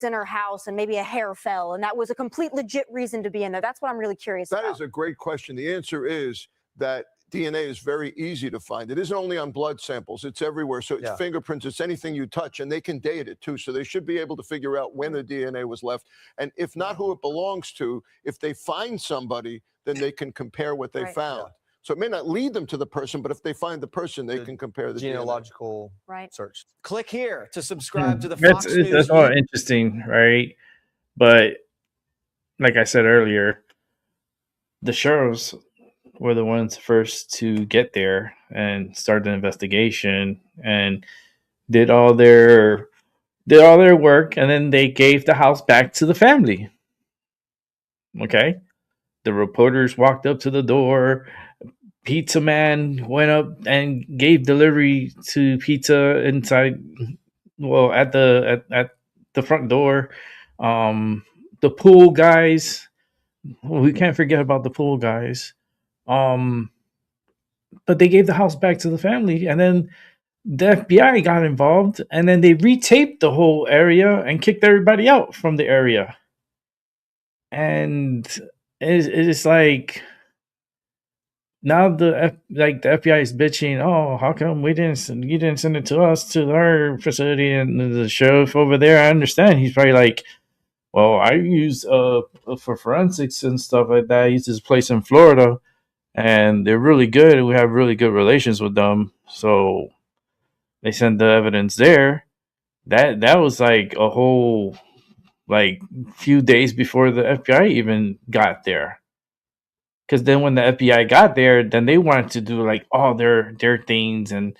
in her house and maybe a hair fell and that was a complete legit reason to be in there? That's what I'm really curious about. That is a great question. The answer is that DNA is very easy to find. It isn't only on blood samples, it's everywhere. So it's fingerprints, it's anything you touch, and they can date it too. So they should be able to figure out when the DNA was left. And if not who it belongs to, if they find somebody, then they can compare what they found. So it may not lead them to the person, but if they find the person, they can compare the genealogical search. Click here to subscribe to the That's, Fox News. that's all interesting, right? But like I said earlier, the sheriffs were the ones first to get there and start the investigation and did all their work, and then they gave the house back to the family. Okay? The reporters walked up to the door. Pizza man went up and gave delivery to pizza inside, well, at the front door. The pool guys, we can't forget about the pool guys. But they gave the house back to the family, and then the FBI got involved, and then they retaped the whole area and kicked everybody out from the area. And it's like now the FBI is bitching. Oh, how come you didn't send it to us, to our facility? And the sheriff over there, I understand. He's probably like, well, I use for forensics and stuff like that. I use this place in Florida, and they're really good. We have really good relations with them. So they sent the evidence there. That was like a whole few days before the FBI even got there. Because then when the FBI got there, then they wanted to do like all their things and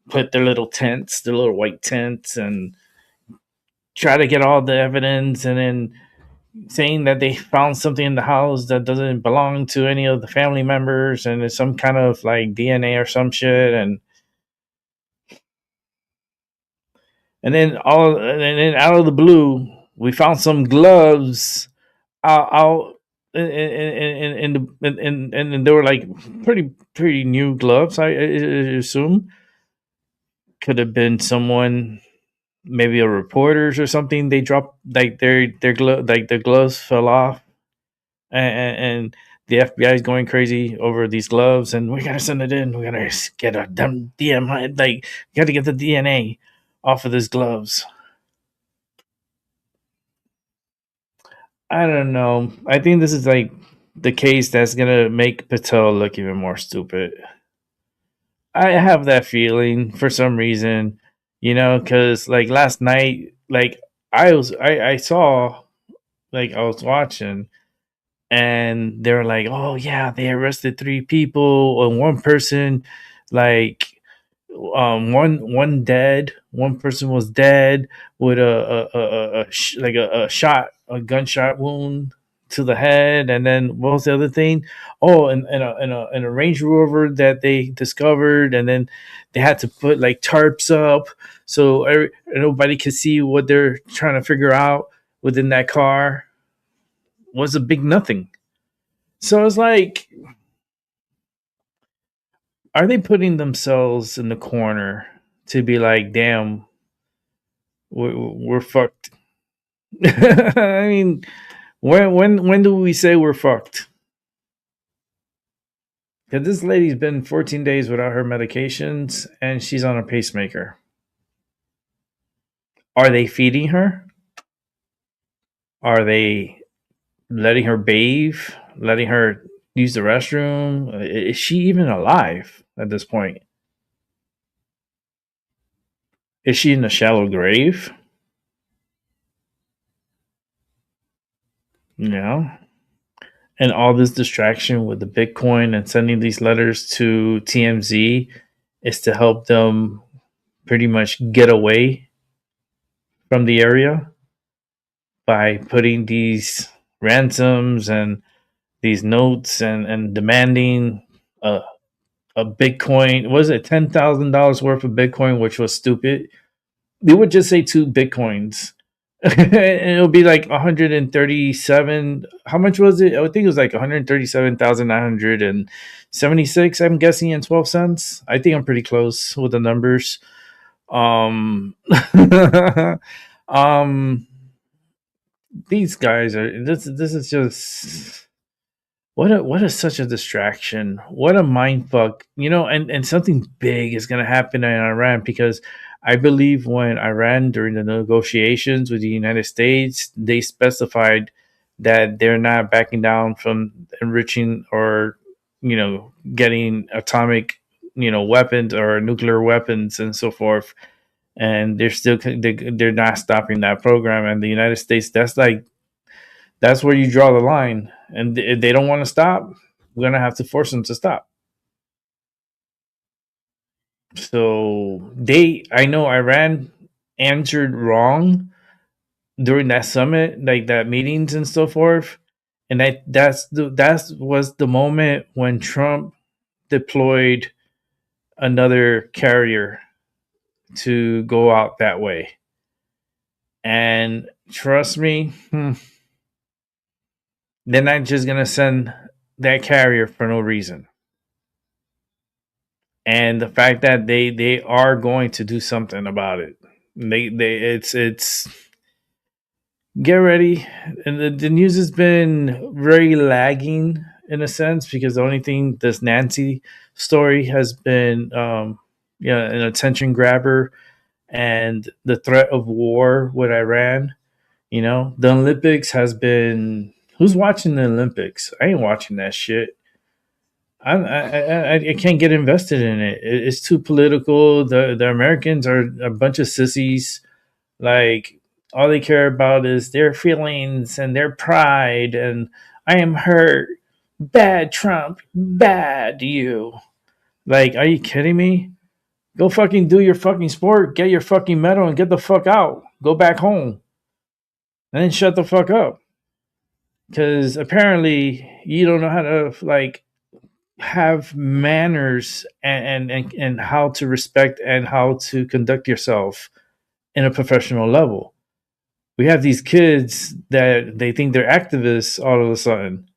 put their little tents, their little white tents, and try to get all the evidence, and then saying that they found something in the house that doesn't belong to any of the family members, and it's some kind of like DNA or some shit, and then out of the blue, we found some gloves out and they were like pretty new gloves. I assume could have been someone, maybe a reporters or something. They dropped like their gloves fell off, and the FBI is going crazy over these gloves, and we gotta send it in. We gotta get a damn DNA, like we gotta get the DNA off of these gloves. I don't know. I think this is like the case that's gonna make Patel look even more stupid. I have that feeling for some reason, because like last night, like I saw, like I was watching, and they were like, "Oh yeah, they arrested 3 people and one person, like one dead, one person was dead with a gunshot wound to the head, and then what was the other thing? Oh, and a Range Rover that they discovered, and then they had to put like tarps up so nobody could see what they're trying to figure out within that car. Was a big nothing. So it's like, are they putting themselves in the corner to be like, damn, we're fucked? I mean, when do we say we're fucked? Because this lady's been 14 days without her medications, and she's on a pacemaker. Are they feeding her? Are they letting her bathe? Letting her use the restroom? Is she even alive at this point? Is she in a shallow grave? Yeah. And all this distraction with the Bitcoin and sending these letters to TMZ is to help them pretty much get away from the area by putting these ransoms and these notes and demanding a Bitcoin. What was it, $10,000 worth of Bitcoin, which was stupid. They would just say 2 Bitcoins. And it'll be like 137. How much was it? I think it was like 137,976. I'm guessing in 12 cents. I think I'm pretty close with the numbers. These guys are. This is just. What is such a distraction? What a mind fuck. And something big is gonna happen in Iran, because I believe when Iran, during the negotiations with the United States, they specified that they're not backing down from enriching or getting atomic weapons or nuclear weapons and so forth, and they're not stopping that program. And the United States, that's where you draw the line. And if they don't want to stop, we're gonna have to force them to stop. So I know Iran answered wrong during that summit, like that meetings and so forth, and that was the moment when Trump deployed another carrier to go out that way. And trust me, they're not just gonna send that carrier for no reason. And the fact that they are going to do something about it, it's get ready. And the news has been very lagging in a sense, because the only thing, this Nancy story has been an attention grabber, and the threat of war with Iran. The Olympics has been. Who's watching the Olympics? I ain't watching that shit. I can't get invested in it. It's too political. The Americans are a bunch of sissies. Like, all they care about is their feelings and their pride. And I am hurt Bad Trump, bad you. Like, are you kidding me? Go fucking do your fucking sport, get your fucking medal, and get the fuck out. Go back home. And then shut the fuck up. Because apparently you don't know how to, like, have manners and how to respect and how to conduct yourself in a professional level. We have these kids that they think they're activists all of a sudden,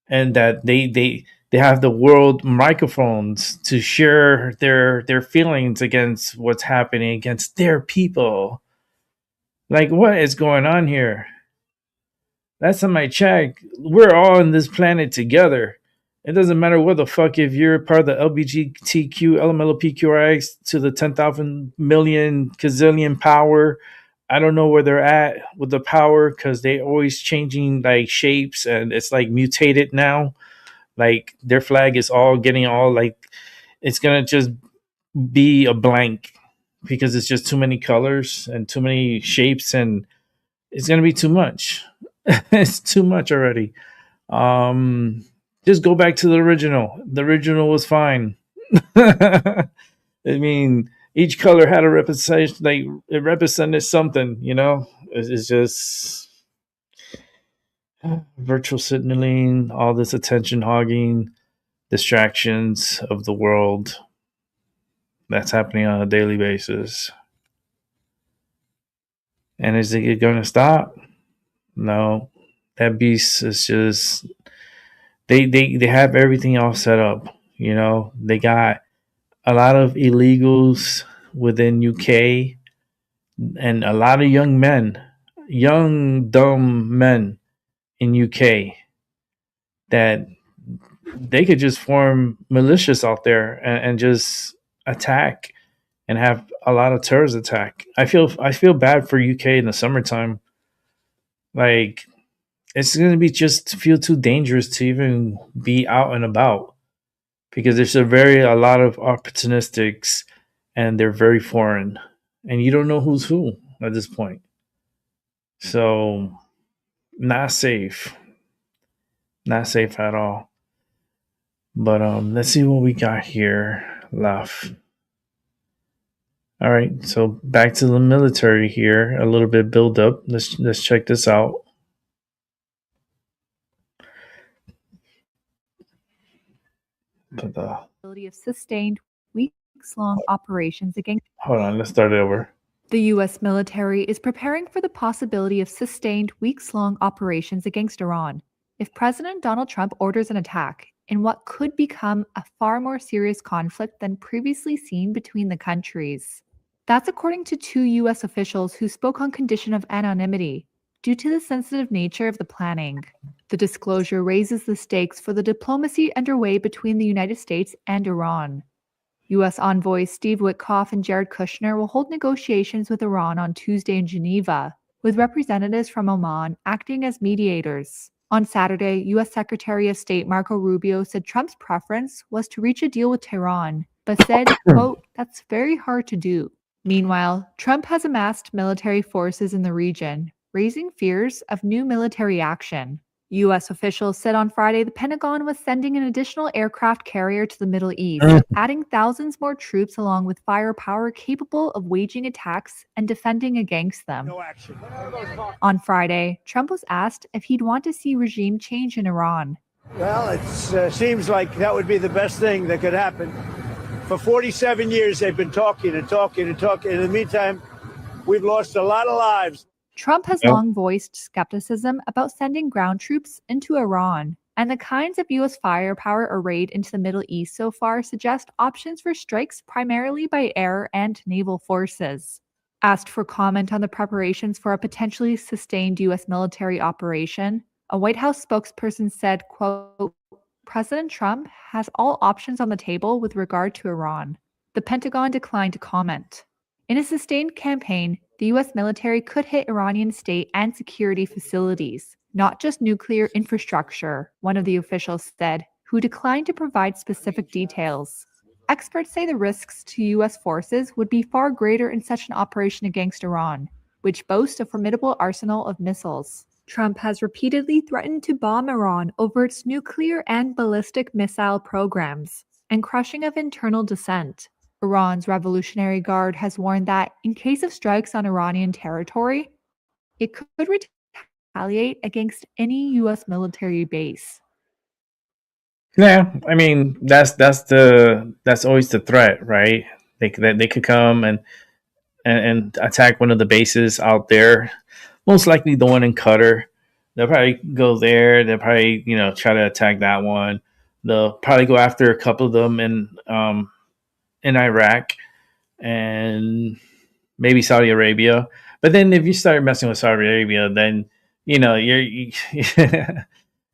and that they have the world microphones to share their feelings against what's happening against their people. Like, what is going on here? Last time I checked, we're all on this planet together. It doesn't matter what the fuck if you're part of the LGBTQ, LMLPQRX to the 10,000 million gazillion power. I don't know where they're at with the power because they always changing like shapes and it's like mutated now. Like their flag is all getting all like it's gonna just be a blank because it's just too many colors and too many shapes and it's gonna be too much. It's too much already. Just go back to the original. The original was fine. I mean, each color had a representation, like it represented something, you know. It's just virtual signaling, all this attention hogging, distractions of the world that's happening on a daily basis. And is it going to stop? No. That beast is just they have everything all set up. You know, they got a lot of illegals within UK and a lot of young men, young dumb men in UK that they could just form militias out there and just attack and have a lot of terrorist attack. I feel bad for UK in the summertime. Like it's gonna be just feel too dangerous to even be out and about because there's a lot of opportunistics and they're very foreign and you don't know who's who at this point. So not safe. Not safe at all. But let's see what we got here left. All right, so back to the military here. A little bit build up. Let's check this out. Of sustained weeks-long operations against. Hold on, let's start it over. The U.S. military is preparing for the possibility of sustained weeks-long operations against Iran if President Donald Trump orders an attack in what could become a far more serious conflict than previously seen between the countries. That's according to two U.S. officials who spoke on condition of anonymity due to the sensitive nature of the planning. The disclosure raises the stakes for the diplomacy underway between the United States and Iran. U.S. envoys Steve Witkoff and Jared Kushner will hold negotiations with Iran on Tuesday in Geneva, with representatives from Oman acting as mediators. On Saturday, U.S. Secretary of State Marco Rubio said Trump's preference was to reach a deal with Tehran, but said, quote, that's very hard to do. Meanwhile, Trump has amassed military forces in the region, raising fears of new military action. U.S. officials said on Friday the Pentagon was sending an additional aircraft carrier to the Middle East, adding thousands more troops along with firepower capable of waging attacks and defending against them. No action. On Friday, Trump was asked if he'd want to see regime change in Iran. Well, it seems like that would be the best thing that could happen. For 47 years, they've been talking and talking and talking. In the meantime, we've lost a lot of lives. Trump has long voiced skepticism about sending ground troops into Iran, and the kinds of U.S. firepower arrayed into the Middle East so far suggest options for strikes primarily by air and naval forces. Asked for comment on the preparations for a potentially sustained U.S. military operation, a White House spokesperson said, quote, President Trump has all options on the table with regard to Iran. The Pentagon declined to comment. In a sustained campaign, the U.S. military could hit Iranian state and security facilities, not just nuclear infrastructure, one of the officials said, who declined to provide specific details. Experts say the risks to U.S. forces would be far greater in such an operation against Iran, which boasts a formidable arsenal of missiles. Trump has repeatedly threatened to bomb Iran over its nuclear and ballistic missile programs and crushing of internal dissent. Iran's Revolutionary Guard has warned that in case of strikes on Iranian territory, it could retaliate against any U.S. military base. Yeah, I mean that's always the threat, right? They could come and attack one of the bases out there. Most likely the one in Qatar. They'll probably go there. They'll probably try to attack that one. They'll probably go after a couple of them in Iraq and maybe Saudi Arabia. But then if you start messing with Saudi Arabia, then you're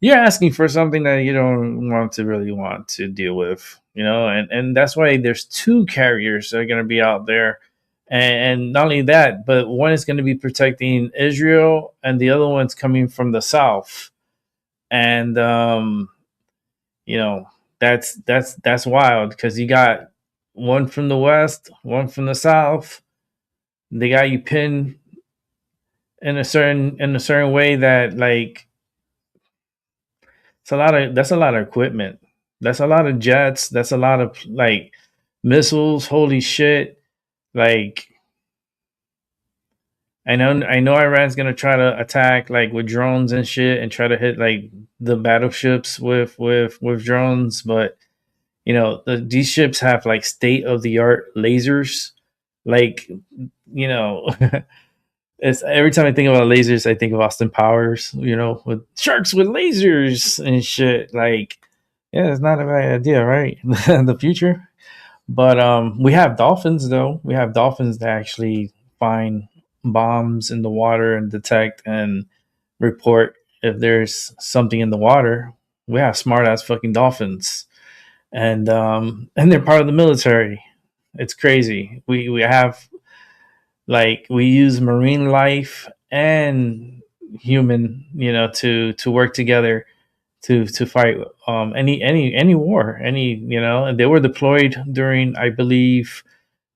you're asking for something that you don't really want to deal with, and that's why there's two carriers that are going to be out there. And not only that, but one is going to be protecting Israel and the other one's coming from the south. And that's wild because you got one from the west, one from the south. They got you pinned in a certain way that, like, that's a lot of equipment. That's a lot of jets. That's a lot of, like, missiles. Holy shit. Like, I know Iran's gonna try to attack, like, with drones and shit and try to hit, like, the battleships with drones, but these ships have, like, state of the art lasers. Like, it's every time I think about lasers, I think of Austin Powers, with sharks with lasers and shit. Like, yeah, it's not a bad idea, right? The future. But we have dolphins, though. We have dolphins that actually find bombs in the water and detect and report if there's something in the water. We have smart ass fucking dolphins, and they're part of the military. It's crazy. We have, like, we use marine life and human, to work together to fight any war. And they were deployed during, I believe,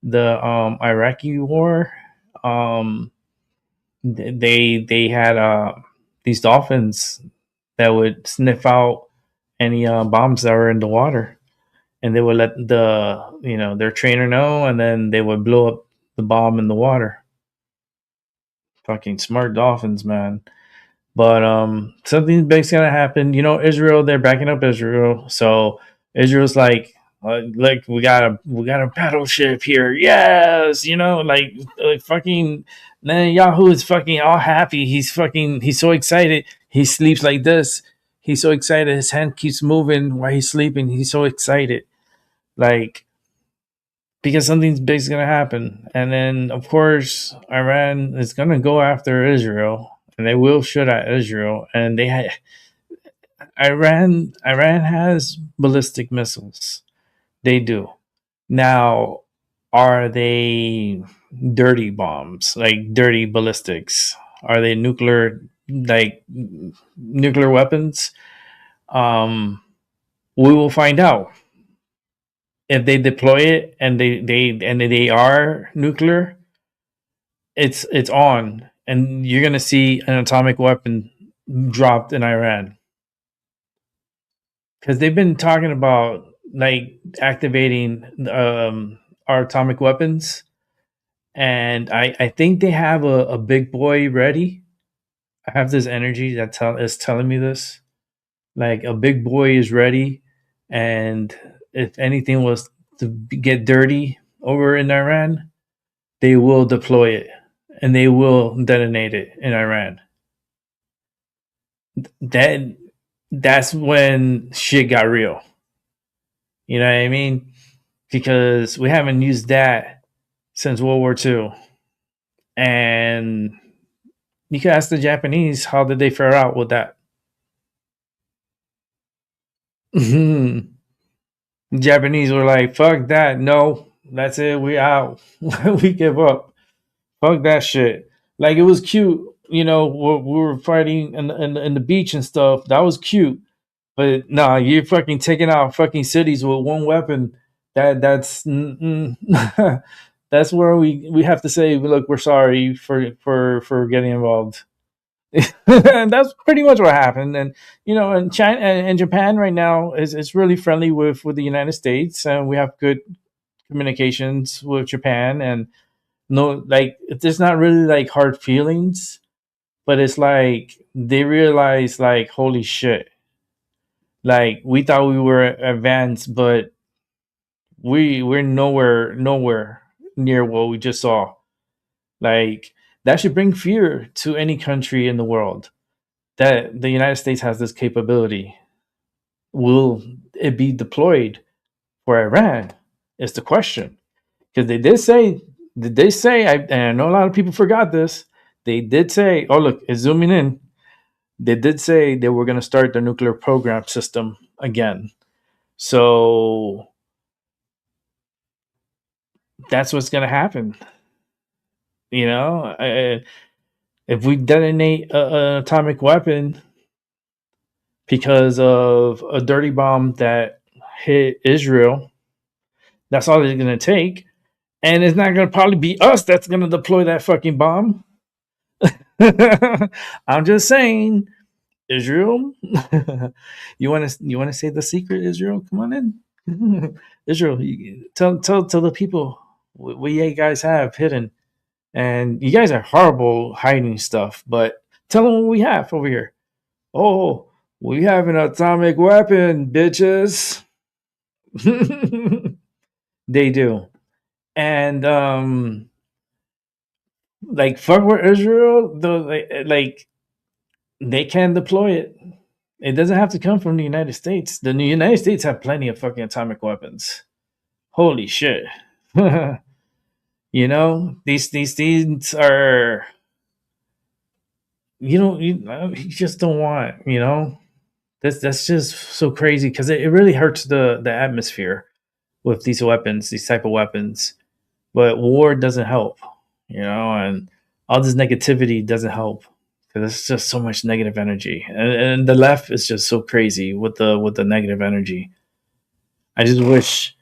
the Iraqi war. They had these dolphins that would sniff out any bombs that were in the water, and they would let their trainer know, and then they would blow up the bomb in the water. Fucking smart dolphins, man. But something big's gonna happen. Israel, they're backing up Israel. So Israel's like we got a battleship here. Yes, like fucking Netanyahu is fucking all happy. He's so excited. He sleeps like this. He's so excited. His hand keeps moving while he's sleeping. He's so excited. Like, because something big's gonna happen. And then, of course, Iran is gonna go after Israel, and they will shoot at Israel. And Iran has ballistic missiles. They do. Now, are they dirty bombs, like dirty ballistics? Are they nuclear weapons? We will find out. If they deploy it and they are nuclear, it's on, and you're gonna see an atomic weapon dropped in Iran, because they've been talking about, like, activating our atomic weapons, and I think they have a big boy ready. I have this energy that is telling me this, like, a big boy is ready, and if anything was to get dirty over in Iran, they will deploy it and they will detonate it in Iran. That's when shit got real. You know what I mean? Because we haven't used that since World War II. And you can ask the Japanese, how did they fare out with that? The Japanese were like, fuck that. No, that's it. We out. We give up. Fuck that shit. Like, it was cute. We were fighting in the beach and stuff. That was cute. But nah, you're fucking taking out fucking cities with one weapon. That's that's where we have to say, look, we're sorry for getting involved. And that's pretty much what happened. And and China and Japan right now is really friendly with the United States, and we have good communications with Japan. And no, like there's not really like hard feelings, but it's like they realize like holy shit, like we thought we were advanced, but we're nowhere near what we just saw. Like that should bring fear to any country in the world that the United States has this capability. Will it be deployed for Iran? Is the question. Because they say, and I know a lot of people forgot this. They did say, oh look, it's zooming in. They did say they were going to start the nuclear program system again. So that's what's going to happen. If we detonate an atomic weapon because of a dirty bomb that hit Israel, that's all it's going to take. And it's not going to probably be us that's going to deploy that fucking bomb. I'm just saying, Israel. you want to say the secret, Israel? Come on in, Israel. Tell the people what you guys have hidden, and you guys are horrible hiding stuff. But tell them what we have over here. Oh, we have an atomic weapon, bitches. They do. And like fuck with Israel, like they can deploy it. It doesn't have to come from the United States. The United States have plenty of fucking atomic weapons. Holy shit. These things are you just don't want, that's just so crazy because it really hurts the atmosphere with these weapons, these type of weapons. But war doesn't help, and all this negativity doesn't help because it's just so much negative energy, and the left is just so crazy with the negative energy. I just wish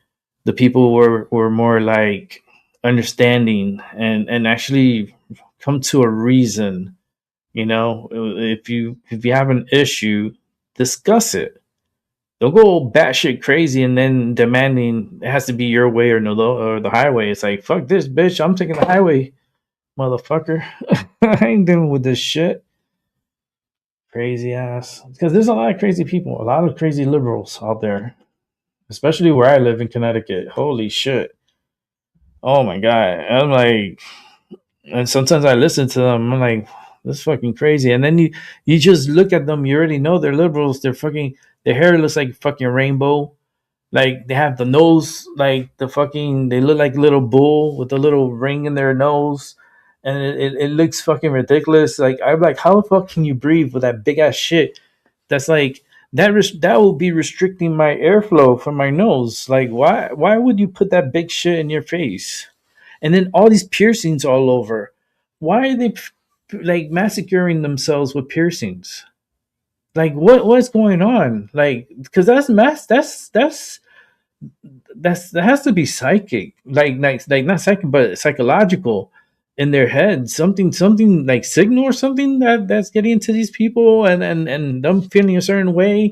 the people were more like understanding and actually come to a reason. If you have an issue, discuss it. Don't go batshit crazy and then demanding it has to be your way or the highway. It's like fuck this, bitch. I'm taking the highway, motherfucker. I ain't dealing with this shit. Crazy ass. Because there's a lot of crazy people, a lot of crazy liberals out there, especially where I live in Connecticut. Holy shit. Oh my god. I'm like, and sometimes I listen to them. I'm like, this is fucking crazy. And then you just look at them. You already know they're liberals. Their hair looks like fucking rainbow. Like they have the nose, like they look like little bull with a little ring in their nose, and it looks fucking ridiculous. Like I'm like, how the fuck can you breathe with that big ass shit? That's like that will be restricting my airflow from my nose. Like why would you put that big shit in your face? And then all these piercings all over. Why are they like massacring themselves with piercings? Like what's going on? Like because that has to be psychic, like not psychic, but psychological in their head. Something like signal or something that's getting into these people, and them feeling a certain way,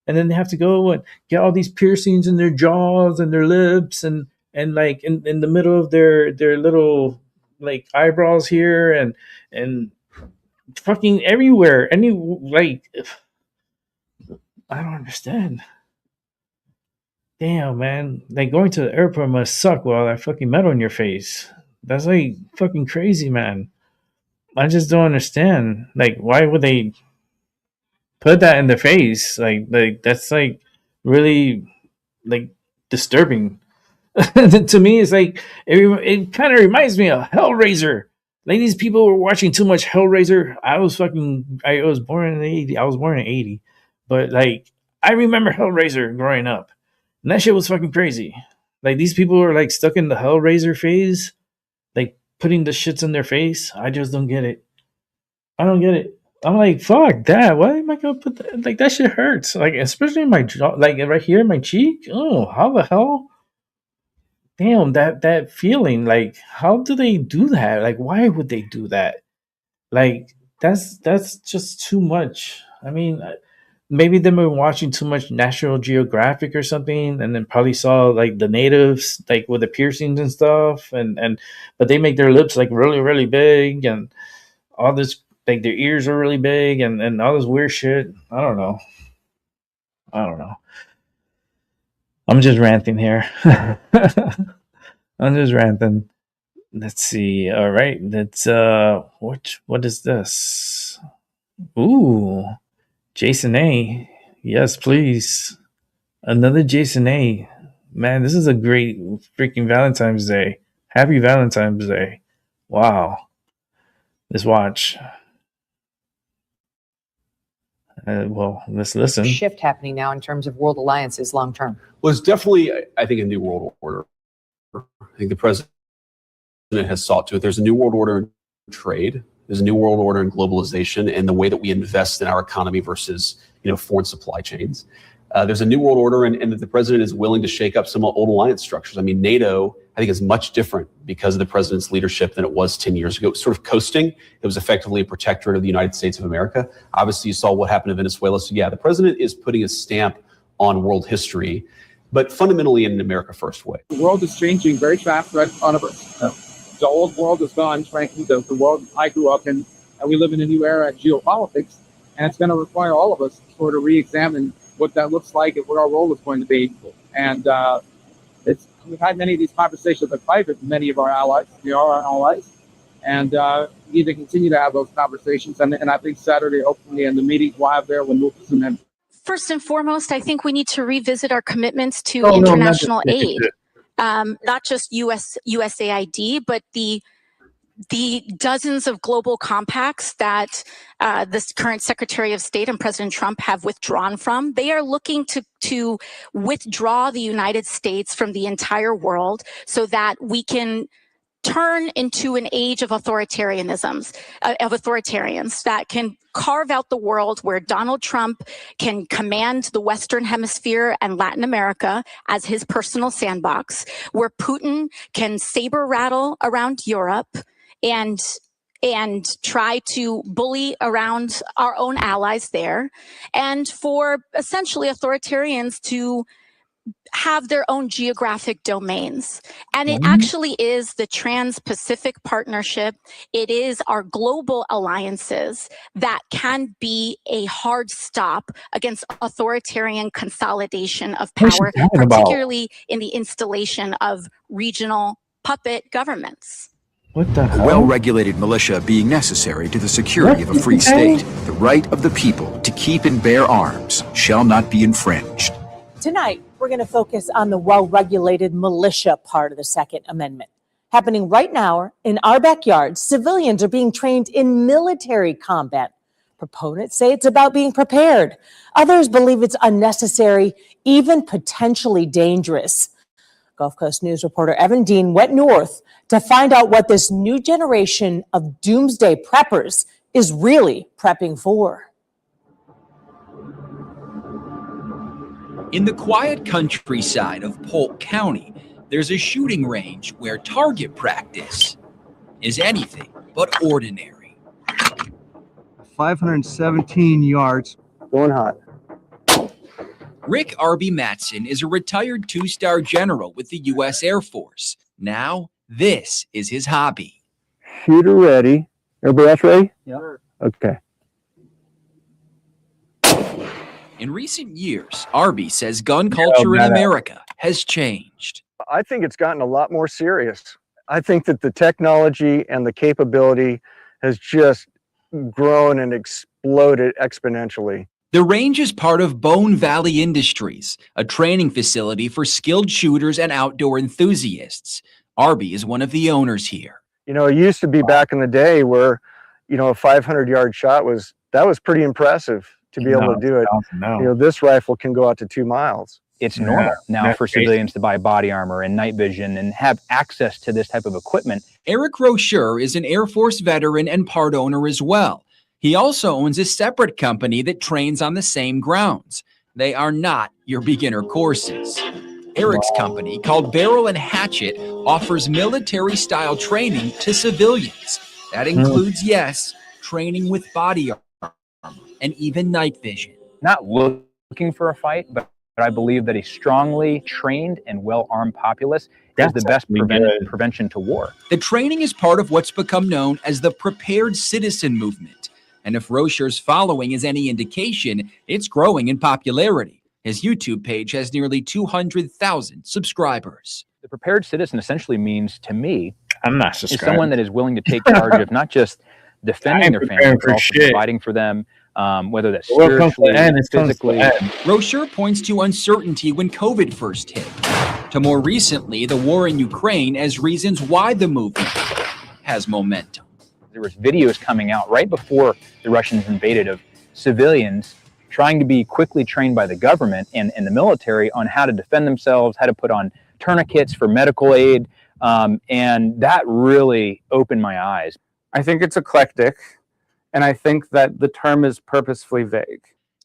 and then they have to go and get all these piercings in their jaws and their lips, and like in the middle of their little like eyebrows here, and fucking everywhere. I don't understand. Damn, man. Like going to the airport must suck with all that fucking metal in your face. That's like fucking crazy, man. I just don't understand. Like, why would they put that in their face? Like that's like really like disturbing. To me, it's like it kind of reminds me of Hellraiser. Like these people were watching too much Hellraiser. I was born in the 80s. I was born in 80, but like I remember Hellraiser growing up. And that shit was fucking crazy. Like these people are like stuck in the Hellraiser phase, like putting the shits in their face. I just don't get it. I don't get it. I'm like, fuck that. Why am I gonna put that? Like that shit hurts. Like especially in my jaw, like right here in my cheek. Oh, how the hell? Damn, that feeling. Like, how do they do that? Like, why would they do that? Like, that's just too much. I mean, maybe they've been watching too much National Geographic or something, and then probably saw like the natives like with the piercings and stuff, and but they make their lips like really really big and all this, like their ears are really big and all this weird shit. I don't know. I'm just ranting here. I'm just ranting. Let's see. All right. Let's what is this? Ooh. Jason A. Yes, please. Another Jason A. Man, this is a great freaking Valentine's Day. Happy Valentine's Day. Wow. Let's watch. Well, let's listen. Shift happening now in terms of world alliances long term. Well, it's definitely, I think, a new world order. I think the president has sought to it. There's a new world order in trade. There's a new world order in globalization and the way that we invest in our economy versus, foreign supply chains. There's a new world order, and that the president is willing to shake up some old alliance structures. I mean, NATO, I think, is much different because of the president's leadership than it was 10 years ago. It was sort of coasting. It was effectively a protectorate of the United States of America. Obviously, you saw what happened to Venezuela. So, yeah, the president is putting a stamp on world history, but fundamentally in an America First way. The world is changing very fast right in front of us. The old world is gone, frankly, the world I grew up in, and we live in a new era of geopolitics, and it's going to require all of us to sort of re-examine what that looks like and what our role is going to be. And we've had many of these conversations in private with many of our allies. They are our allies. And we need to continue to have those conversations. And I think Saturday, hopefully, in the meetings we'll have there when Lucas and them. First and foremost, I think we need to revisit our commitments to international aid, not just USAID, but the dozens of global compacts that this current Secretary of State and President Trump have withdrawn from. They are looking to withdraw the United States from the entire world so that we can turn into an age of authoritarians that can carve out the world where Donald Trump can command the Western Hemisphere and Latin America as his personal sandbox, where Putin can saber rattle around Europe and try to bully around our own allies there, and for essentially authoritarians to have their own geographic domains. And it actually is the Trans-Pacific Partnership. It is our global alliances that can be a hard stop against authoritarian consolidation of power, particularly in the installation of regional puppet governments. What the hell? Well-regulated militia being necessary to the security of a free state. The right of the people to keep and bear arms shall not be infringed. Tonight, we're going to focus on the well-regulated militia part of the Second Amendment. Happening right now in our backyard, civilians are being trained in military combat. Proponents say it's about being prepared. Others believe it's unnecessary, even potentially dangerous. Gulf Coast News reporter Evan Dean went north to find out what this new generation of doomsday preppers is really prepping for. In the quiet countryside of Polk County, there's a shooting range where target practice is anything but ordinary. 517 yards. Going hot. Rick Arby Matson is a retired two-star general with the U.S. Air Force. Now, this is his hobby. Shooter ready. Everybody else ready? Yeah. Okay. In recent years, Arby says gun culture in America has changed. I think it's gotten a lot more serious. I think that the technology and the capability has just grown and exploded exponentially. The range is part of Bone Valley Industries, a training facility for skilled shooters and outdoor enthusiasts. Arby is one of the owners here. You know, it used to be back in the day where, a 500-yard shot was pretty impressive to be able to do it. This rifle can go out to 2 miles. It's normal now for civilians to buy body armor and night vision and have access to this type of equipment. Eric Rocher is an Air Force veteran and part owner as well. He also owns a separate company that trains on the same grounds. They are not your beginner courses. Eric's company, called Barrel and Hatchet, offers military-style training to civilians. That includes, yes, training with body armor and even night vision. Not looking for a fight, but I believe that a strongly trained and well-armed populace is the best prevention to war. The training is part of what's become known as the prepared citizen movement. And if Rocher's following is any indication, it's growing in popularity. His YouTube page has nearly 200,000 subscribers. The prepared citizen essentially means, to me, I'm not is subscribed. someone that is willing to take charge of not just defending their family, but also providing for them, whether that's spiritually, physically. Rocher points to uncertainty when COVID first hit, to more recently the war in Ukraine as reasons why the movement has momentum. There was videos coming out right before the Russians invaded of civilians trying to be quickly trained by the government and the military on how to defend themselves, how to put on tourniquets for medical aid, and that really opened my eyes. I think it's eclectic, and I think that the term is purposefully vague.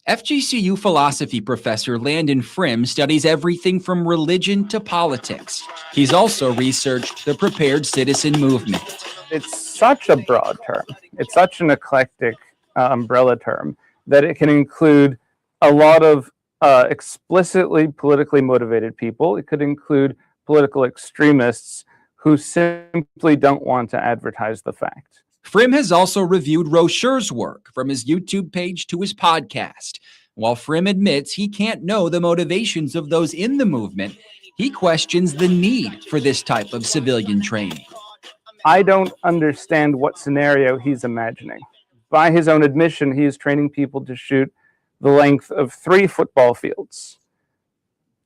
FGCU philosophy professor Landon Frim studies everything from religion to politics. He's also researched the prepared citizen movement. It's such a broad term. It's such an eclectic umbrella term that it can include a lot of explicitly politically motivated people. It could include political extremists who simply don't want to advertise the fact. Frim has also reviewed Rocher's work, from his YouTube page to his podcast. While Frim admits he can't know the motivations of those in the movement, he questions the need for this type of civilian training. I don't understand what scenario he's imagining. By his own admission, he is training people to shoot the length of 3 football fields.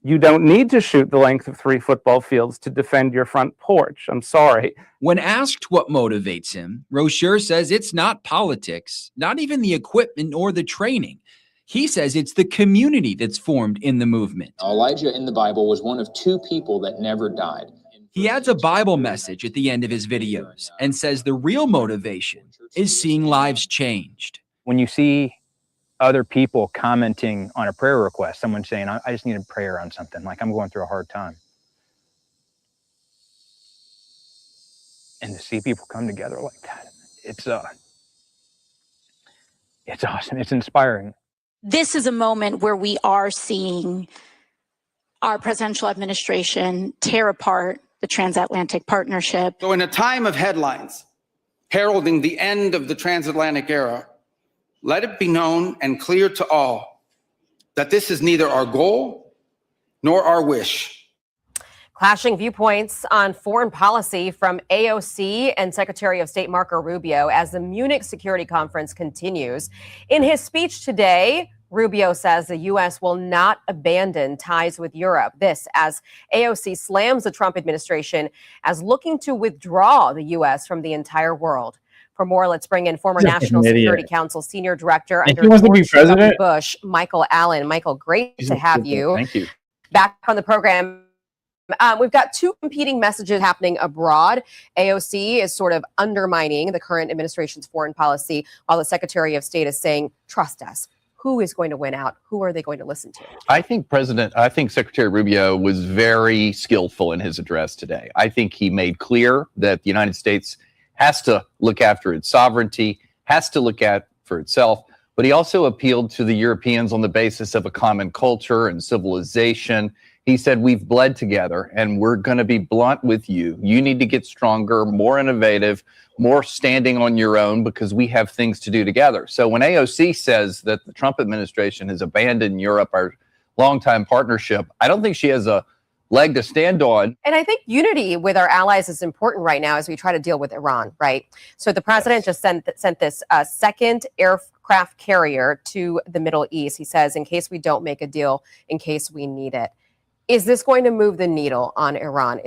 You don't need to shoot the length of 3 football fields to defend your front porch. I'm sorry. When asked what motivates him, Rocher says it's not politics, not even the equipment or the training. He says it's the community that's formed in the movement. Elijah in the Bible was one of 2 people that never died. He adds a Bible message at the end of his videos and says the real motivation is seeing lives changed. When you see other people commenting on a prayer request, someone saying, I just need a prayer on something, like I'm going through a hard time. And to see people come together like that, it's awesome. It's inspiring. This is a moment where we are seeing our presidential administration tear apart the transatlantic partnership. So in a time of headlines heralding the end of the transatlantic era, let it be known and clear to all that this is neither our goal nor our wish. Clashing viewpoints on foreign policy from AOC and Secretary of State Marco Rubio as the Munich Security Conference continues. In his speech today, Rubio says the U.S. will not abandon ties with Europe. This as AOC slams the Trump administration as looking to withdraw the U.S. from the entire world. For more, let's bring in former National Security Council Senior Director under George Bush, Michael Allen. Michael, great to have you. Thank you. Back on the program. We've got 2 competing messages happening abroad. AOC is sort of undermining the current administration's foreign policy, while the Secretary of State is saying, trust us. Who is going to win out? Who are they going to listen to? I think Secretary Rubio was very skillful in his address today. I think he made clear that the United States has to look after its sovereignty, has to look out for itself, but he also appealed to the Europeans on the basis of a common culture and civilization. He said, we've bled together and we're going to be blunt with you. You need to get stronger, more innovative, more standing on your own because we have things to do together. So when AOC says that the Trump administration has abandoned Europe, our longtime partnership, I don't think she has a leg to stand on. And I think unity with our allies is important right now as we try to deal with Iran, right? So the president just sent this second aircraft carrier to the Middle East. He says, in case we don't make a deal, in case we need it. Is this going to move the needle on Iran?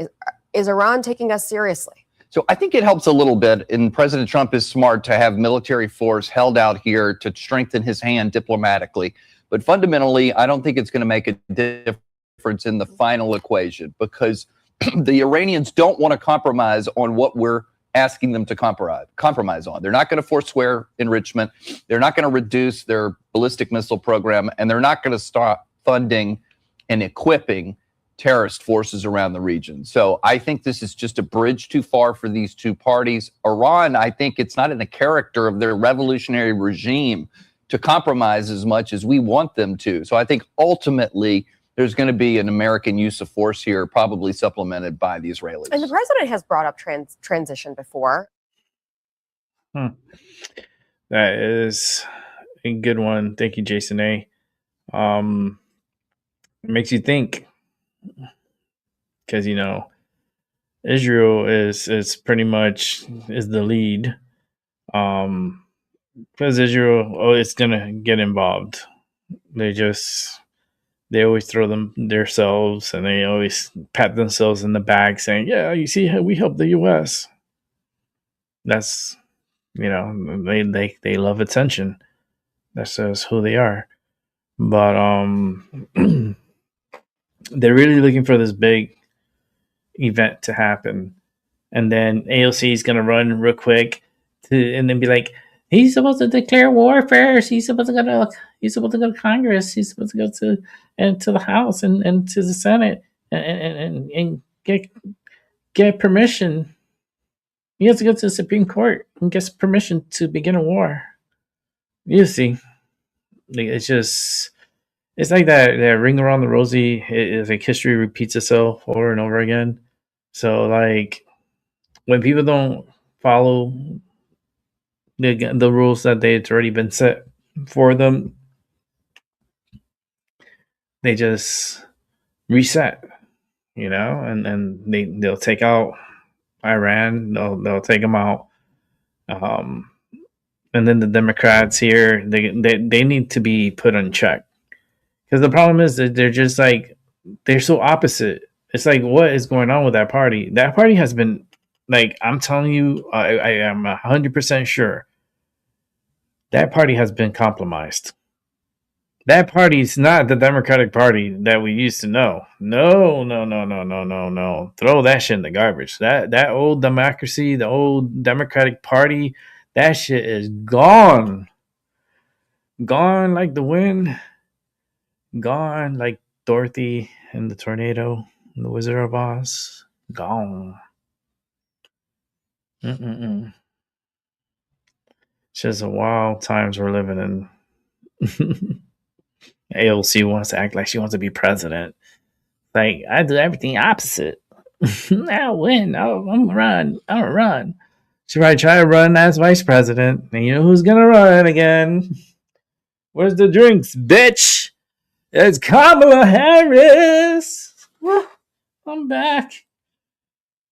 Is Iran taking us seriously? So I think it helps a little bit, and President Trump is smart to have military force held out here to strengthen his hand diplomatically. But fundamentally, I don't think it's going to make a difference in the final equation because the Iranians don't want to compromise on what we're asking them to compromise on. They're not going to forswear enrichment. They're not going to reduce their ballistic missile program, and they're not going to stop funding and equipping terrorist forces around the region. So I think this is just a bridge too far for these two parties. Iran, I think it's not in the character of their revolutionary regime to compromise as much as we want them to. So I think ultimately there's going to be an American use of force here, probably supplemented by the Israelis. And the president has brought up transition before. That is a good one. Thank you, Jason A. It makes you think, because Israel is pretty much is the lead. Because Israel, it's gonna get involved. They always throw them themselves, and they always pat themselves in the back, saying, "Yeah, you see, we helped the U.S." That's they love attention. That's just who they are. But they're really looking for this big event to happen, and then AOC is gonna run real quick and then be like, "He's supposed to declare war first. He's supposed to go to Congress. He's supposed to go to the House and to the Senate and get permission. He has to go to the Supreme Court and get permission to begin a war." You see, it's like that ring around the rosy. It's like history repeats itself over and over again. So like when people don't follow the rules that they've already been set for them, they just reset, and they'll take out Iran. They'll take them out. And then the Democrats here, they need to be put on check, because the problem is that they're just like, they're so opposite. It's like, what is going on with that party? That party has been, like, I'm telling you, I am 100% sure that party has been compromised. That party is not the Democratic Party that we used to know. No. Throw that shit in the garbage. That old democracy, the old Democratic Party, that shit is gone. Gone like the wind. Gone like Dorothy and the tornado and the Wizard of Oz. Gone. It's just a wild times we're living in. AOC wants to act like she wants to be president. Like, I do everything opposite. I'll win. I'm gonna run. She might try to run as vice president. And you know who's gonna run again? Where's the drinks, bitch? It's Kamala Harris. I'm back.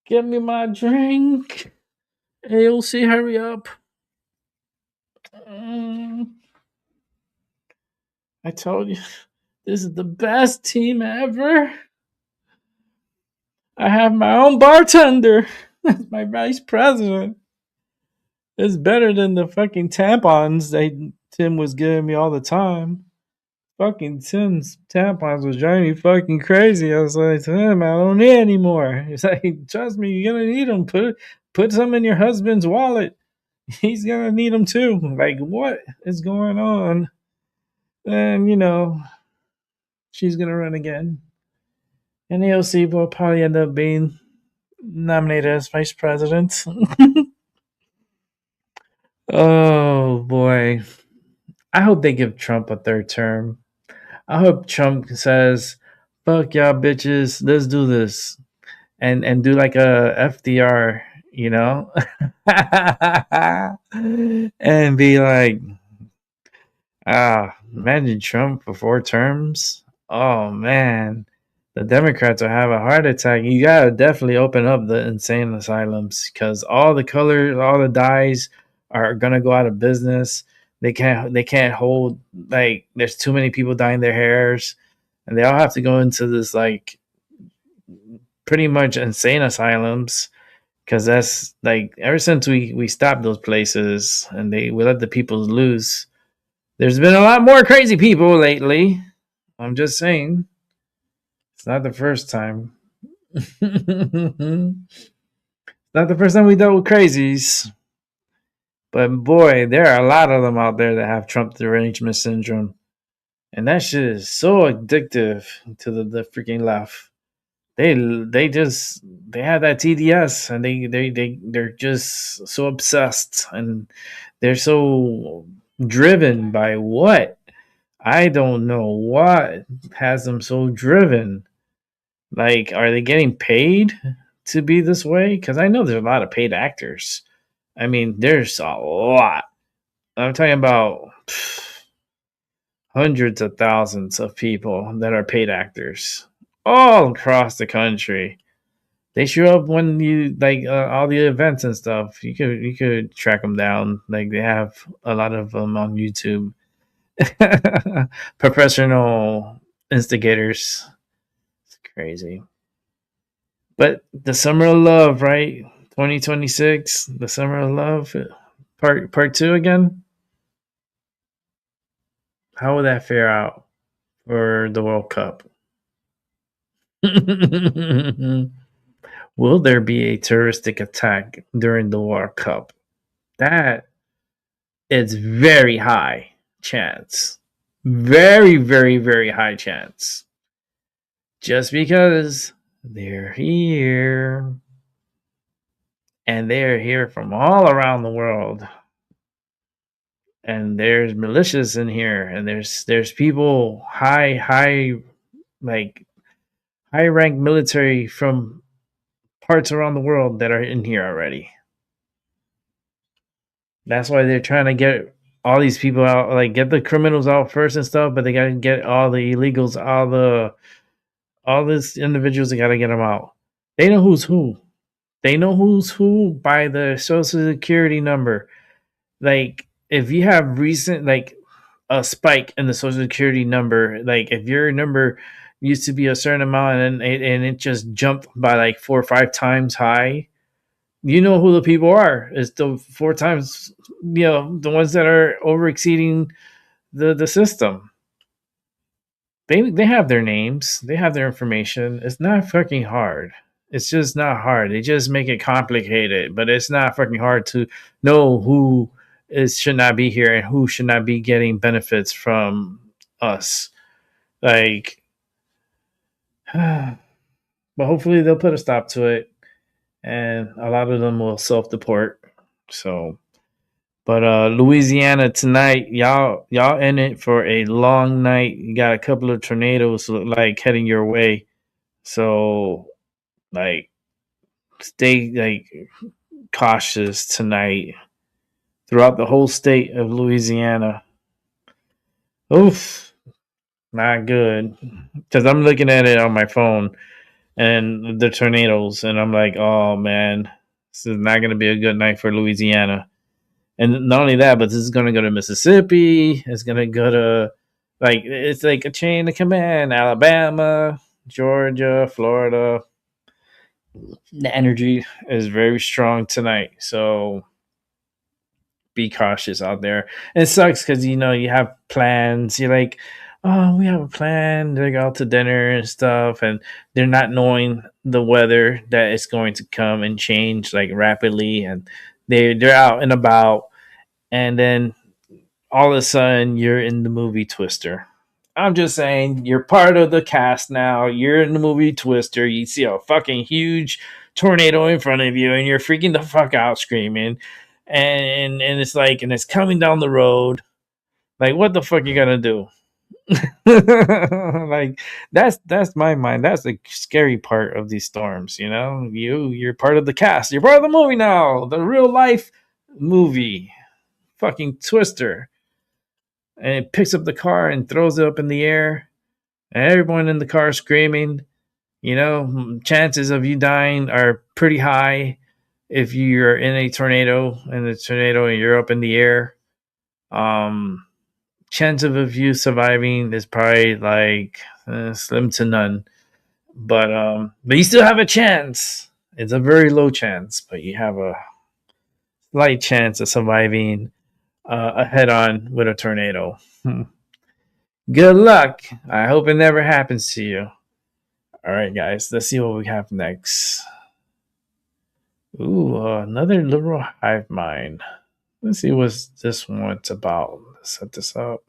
Give me my drink. AOC, hurry up. I told you, this is the best team ever. I have my own bartender as my vice president. It's better than the fucking tampons that Tim was giving me all the time. Fucking Tim's tampons was driving me fucking crazy. I was like, Tim, I don't need any more. He's like, trust me, you're gonna need them. Put some in your husband's wallet. He's gonna need them too. Like, what is going on? And she's gonna run again. And AOC will probably end up being nominated as vice president. Oh boy. I hope they give Trump a third term. I hope Trump says, fuck y'all bitches, let's do this. And do like a FDR, and be like, imagine Trump for 4 terms. Oh man, the Democrats will have a heart attack. You gotta definitely open up the insane asylums, because all the colors, all the dyes are gonna go out of business. They can't hold, like, there's too many people dyeing their hairs, and they all have to go into this like pretty much insane asylums, because that's like, ever since we stopped those places and we let the people loose, there's been a lot more crazy people lately. I'm just saying, it's not the first time. Not the first time we dealt with crazies. But boy, there are a lot of them out there that have Trump derangement syndrome. And that shit is so addictive to the freaking left. they have that TDS, and they're just so obsessed, and they're so driven by what? I don't know what has them so driven. Like, are they getting paid to be this way? Because I know there's a lot of paid actors. I mean, there's a lot. I'm talking about hundreds of thousands of people that are paid actors all across the country. They show up when you like all the events and stuff. You could track them down. Like, they have a lot of them on YouTube. Professional instigators. It's crazy. But the summer of love, right? 2026, the summer of love, part two again. How will that fare out for the World Cup? Will there be a terroristic attack during the World Cup? That is very high chance. Very, very, very high chance. Just because they're here. And they're here from all around the world. And there's militias in here, and there's people high ranked military from parts around the world that are in here already. That's why they're trying to get all these people out, like get the criminals out first and stuff, but they gotta get all the illegals, all these individuals, they gotta get them out. They know who's who. They know who's who by the social security number. Like, if you have recent, like, a spike in the social security number, like if your number used to be a certain amount and it just jumped by like 4 or 5 times high, you know who the people are. It's the 4 times, the ones that are over exceeding the system. They have their names, they have their information. It's not fucking hard. It's just not hard. They just make it complicated, but it's not fucking hard to know who should not be here and who should not be getting benefits from us. Like, but hopefully they'll put a stop to it, and a lot of them will self-deport. So, but Louisiana tonight, y'all in it for a long night. You got a couple of tornadoes like heading your way. So, like, stay like cautious tonight throughout the whole state of Louisiana. Oof, not good. Because I'm looking at it on my phone and the tornadoes, and I'm like, oh man, this is not going to be a good night for Louisiana. And not only that, but this is going to go to Mississippi. It's going to go to, like, it's like a chain of command. Alabama, Georgia, Florida. The energy is very strong tonight. So be cautious out there. And it sucks because, you have plans. You're like, oh, we have a plan. They go out to dinner and stuff. And they're not knowing the weather that is going to come and change like rapidly. And they're out and about. And then all of a sudden you're in the movie Twister. I'm just saying, you're part of the cast now. You're in the movie Twister. You see a fucking huge tornado in front of you and you're freaking the fuck out screaming. And it's like, and it's coming down the road. Like, what the fuck you gonna do? Like, that's my mind. That's the scary part of these storms, You're part of the cast. You're part of the movie now. The real life movie. Fucking Twister. And it picks up the car and throws it up in the air. And everyone in the car screaming. Chances of you dying are pretty high if you're in a tornado and you're up in the air. Chance of you surviving is probably like slim to none. But you still have a chance. It's a very low chance, but you have a slight chance of surviving a head-on with a tornado. Good luck. I hope it never happens to you. All right, guys. Let's see what we have next. Ooh, another liberal hive mind. Let's see what this one's about. Let's set this up.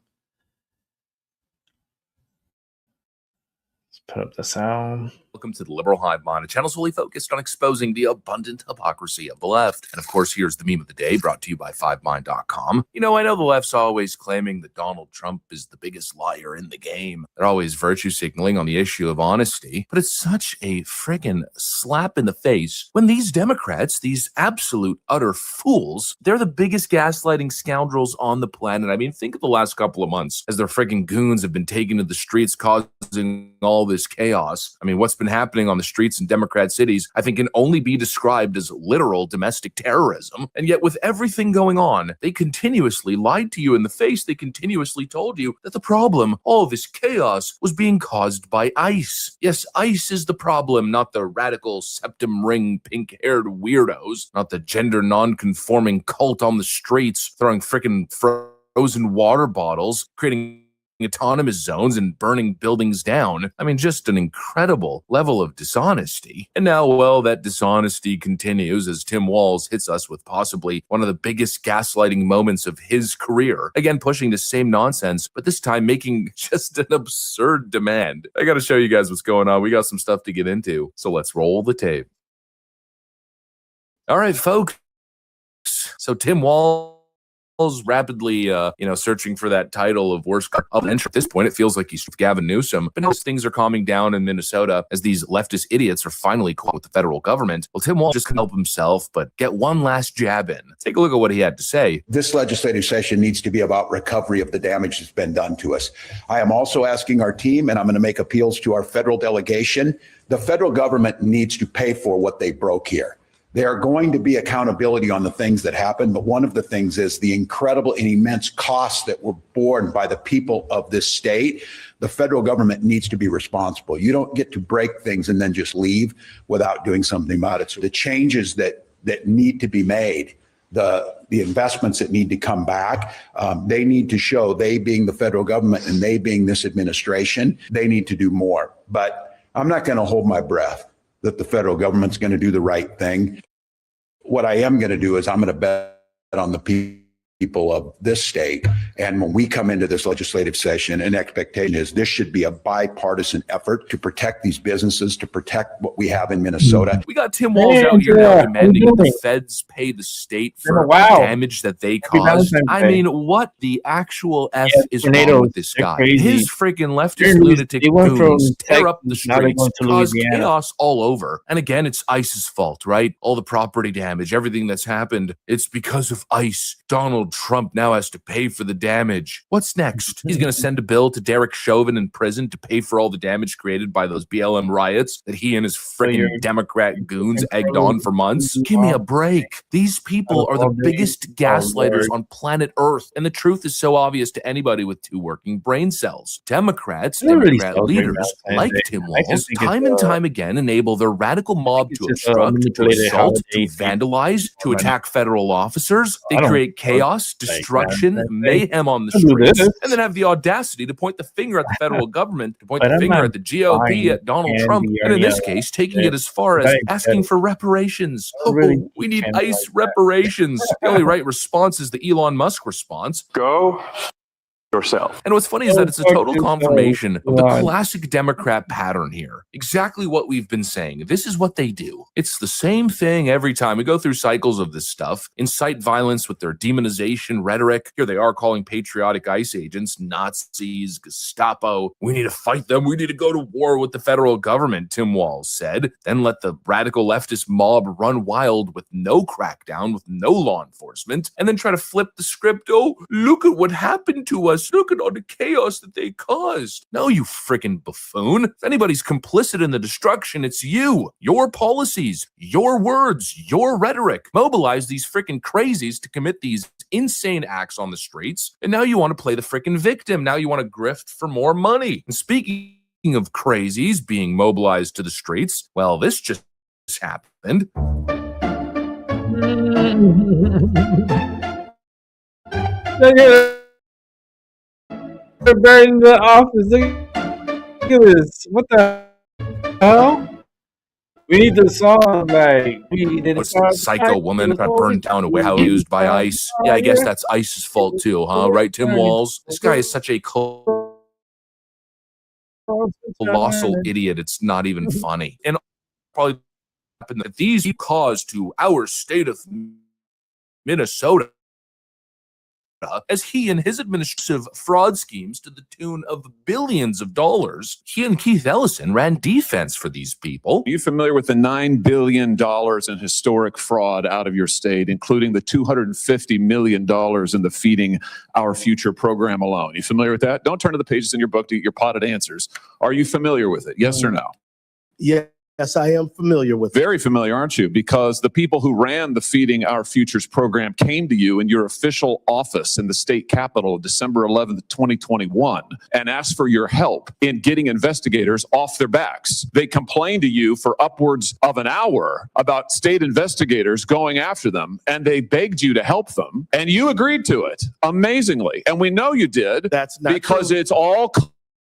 Let's put up the sound. Welcome to the Liberal Hive Mind, a channel solely focused on exposing the abundant hypocrisy of the left. And of course, here's the meme of the day, brought to you by 5mind.com. You know, I know the left's always claiming that Donald Trump is the biggest liar in the game. They're always virtue signaling on the issue of honesty. But it's such a friggin' slap in the face when these Democrats, these absolute utter fools, they're the biggest gaslighting scoundrels on the planet. I mean, think of the last couple of months as their friggin' goons have been taken to the streets causing all this chaos. I mean, what's been happening on the streets in Democrat cities, I think, can only be described as literal domestic terrorism. And yet, with everything going on, they continuously lied to you in the face. They continuously told you that the problem, all this chaos, was being caused by ICE. Yes, ICE is the problem, not the radical septum ring, pink-haired weirdos, not the gender non-conforming cult on the streets throwing frickin' frozen water bottles, creating autonomous zones and burning buildings down. I mean, just an incredible level of dishonesty. And now, well, that dishonesty continues as Tim Walz hits us with possibly one of the biggest gaslighting moments of his career. Again, pushing the same nonsense, but this time making just an absurd demand. I gotta show you guys what's going on. We got some stuff to get into, so let's roll the tape. All right, folks. So Tim Walz rapidly, searching for that title of worst of entry. At this point, it feels like he's Gavin Newsom. But now things are calming down in Minnesota as these leftist idiots are finally caught with the federal government. Well, Tim Walz just couldn't help himself but get one last jab in. Take a look at what he had to say. This legislative session needs to be about recovery of the damage that's been done to us. I am also asking our team, and I'm going to make appeals to our federal delegation. The federal government needs to pay for what they broke here. There are going to be accountability on the things that happen, but one of the things is the incredible and immense costs that were borne by the people of this state. The federal government needs to be responsible. You don't get to break things and then just leave without doing something about it. So the changes that need to be made, the investments that need to come back, they need to show, they being the federal government and they being this administration, they need to do more. But I'm not going to hold my breath that the federal government's going to do the right thing. What I am going to do is I'm going to bet on the people of this state. And when we come into this legislative session, an expectation is this should be a bipartisan effort to protect these businesses, to protect what we have in Minnesota. We got Tim Walz out here now demanding that the feds pay the state for damage that they caused. I mean, what the actual F is wrong with this guy? His freaking leftist lunatic goons tear up the streets, cause chaos all over. And again, it's ICE's fault, right? All the property damage, everything that's happened, it's because of ICE. Donald Trump now has to pay for the damage. What's next? He's going to send a bill to Derek Chauvin in prison to pay for all the damage created by those BLM riots that he and his freaking Democrat goons egged on for months. Give me a break. These people are the biggest gaslighters on planet Earth. And the truth is so obvious to anybody with two working brain cells. Democrats, Democrat leaders like Tim Walz, time and time again enable their radical mob to obstruct, to assault, to vandalize, to attack federal officers. They create chaos, destruction, mayhem on the streets, and then have the audacity to point the finger at the federal government, to point the finger at the GOP, at Donald Trump, and in this case, taking it as far as asking for reparations. Oh, we need ICE reparations. The only right response is the Elon Musk response. Go yourself. And what's funny is that it's a total confirmation of the classic Democrat pattern here. Exactly what we've been saying. This is what they do. It's the same thing every time. We go through cycles of this stuff, incite violence with their demonization rhetoric. Here they are calling patriotic ICE agents Nazis, Gestapo. We need to fight them. We need to go to war with the federal government, Tim Walz said. Then let the radical leftist mob run wild with no crackdown, with no law enforcement, and then try to flip the script. Oh, look at what happened to us. Look at all the chaos that they caused. No, you freaking buffoon. If anybody's complicit in the destruction, it's you. Your policies, your words, your rhetoric mobilize these freaking crazies to commit these insane acts on the streets. And now you want to play the freaking victim. Now you want to grift for more money. And speaking of crazies being mobilized to the streets, well, this just happened. They're buried in the office. Look at this. What the hell? We need the song back. What's the psycho woman got burned down a warehouse used by ICE? Yeah, I guess that's ICE's fault too, huh? Right, Tim Walz? This guy is such a colossal idiot. It's not even funny. And probably that these cause to our state of Minnesota as he and his administrative fraud schemes to the tune of billions of dollars. He and Keith Ellison ran defense for these people. Are you familiar with the $9 billion in historic fraud out of your state, including the $250 million in the Feeding Our Future program alone? You familiar with that? Don't turn to the pages in your book to get your potted answers. Are you familiar with it? Yes or no? Yes, I am familiar with it. Very familiar, aren't you? Because the people who ran the Feeding Our Futures program came to you in your official office in the state capitol December 11th, 2021, and asked for your help in getting investigators off their backs. They complained to you for upwards of an hour about state investigators going after them, and they begged you to help them, and you agreed to it, amazingly. And we know you did. That's not because true. it's all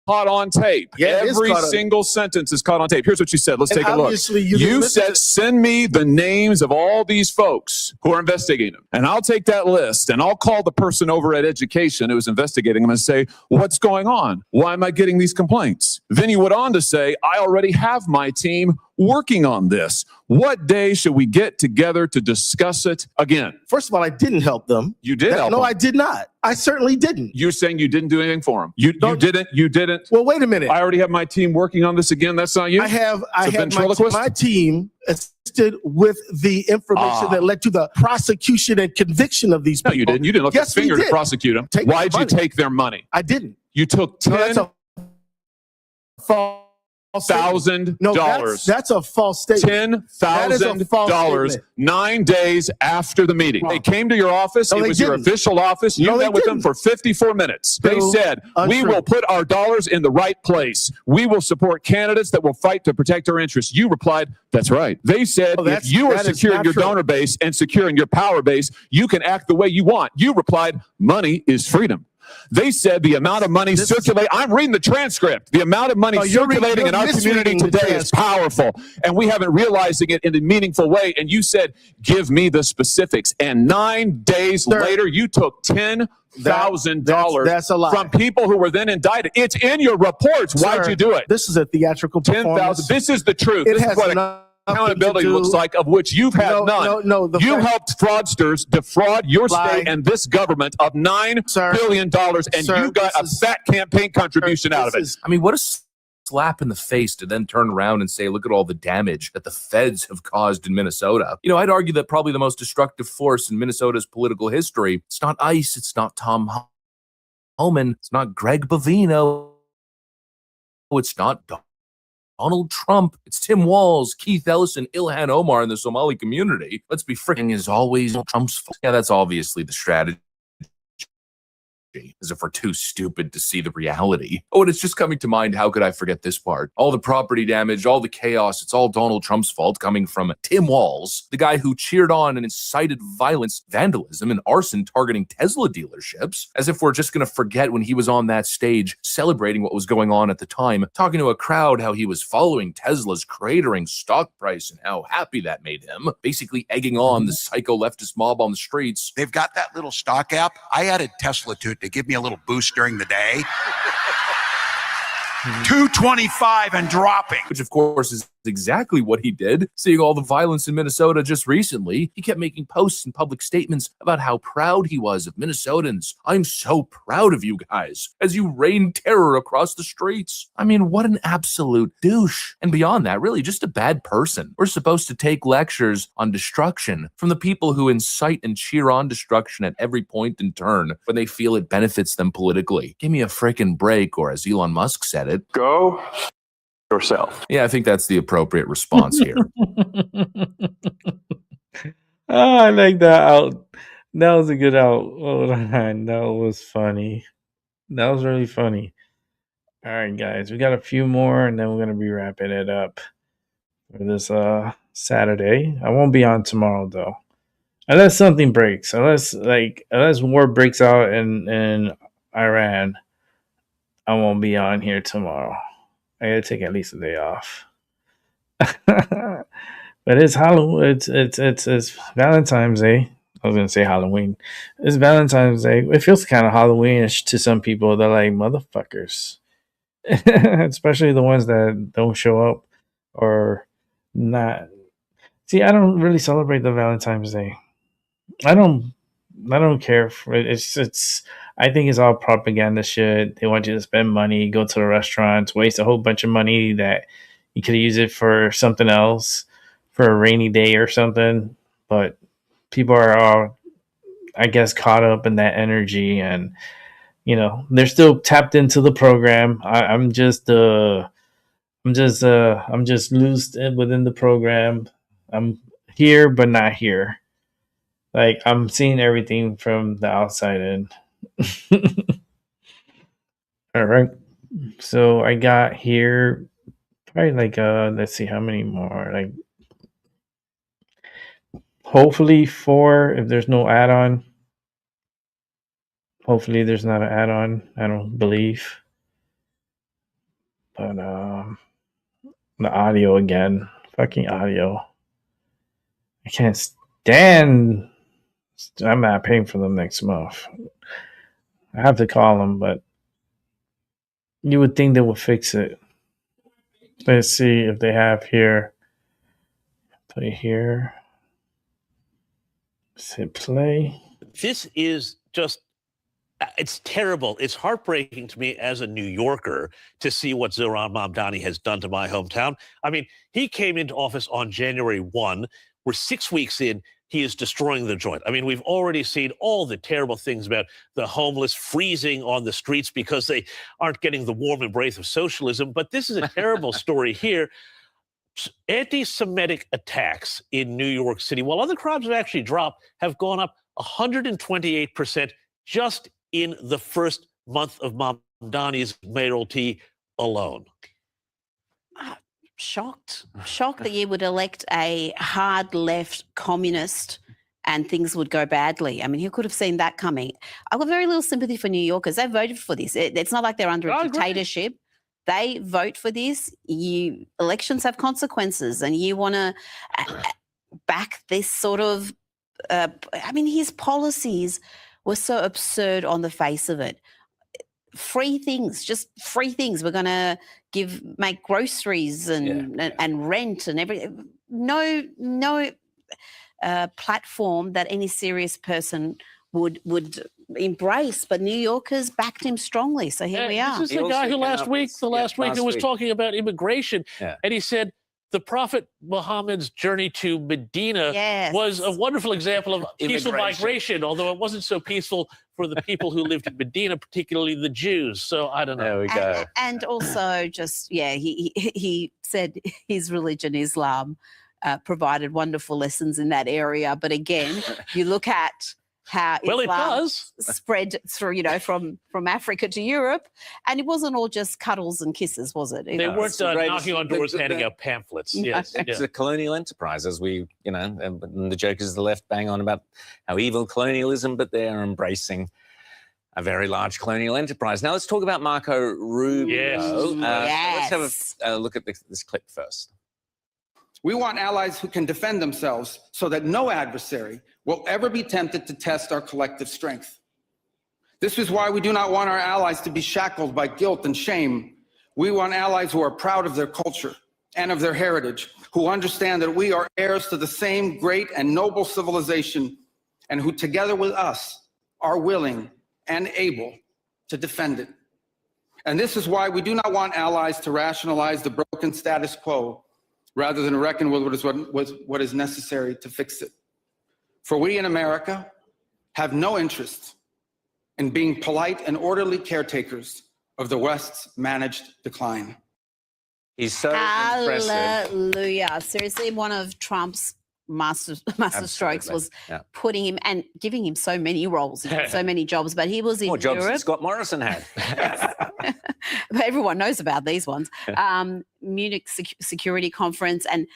caught on tape. Yeah, every single sentence is caught on tape. Here's what you said. Let's take a look. You said, send me the names of all these folks who are investigating them. And I'll take that list and I'll call the person over at education who was investigating them and say, what's going on? Why am I getting these complaints? Then you went on to say, I already have my team working on this. What day should we get together to discuss it again? First of all, I didn't help them. You did help them. No, I did not. I certainly didn't. You're saying you didn't do anything for them. You didn't. Well, wait a minute. I already have my team working on this again. That's not you? I have my team assisted with the information that led to the prosecution and conviction of these people. No, you didn't. You didn't look at the finger to prosecute them. Why'd you take their money? I didn't. You took $10,000. No, that's a false statement. $10,000 9 days after the meeting. They came to your office. It was your official office. You met with them for 54 minutes. They said, we will put our dollars in the right place. We will support candidates that will fight to protect our interests. You replied, that's right. They said, if you are securing your donor base and securing your power base, you can act the way you want. You replied, money is freedom. They said the amount of money circulating, I'm reading the transcript, the amount of money circulating in our community today is powerful, and we haven't realizing it in a meaningful way. And you said, give me the specifics. And 9 days later, you took $10,000 from people who were then indicted. It's in your reports. Why'd you do it? This is a theatrical performance. This is the truth. This is what accountability looks like, of which you've had none. You helped fraudsters defraud your state and this government of $9 billion, and you got a fat campaign contribution out of it. I mean, what a slap in the face to then turn around and say, look at all the damage that the feds have caused in Minnesota. You know, I'd argue that probably the most destructive force in Minnesota's political history, it's not ICE, it's not Tom Homan, it's not Greg Bovino, it's not Donald Trump, it's Tim Walz, Keith Ellison, Ilhan Omar in the Somali community. Let's be freaking as always Trump's fault. Yeah, that's obviously the strategy. As if we're too stupid to see the reality. Oh, and it's just coming to mind, how could I forget this part? All the property damage, all the chaos, it's all Donald Trump's fault, coming from Tim Walz, the guy who cheered on and incited violence, vandalism, and arson targeting Tesla dealerships, as if we're just going to forget when he was on that stage celebrating what was going on at the time, talking to a crowd how he was following Tesla's cratering stock price and how happy that made him, basically egging on the psycho leftist mob on the streets. They've got that little stock app. I added Tesla to it to give me a little boost during the day. 225 and dropping. Which, of course, is exactly what he did. Seeing all the violence in Minnesota just recently, he kept making posts and public statements about how proud he was of Minnesotans. I'm so proud of you guys as you rain terror across the streets. I mean, what an absolute douche. And beyond that, really just a bad person. We're supposed to take lectures on destruction from the people who incite and cheer on destruction at every point and turn when they feel it benefits them politically. Give me a frickin' break, or as Elon Musk said it, go yourself. Yeah, I think that's the appropriate response here. I like that out. That was a good out. Hold on. That was funny. That was really funny. All right, guys. We got a few more, and then we're going to be wrapping it up for this Saturday. I won't be on tomorrow, though. Unless something breaks. Unless war breaks out in Iran, I won't be on here tomorrow. I gotta take at least a day off. But it's Halloween. It's Valentine's Day. I was gonna say Halloween. It's Valentine's Day. It feels kind of Halloweenish to some people. They're like, motherfuckers. especially the ones that don't show up or not. See, I don't really celebrate the Valentine's Day. I don't care for it. It's I think it's all propaganda shit. They want you to spend money, go to the restaurants, waste a whole bunch of money that you could use it for something else, for a rainy day or something. But people are all, I guess, caught up in that energy, and they're still tapped into the program. I'm just loose within the program. I'm here but not here. Like, I'm seeing everything from the outside in. All right. So I got here probably like let's see how many more. Like, hopefully 4 if there's no add-on. Hopefully there's not an add-on. I don't believe. But the audio again. Fucking audio. I can't stand. I'm not paying for them next month. I have to call them, but you would think they would fix it. Let's see if they have here. Play here. Hit play. This is just, it's terrible. It's heartbreaking to me as a New Yorker to see what Zohran Mamdani has done to my hometown. I mean, he came into office on January 1. We're 6 weeks in. He is destroying the joint. I mean, we've already seen all the terrible things about the homeless freezing on the streets because they aren't getting the warm embrace of socialism. But this is a terrible story here. Anti-Semitic attacks in New York City, while other crimes have actually dropped, have gone up 128% just in the first month of Mamdani's mayoralty alone. Shocked that you would elect a hard left communist and things would go badly. I mean, who could have seen that coming? I've got very little sympathy for New Yorkers. They voted for this. It's not like they're under a dictatorship. They vote for this. Elections have consequences, and you want to back this sort of. I mean, his policies were so absurd on the face of it. Free things, just free things. We're going to make groceries and rent and everything. No platform that any serious person would embrace, but New Yorkers backed him strongly. So here we are. This is the guy who last week who was talking about immigration, and he said the Prophet Muhammad's journey to Medina was a wonderful example of peaceful migration, although it wasn't so peaceful for the people who lived in Medina, particularly the Jews. So I don't know. There we go. And also just, he said his religion, Islam, provided wonderful lessons in that area. But again, you look at how Islam spread through, from Africa to Europe, and it wasn't all just cuddles and kisses, was it? They weren't knocking on doors, handing out pamphlets. Yes, it's a colonial enterprise, as we, and the joke is the left bang on about how evil colonialism, but they are embracing a very large colonial enterprise. Now let's talk about Marco Rubio. Let's have a look at this clip first. We want allies who can defend themselves so that no adversary will ever be tempted to test our collective strength. This is why we do not want our allies to be shackled by guilt and shame. We want allies who are proud of their culture and of their heritage, who understand that we are heirs to the same great and noble civilization, and who together with us are willing and able to defend it. And this is why we do not want allies to rationalize the broken status quo rather than reckon with what is necessary to fix it. For we in America have no interest in being polite and orderly caretakers of the West's managed decline. He's so impressive. Hallelujah. Seriously, one of Trump's master strokes was putting him and giving him so many roles, so many jobs, but he was in More jobs Europe. than Scott Morrison had. But everyone knows about these ones. Munich Security Conference, and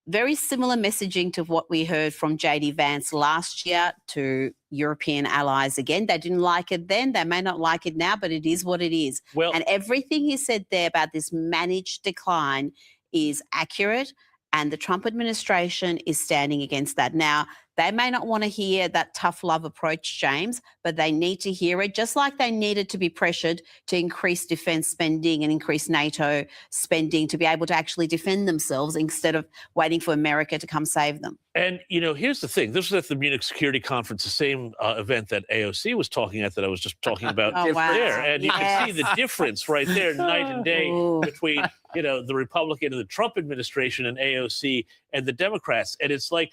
very similar messaging to what we heard from J.D. Vance last year to European allies again. They didn't like it then. They may not like it now, but it is what it is. And everything he said there about this managed decline is accurate, and the Trump administration is standing against that. Now, They may not want to hear that tough love approach, James, but they need to hear it, just like they needed to be pressured to increase defence spending and increase NATO spending to be able to actually defend themselves instead of waiting for America to come save them. And, here's the thing. This was at the Munich Security Conference, the same event that AOC was talking at that I was just talking about there. And you can see the difference right there, night and day, between, the Republican and the Trump administration and AOC and the Democrats. And it's like,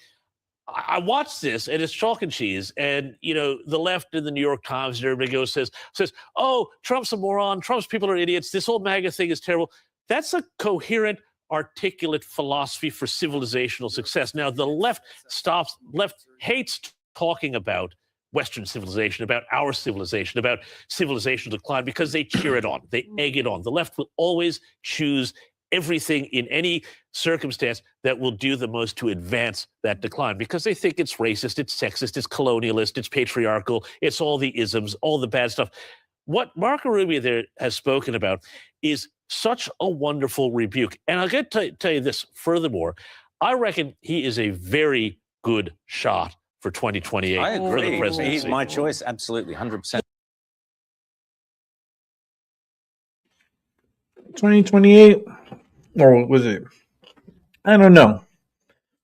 I watched this, and it's chalk and cheese. And, the left in the New York Times and everybody says, oh, Trump's a moron. Trump's people are idiots. This whole MAGA thing is terrible. That's a coherent, articulate philosophy for civilizational success. Now, the left hates talking about Western civilization, about our civilization, about civilizational decline, because they cheer it on. They egg it on. The left will always choose everything in any circumstance that will do the most to advance that decline, because they think it's racist, it's sexist, it's colonialist, it's patriarchal, it's all the isms, all the bad stuff. What Marco Rubio there has spoken about is such a wonderful rebuke. And I'll get to tell you this furthermore. I reckon he is a very good shot for 2028 I for the agree. presidency. He's my choice, absolutely, 100%. 2028, or was it? I don't know.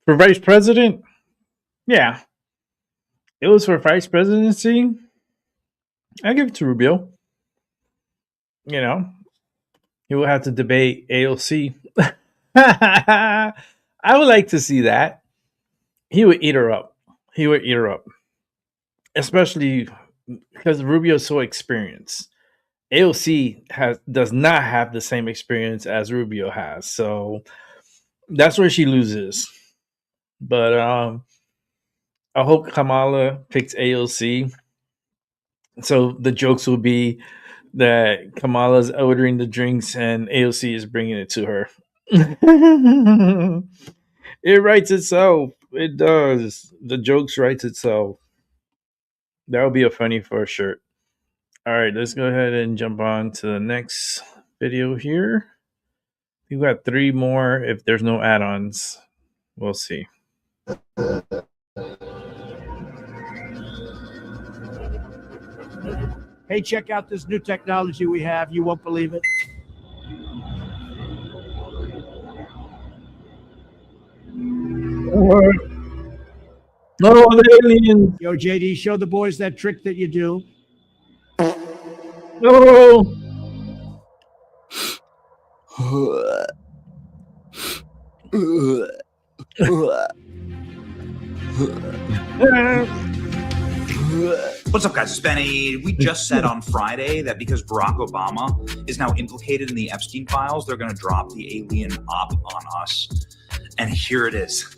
For vice president, yeah, it was for vice presidency. I give it to Rubio. He will have to debate AOC. I would like to see that. He would eat her up. Especially because Rubio is so experienced. AOC does not have the same experience as Rubio has. So that's where she loses. But I hope Kamala picks AOC. So the jokes will be that Kamala's ordering the drinks and AOC is bringing it to her. It writes itself. It does. The jokes writes itself. That would be a funny first shirt. All right, let's go ahead and jump on to the next video here. We've got 3 more if there's no add-ons. We'll see. Hey, check out this new technology we have. You won't believe it. Oh, the aliens. Yo, JD, show the boys that trick that you do. No. What's up, guys? It's Benny. We just said on Friday that because Barack Obama is now implicated in the Epstein files, they're going to drop the alien op on us. And here it is.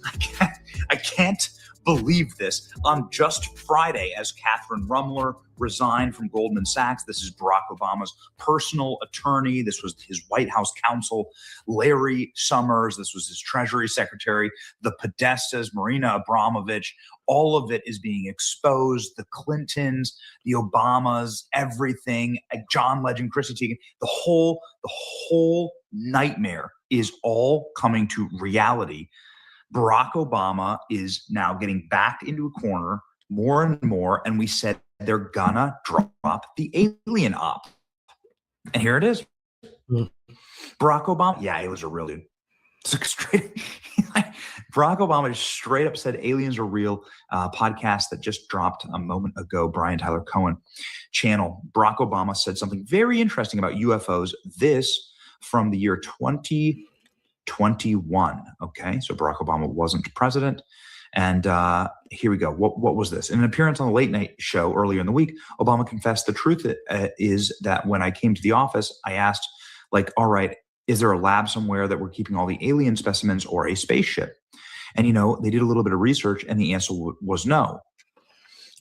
I can't believe this. On just Friday, as Catherine Rumler resigned from Goldman Sachs, this is Barack Obama's personal attorney. This was his White House counsel, Larry Summers. This was his Treasury Secretary, the Podestas, Marina Abramovich. All of it is being exposed. The Clintons, the Obamas, everything. John Legend, Chrissy Teigen. The whole nightmare is all coming to reality. Barack Obama is now getting backed into a corner more and more, and we said they're gonna drop the alien op. And here it is. Barack Obama, yeah, he was a real dude. Barack Obama just straight up said aliens are real. Podcast that just dropped a moment ago, Brian Tyler Cohen channel. Barack Obama said something very interesting about UFOs. This from the year 2021. Okay, so Barack Obama wasn't president. And here we go. What was this? In an appearance on the Late Night Show earlier in the week, Obama confessed the truth is that when I came to the office, I asked, all right, is there a lab somewhere that we're keeping all the alien specimens or a spaceship? And, they did a little bit of research and the answer was no.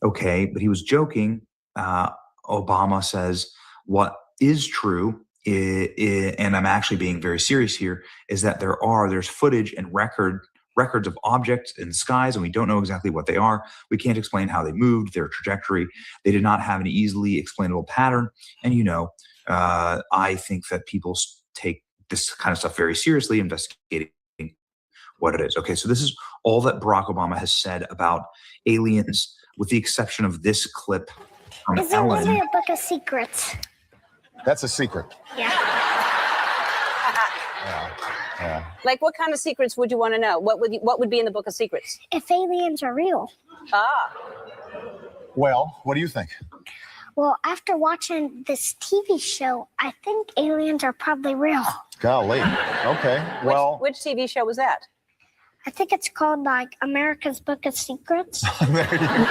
Okay, but he was joking. Obama says what is true, and I'm actually being very serious here, is that there's footage and records of objects in the skies, and we don't know exactly what they are. We can't explain how they moved, their trajectory. They did not have an easily explainable pattern. And, I think that people take this kind of stuff very seriously, investigating what it is. Okay, so this is all that Barack Obama has said about aliens, with the exception of this clip from Is there Ellen. really a book of secrets? That's a secret. Yeah. Yeah. Like, what kind of secrets would you want to know? What would be in the book of secrets? If aliens are real. Ah. Well, what do you think? Well, after watching this TV show, I think aliens are probably real. Golly. Okay. Well, Which TV show was that? I think it's called like America's Book of Secrets. there you go.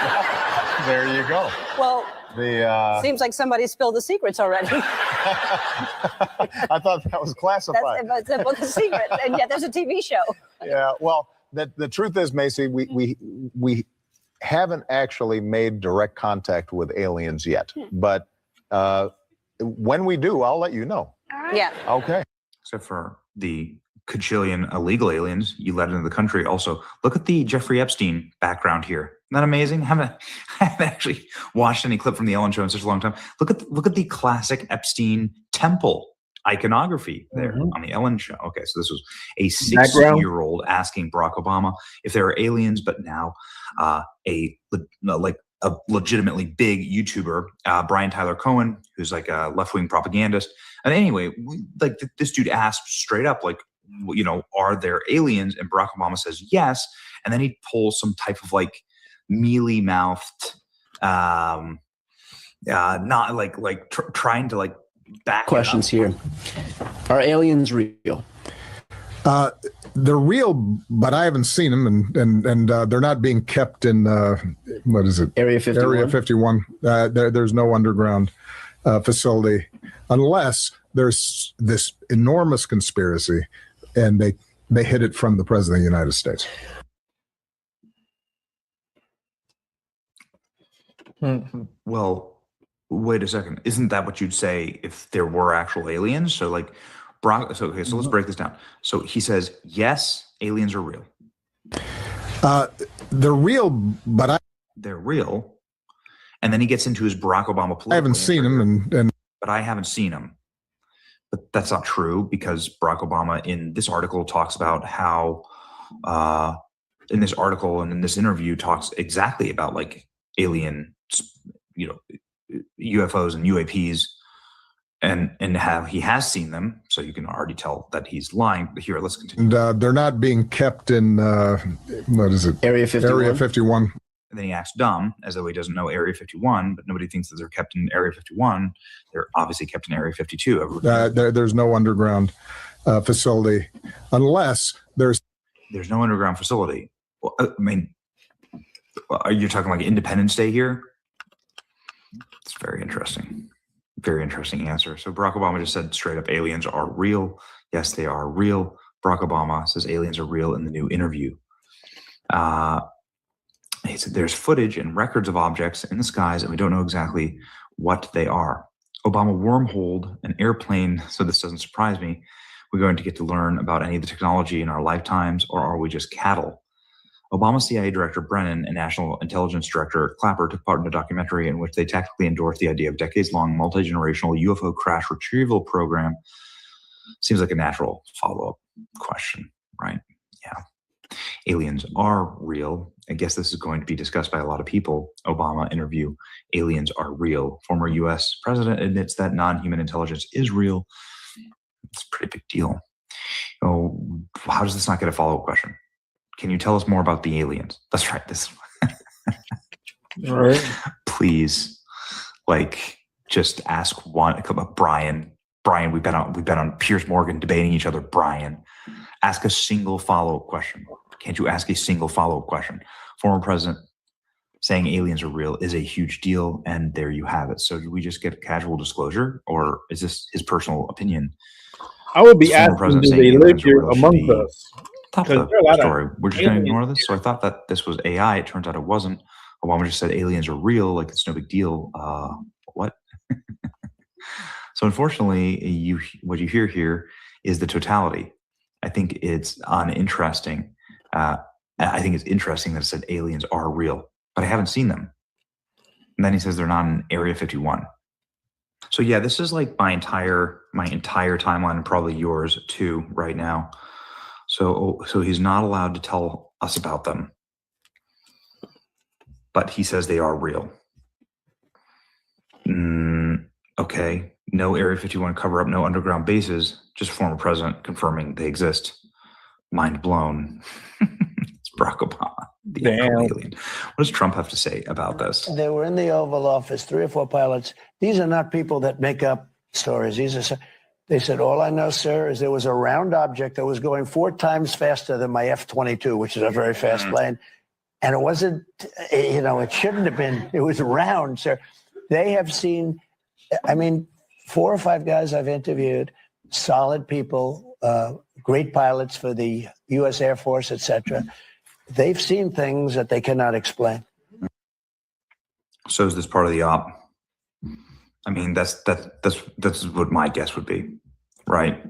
There you go. Well, The seems like somebody spilled the secrets already. I thought that was classified. It's a book of secrets, and yet there's a TV show. Yeah. Well, the truth is, Macy, we haven't actually made direct contact with aliens yet, but when we do, I'll let you know. Yeah. Okay. Except for the cajillion illegal aliens you let into the country. Also, look at the Jeffrey Epstein background here. Isn't that amazing? I haven't actually watched any clip from the Ellen Show in such a long time. Look at the classic Epstein temple iconography there on the Ellen Show. Okay, so this was a 60-year-old asking Barack Obama if there are aliens, but now a legitimately big YouTuber, Brian Tyler Cohen, who's like a left-wing propagandist. And anyway, this dude asked straight up, like, you know, are there aliens? And Barack Obama says yes. And then he pulls some type of like mealy-mouthed, not trying to like back questions here. Are aliens real? They're real, but I haven't seen them, and they're not being kept in what is it? Area 51. Area 51. There's no underground facility unless there's this enormous conspiracy, and they hid it from the president of the United States. Well, wait a second. Isn't that what you'd say if there were actual aliens? So like Barack, so let's break this down. So he says, yes, aliens are real. They're real, but they're real. And then he gets into his Barack Obama. I haven't seen them, but I haven't seen them. But that's not true, because Barack Obama in this article talks about how, in this article and in this interview talks exactly about like alien, you know, UFOs and UAPs. And how he has seen them, so you can already tell that he's lying. But here, let's continue. And they're not being kept in what is it? Area 51. Area 51. And then he acts dumb, as though he doesn't know Area 51, but nobody thinks that they're kept in Area 51. They're obviously kept in Area 52. There's no underground facility unless there's no underground facility. Well, I mean, are you talking like Independence Day here? It's very interesting. Very interesting answer. So Barack Obama just said straight up, aliens are real. Yes, they are real. Barack Obama says aliens are real in the new interview. He said there's footage and records of objects in the skies, and we don't know exactly what they are. Obama wormholed an airplane, so this doesn't surprise me. We're going to get to learn about any of the technology in our lifetimes, or are we just cattle? Obama CIA Director Brennan and National Intelligence Director Clapper took part in a documentary in which they tactically endorsed the idea of decades-long multi-generational UFO crash retrieval program. Seems like a natural follow-up question, right? Yeah. Aliens are real. I guess this is going to be discussed by a lot of people. Obama interview, aliens are real. Former US president admits that non-human intelligence is real. It's a pretty big deal. Oh, how does this not get a follow-up question? Can you tell us more about the aliens? That's right. This, right. Please, like, just ask one. Come up, Brian. We've been on Piers Morgan debating each other. Brian, ask a single follow-up question. Can't you ask a single follow-up question? Former president saying aliens are real is a huge deal, and there you have it. So, do we just get a casual disclosure, or is this his personal opinion? I would be asking, do they live here among us? Top of the story. We're just going to ignore this. So I thought that this was AI. It turns out it wasn't. Obama just said aliens are real, like it's no big deal. What? So unfortunately, what you hear here is the totality. I think it's uninteresting. I think it's interesting that it said aliens are real, but I haven't seen them. And then he says they're not in Area 51. So yeah, this is like my entire timeline, and probably yours too right now. So he's not allowed to tell us about them. But he says they are real. Okay. No Area 51 cover up, no underground bases, just former president confirming they exist. Mind blown. It's Barack Obama, the actual alien. What does Trump have to say about this? They were in the Oval Office, 3 or 4 pilots. These are not people that make up stories. They said, all I know, sir, is there was a round object that was going 4 times faster than my F-22, which is a very fast plane. And it wasn't, it shouldn't have been. It was round, sir. They have seen, 4 or 5 guys I've interviewed, solid people, great pilots for the U.S. Air Force, etc. They've seen things that they cannot explain. So is this part of the op? I mean, that's what my guess would be, right?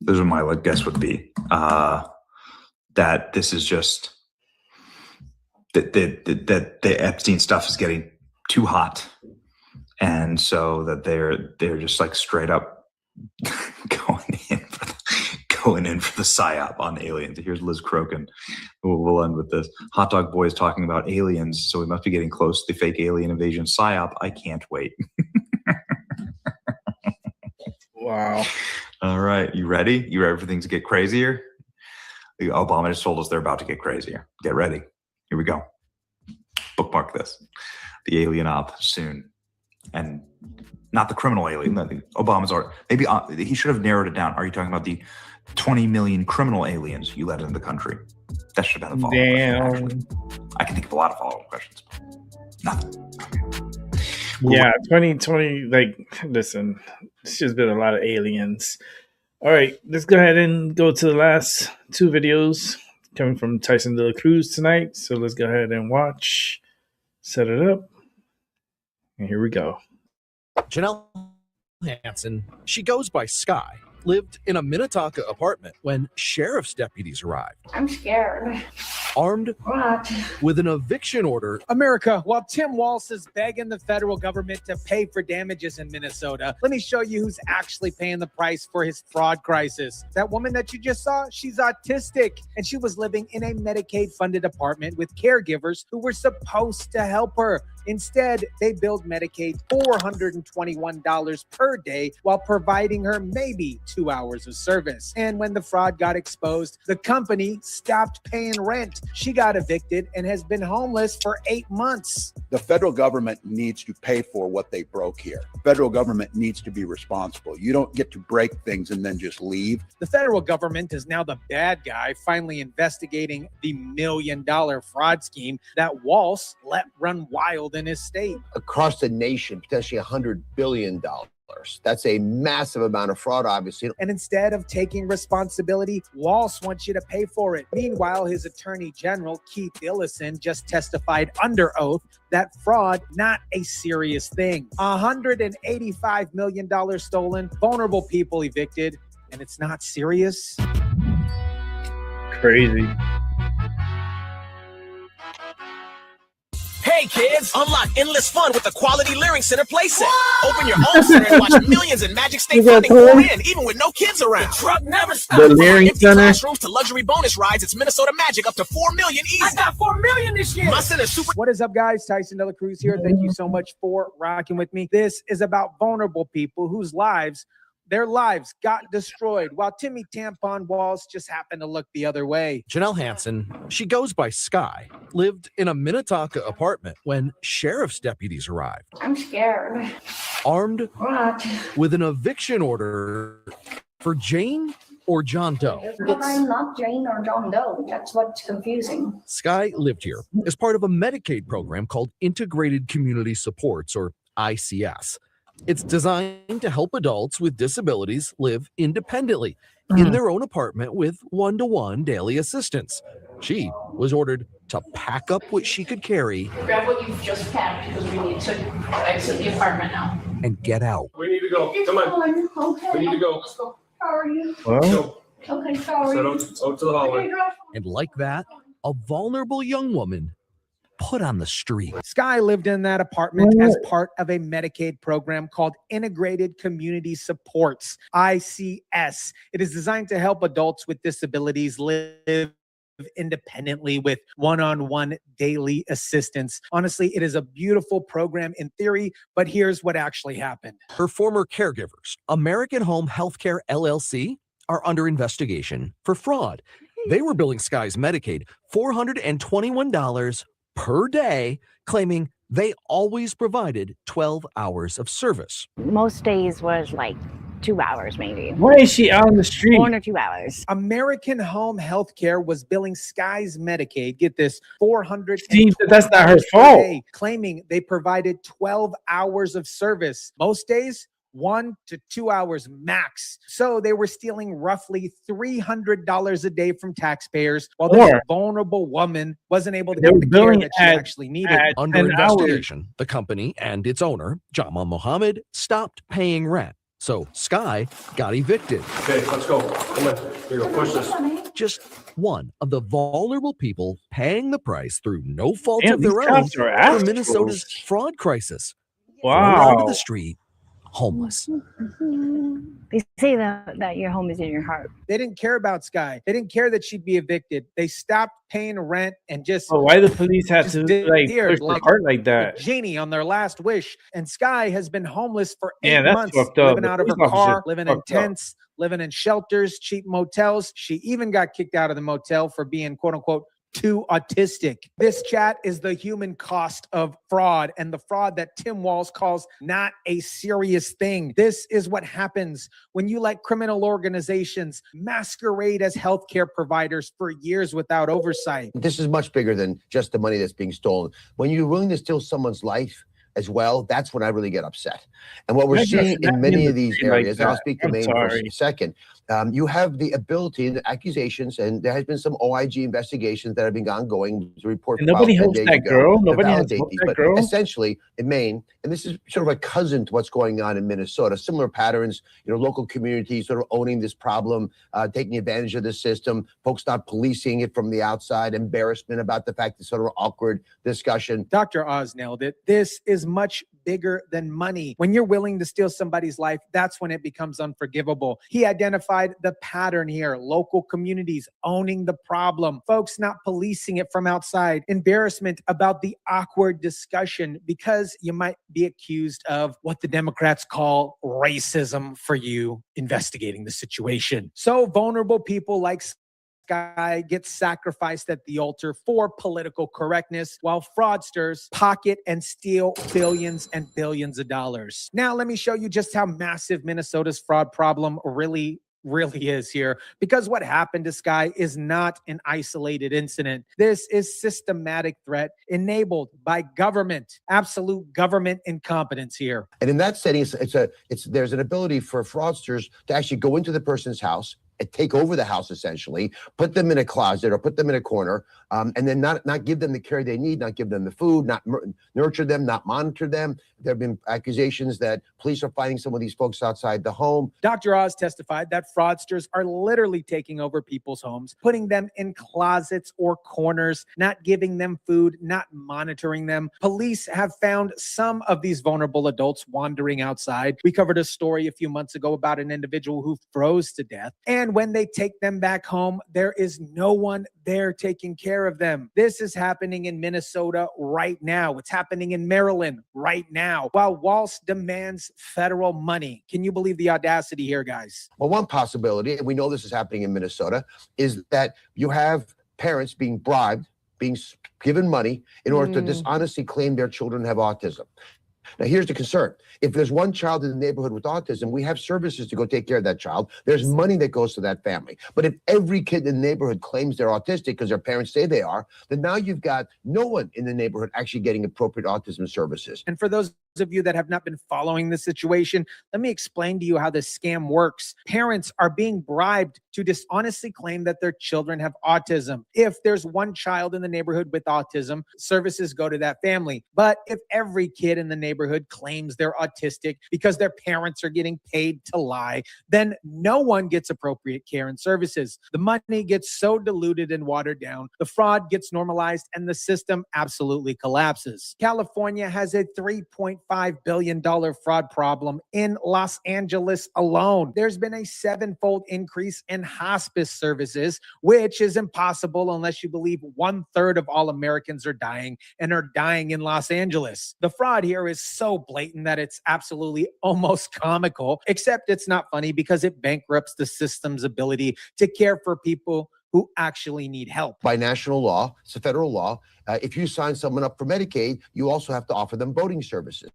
This is what my guess would be. That this is just that the Epstein stuff is getting too hot, and so that they're just like straight up going in for the psyop on aliens. Here's Liz Crokin. We'll end with this. Hot Dog Boy is talking about aliens, so we must be getting close to the fake alien invasion psyop. I can't wait. Wow. All right, you ready? You ready for things to get crazier? Obama just told us they're about to get crazier. Get ready. Here we go. Bookmark this. The alien op soon. And not the criminal alien. Obama's already, maybe he should have narrowed it down. Are you talking about the 20 million criminal aliens you let into the country? That should have been the follow-up question, actually. I can think of a lot of follow-up questions. Nothing. Yeah, 2020, listen, it's just been a lot of aliens. All right, let's go ahead and go to the last 2 videos coming from Tyson De La Cruz tonight. So let's go ahead and watch, set it up, and here we go. Janelle Hansen, she goes by Sky, lived in a Minnetonka apartment when sheriff's deputies arrived. I'm scared. Armed with an eviction order. America, while Tim Walz is begging the federal government to pay for damages in Minnesota, let me show you who's actually paying the price for his fraud crisis. That woman that you just saw, she's autistic, and she was living in a Medicaid-funded apartment with caregivers who were supposed to help her. Instead, they billed Medicaid $421 per day while providing her maybe 2 hours of service. And when the fraud got exposed, the company stopped paying rent. She got evicted and has been homeless for 8 months. The federal government needs to pay for what they broke here. The federal government needs to be responsible. You don't get to break things and then just leave. The federal government is now the bad guy, finally investigating the $1 million fraud scheme that Walz let run wild in his state. Across the nation, potentially $100 billion. That's a massive amount of fraud, obviously. And instead of taking responsibility, Walz wants you to pay for it. Meanwhile, his attorney general, Keith Ellison, just testified under oath that fraud, not a serious thing. $185 million stolen, vulnerable people evicted, and it's not serious. Crazy. Hey kids, unlock endless fun with the Quality Learning Center playset. Open your own center and watch millions in Magic State funding pour in, even with no kids around. The truck never stops. The Learning Empty Center. classrooms to luxury bonus rides. It's Minnesota Magic up to 4 million easy. I got 4 million this year. My center's super. What is up, guys? Tyson De La Cruz here. Thank you so much for rocking with me. This is about vulnerable people whose their lives got destroyed while Timmy Tampon Walz just happened to look the other way. Janelle Hansen, she goes by Sky, lived in a Minnetonka apartment when sheriff's deputies arrived. I'm scared. Armed with an eviction order for Jane or John Doe. But I'm not Jane or John Doe. That's what's confusing. Sky lived here as part of a Medicaid program called Integrated Community Supports, or ICS. It's designed to help adults with disabilities live independently in their own apartment with one-to-one daily assistance. She was ordered to pack up what she could carry. Grab what you've just packed because we need to exit the apartment now. And get out. We need to go. Come on. Okay. We need to go. Let's go. How are you? Well, Okay, sorry. Out to the hallway. And like that, a vulnerable young woman put on the street. Sky lived in that apartment as part of a Medicaid program called Integrated Community Supports, ICS. It is designed to help adults with disabilities live independently with one-on-one daily assistance. Honestly, it is a beautiful program in theory, but here's what actually happened. Her former caregivers, American Home Healthcare LLC, are under investigation for fraud. They were billing Sky's Medicaid $421 per day, claiming they always provided 12 hours of service. Most days was like 2 hours, maybe. Why is she out on the street? 1 or 2 hours. American Home Healthcare was billing Sky's Medicaid, get this, $400. That's not her fault. Day, claiming they provided 12 hours of service. Most days, 1 to 2 hours max. So they were stealing roughly $300 a day from taxpayers, while this vulnerable woman wasn't able to get the care that she actually needed. Under investigation, the company and its owner, Jama Mohammed, stopped paying rent. So Sky got evicted. Okay, let's go. Come on. Here, go push this. Just one of the vulnerable people paying the price through no fault Damn, of their these own cops are for Minnesota's assholes. fraud crisis. Wow. Thrown onto the street, homeless. They say that your home is in your heart. They didn't care about Sky. They didn't care that she'd be evicted. They stopped paying rent and just. But why the police had to like disappeared push the cart like that? a genie on their last wish. And Sky has been homeless for 8 Yeah, that's months, fucked up. living The out of her police officer car, living in fucked up. tents, living in shelters, cheap motels. She even got kicked out of the motel for being quote unquote too autistic. This chat is the human cost of fraud, and the fraud that Tim Walz calls not a serious thing. This is what happens when you let criminal organizations masquerade as healthcare providers for years without oversight. This is much bigger than just the money that's being stolen. When you're willing to steal someone's life as well, that's when I really get upset. And what we're seeing in many of these areas, and I'll speak to Maine for a second, you have the ability and the accusations, and there has been some OIG investigations that have been ongoing. The report And nobody filed 10 helps days that ago girl. to Nobody has validate helped these. that But girl. essentially, in Maine, and this is sort of a cousin to what's going on in Minnesota, similar patterns, local communities sort of owning this problem, taking advantage of the system, folks not policing it from the outside, embarrassment about the fact it's sort of awkward discussion. Dr. Oz nailed it. This is much bigger than money. When you're willing to steal somebody's life, that's when it becomes unforgivable. He identified the pattern here. Local communities owning the problem. Folks not policing it from outside. Embarrassment about the awkward discussion because you might be accused of what the Democrats call racism for you investigating the situation. So vulnerable people like Sky gets sacrificed at the altar for political correctness, while fraudsters pocket and steal billions and billions of dollars. Now, let me show you just how massive Minnesota's fraud problem really is here, because what happened to Sky is not an isolated incident. This is systematic threat enabled by government, absolute government incompetence here. And in that setting, there's an ability for fraudsters to actually go into the person's house and take over the house, essentially, put them in a closet or put them in a corner, and then not give them the care they need, not give them the food, not nurture them, not monitor them. There have been accusations that police are finding some of these folks outside the home. Dr. Oz testified that fraudsters are literally taking over people's homes, putting them in closets or corners, not giving them food, not monitoring them. Police have found some of these vulnerable adults wandering outside. We covered a story a few months ago about an individual who froze to death. And when they take them back home, there is no one there taking care of them. This is happening in Minnesota right now. It's happening in Maryland right now, while Walz demands federal money. Can you believe the audacity here, guys? Well, one possibility, and we know this is happening in Minnesota, is that you have parents being bribed, being given money in order to dishonestly claim their children have autism. Now, here's the concern. If there's one child in the neighborhood with autism, we have services to go take care of that child. There's money that goes to that family. But if every kid in the neighborhood claims they're autistic because their parents say they are, then now you've got no one in the neighborhood actually getting appropriate autism services. And for those of you that have not been following the situation, let me explain to you how this scam works. Parents are being bribed to dishonestly claim that their children have autism. If there's one child in the neighborhood with autism, services go to that family. But if every kid in the neighborhood claims they're autistic because their parents are getting paid to lie, then no one gets appropriate care and services. The money gets so diluted and watered down, the fraud gets normalized, and the system absolutely collapses. California has a $3.5 billion fraud problem in Los Angeles alone. There's been a 7-fold increase in hospice services, which is impossible unless you believe 1/3 of all Americans are dying and are dying in Los Angeles. The fraud here is so blatant that it's absolutely almost comical, except it's not funny because it bankrupts the system's ability to care for people who actually need help. By national law, it's a federal law. If you sign someone up for Medicaid, you also have to offer them voting services.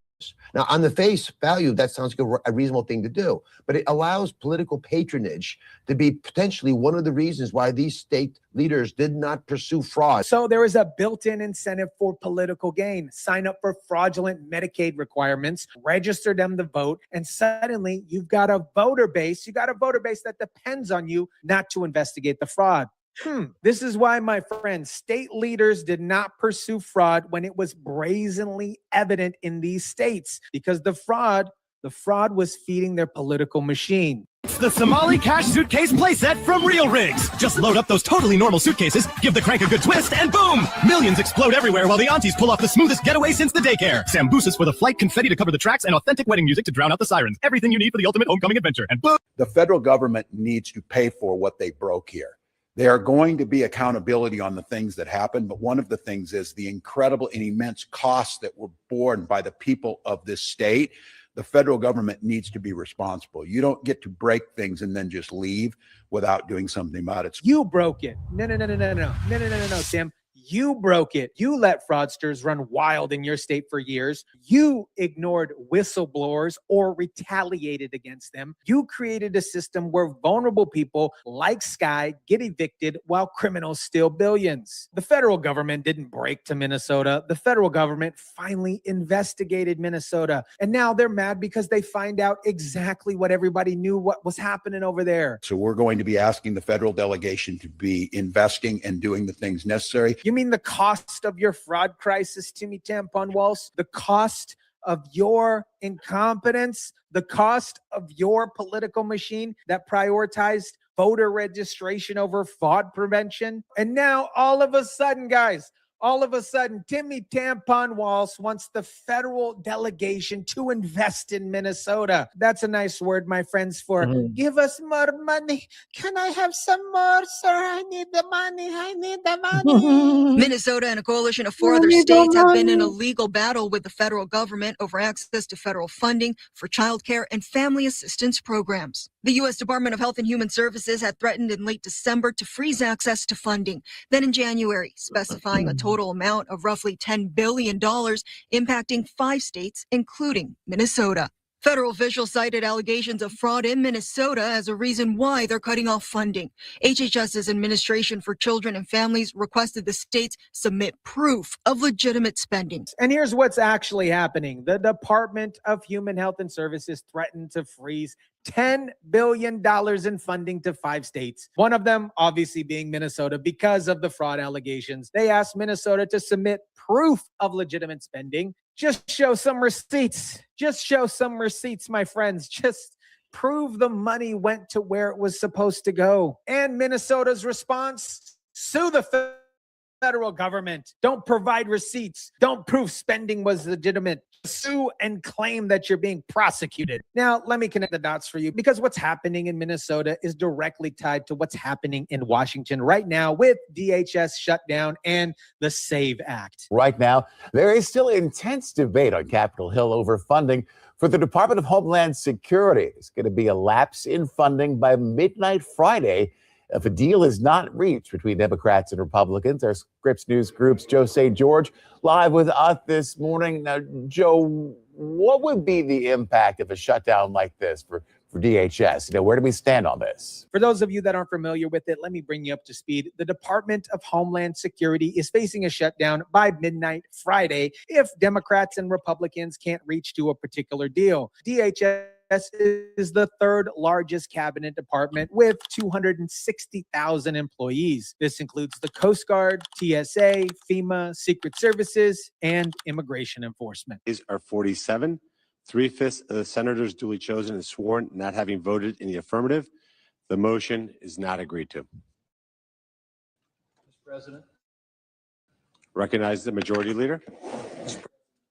Now, on the face value, that sounds like a reasonable thing to do, but it allows political patronage to be potentially one of the reasons why these state leaders did not pursue fraud. So there is a built-in incentive for political gain. Sign up for fraudulent Medicaid requirements, register them to vote, and suddenly you've got a voter base. You got a voter base that depends on you not to investigate the fraud. This is why, my friends, state leaders did not pursue fraud when it was brazenly evident in these states, because the fraud was feeding their political machine. It's the Somali Cash Suitcase playset from Real Rigs. Just load up those totally normal suitcases, give the crank a good twist, and boom! Millions explode everywhere while the aunties pull off the smoothest getaway since the daycare. Sambusas for the flight, confetti to cover the tracks, and authentic wedding music to drown out the sirens. Everything you need for the ultimate homecoming adventure. And boom! The federal government needs to pay for what they broke here. There are going to be accountability on the things that happen, but one of the things is the incredible and immense costs that were borne by the people of this state. The federal government needs to be responsible. You don't get to break things and then just leave without doing something about it. You broke it. No, Tim. You broke it. You let fraudsters run wild in your state for years. You ignored whistleblowers or retaliated against them. You created a system where vulnerable people like Sky get evicted while criminals steal billions. The federal government didn't break to Minnesota. The federal government finally investigated Minnesota. And now they're mad because they find out exactly what everybody knew what was happening over there. So we're going to be asking the federal delegation to be investing and doing the things necessary. You mean the cost of your fraud crisis, Timmy Tampon Walls? The cost of your incompetence? The cost of your political machine that prioritized voter registration over fraud prevention? And now, all of a sudden, guys, Timmy Tampon Walls wants the federal delegation to invest in Minnesota. That's a nice word, my friends, for give us more money. Can I have some more, sir? I need the money. Minnesota and a coalition of 4 other states have been in a legal battle with the federal government over access to federal funding for child care and family assistance programs. The U.S. Department of Health and Human Services had threatened in late December to freeze access to funding. Then in January, specifying a total amount of roughly $10 billion impacting 5 states, including Minnesota. Federal officials cited allegations of fraud in Minnesota as a reason why they're cutting off funding. HHS's Administration for Children and Families requested the states submit proof of legitimate spending. And here's what's actually happening. The Department of Human Health and Services threatened to freeze $10 billion in funding to 5 states. One of them, obviously, being Minnesota, because of the fraud allegations. They asked Minnesota to submit proof of legitimate spending. Just show some receipts. My friends. Just prove the money went to where it was supposed to go. And Minnesota's response: sue the federal government. Don't provide receipts. Don't prove spending was legitimate. Sue and claim that you're being prosecuted. Now, let me connect the dots for you, because what's happening in Minnesota is directly tied to what's happening in Washington right now with DHS shutdown and the SAVE Act. Right now, there is still intense debate on Capitol Hill over funding for the Department of Homeland Security. There's going to be a lapse in funding by midnight Friday if a deal is not reached between Democrats and Republicans. Our Scripps News Group's Joe St. George live with us this morning. Now, Joe, what would be the impact of a shutdown like this for for DHS. Where do we stand on this? For those of you that aren't familiar with it, let me bring you up to speed. The Department of Homeland Security is facing a shutdown by midnight Friday if Democrats and Republicans can't reach to a particular deal. DHS is the third largest cabinet department with 260,000 employees. This includes the Coast Guard, TSA, FEMA, Secret Services, and Immigration Enforcement. Are 47. 3/5 of the senators duly chosen and sworn not having voted in the affirmative. The motion is not agreed to. Mr. President, Recognize the majority leader.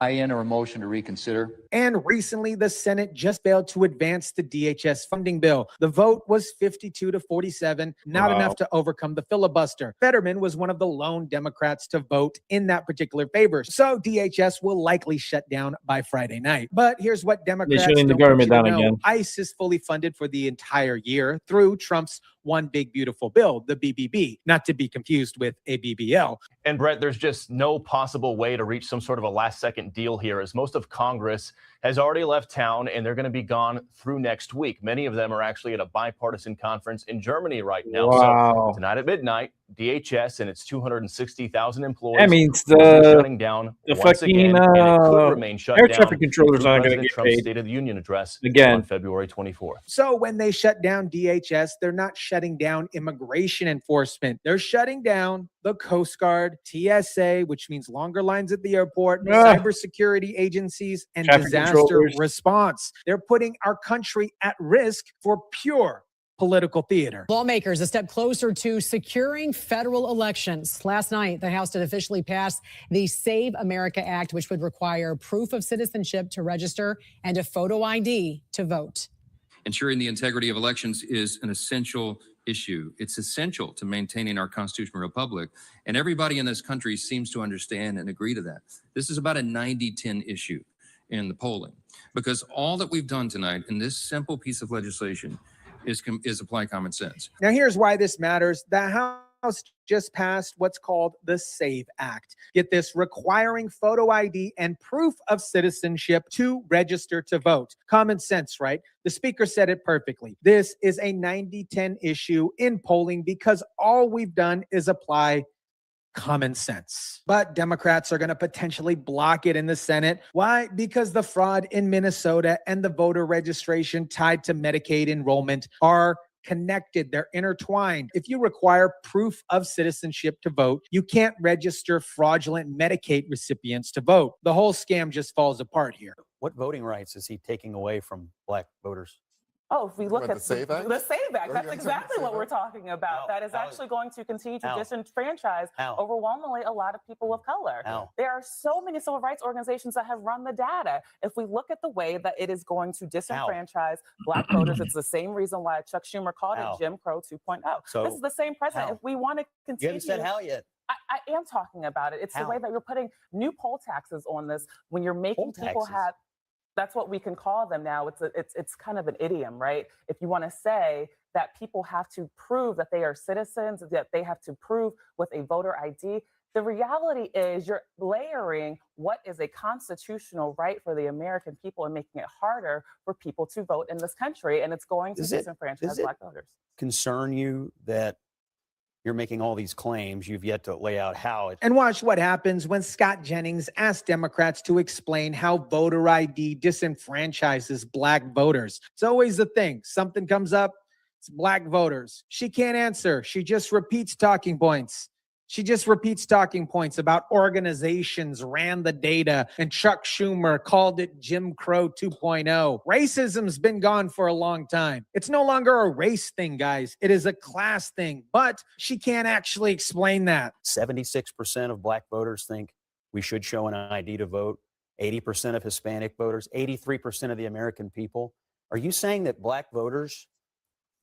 I enter a motion to reconsider. And recently, the Senate just failed to advance the DHS funding bill. The vote was 52 to 47, not enough to overcome the filibuster. Fetterman was one of the lone Democrats to vote in that particular favor. So DHS will likely shut down by Friday night. But here's what Democrats shutting the don't want you government to down know. again. ICE is fully funded for the entire year through Trump's One Big Beautiful Bill, the BBB, not to be confused with a BBL. And Brett, there's just no possible way to reach some sort of a last-second deal here, as most of Congress has already left town and they're going to be gone through next week. Many of them are actually at a bipartisan conference in Germany right now. Wow. So tonight at midnight, DHS and its 260,000 employees That means will be shutting down once again, and it could remain shut air down traffic controllers through aren't going to President get Trump's paid State of the Union address again on February 24th. So when they shut down DHS, they're not shutting down immigration enforcement. They're shutting down the Coast Guard, TSA, which means longer lines at the airport, cybersecurity agencies, and Traffic disaster controllers. response. They're putting our country at risk for pure political theater. Lawmakers a step closer to securing federal elections. Last night, the House did officially pass the Save America Act, which would require proof of citizenship to register and a photo ID to vote. Ensuring the integrity of elections is an essential issue. It's essential to maintaining our constitutional republic, and everybody in this country seems to understand and agree to that. This is about a 90-10 issue in the polling, because all that we've done tonight in this simple piece of legislation is apply common sense. Now, here's why this matters. The House just passed what's called the SAVE Act. Get this, requiring photo ID and proof of citizenship to register to vote. Common sense, right? The speaker said it perfectly. This is a 90-10 issue in polling because all we've done is apply common sense. But Democrats are going to potentially block it in the Senate. Why? Because the fraud in Minnesota and the voter registration tied to Medicaid enrollment are connected. They're intertwined. If you require proof of citizenship to vote, you can't register fraudulent Medicaid recipients to vote. The whole scam just falls apart here. What voting rights is he taking away from black voters? Oh, if we look at the SAVE Act? the SAVE Act, that's exactly what we're talking about. That is actually going to continue to disenfranchise overwhelmingly a lot of people of color. There are so many civil rights organizations that have run the data. If we look at the way that it is going to disenfranchise black voters, it's the same reason why Chuck Schumer called it Jim Crow 2.0. So this is the same president. If we want to continue. You haven't said how yet. I am talking about it. It's the way that you're putting new poll taxes on this when you're making people have. That's what we can call them now. It's kind of an idiom, right? If you want to say that people have to prove that they are citizens, that they have to prove with a voter ID, the reality is you're layering what is a constitutional right for the American people and making it harder for people to vote in this country. And it's going to disenfranchise black voters. Concern you that you're making all these claims, you've yet to lay out how it. And watch what happens when Scott Jennings asks Democrats to explain how voter ID disenfranchises black voters. It's always the thing. Something comes up, it's black voters. She can't answer. She just repeats talking points. She just repeats talking points about organizations ran the data and Chuck Schumer called it Jim Crow 2.0. Racism's been gone for a long time. It's no longer a race thing, guys. It is a class thing, but she can't actually explain that. 76% of black voters think we should show an ID to vote. 80% of Hispanic voters, 83% of the American people. Are you saying that black voters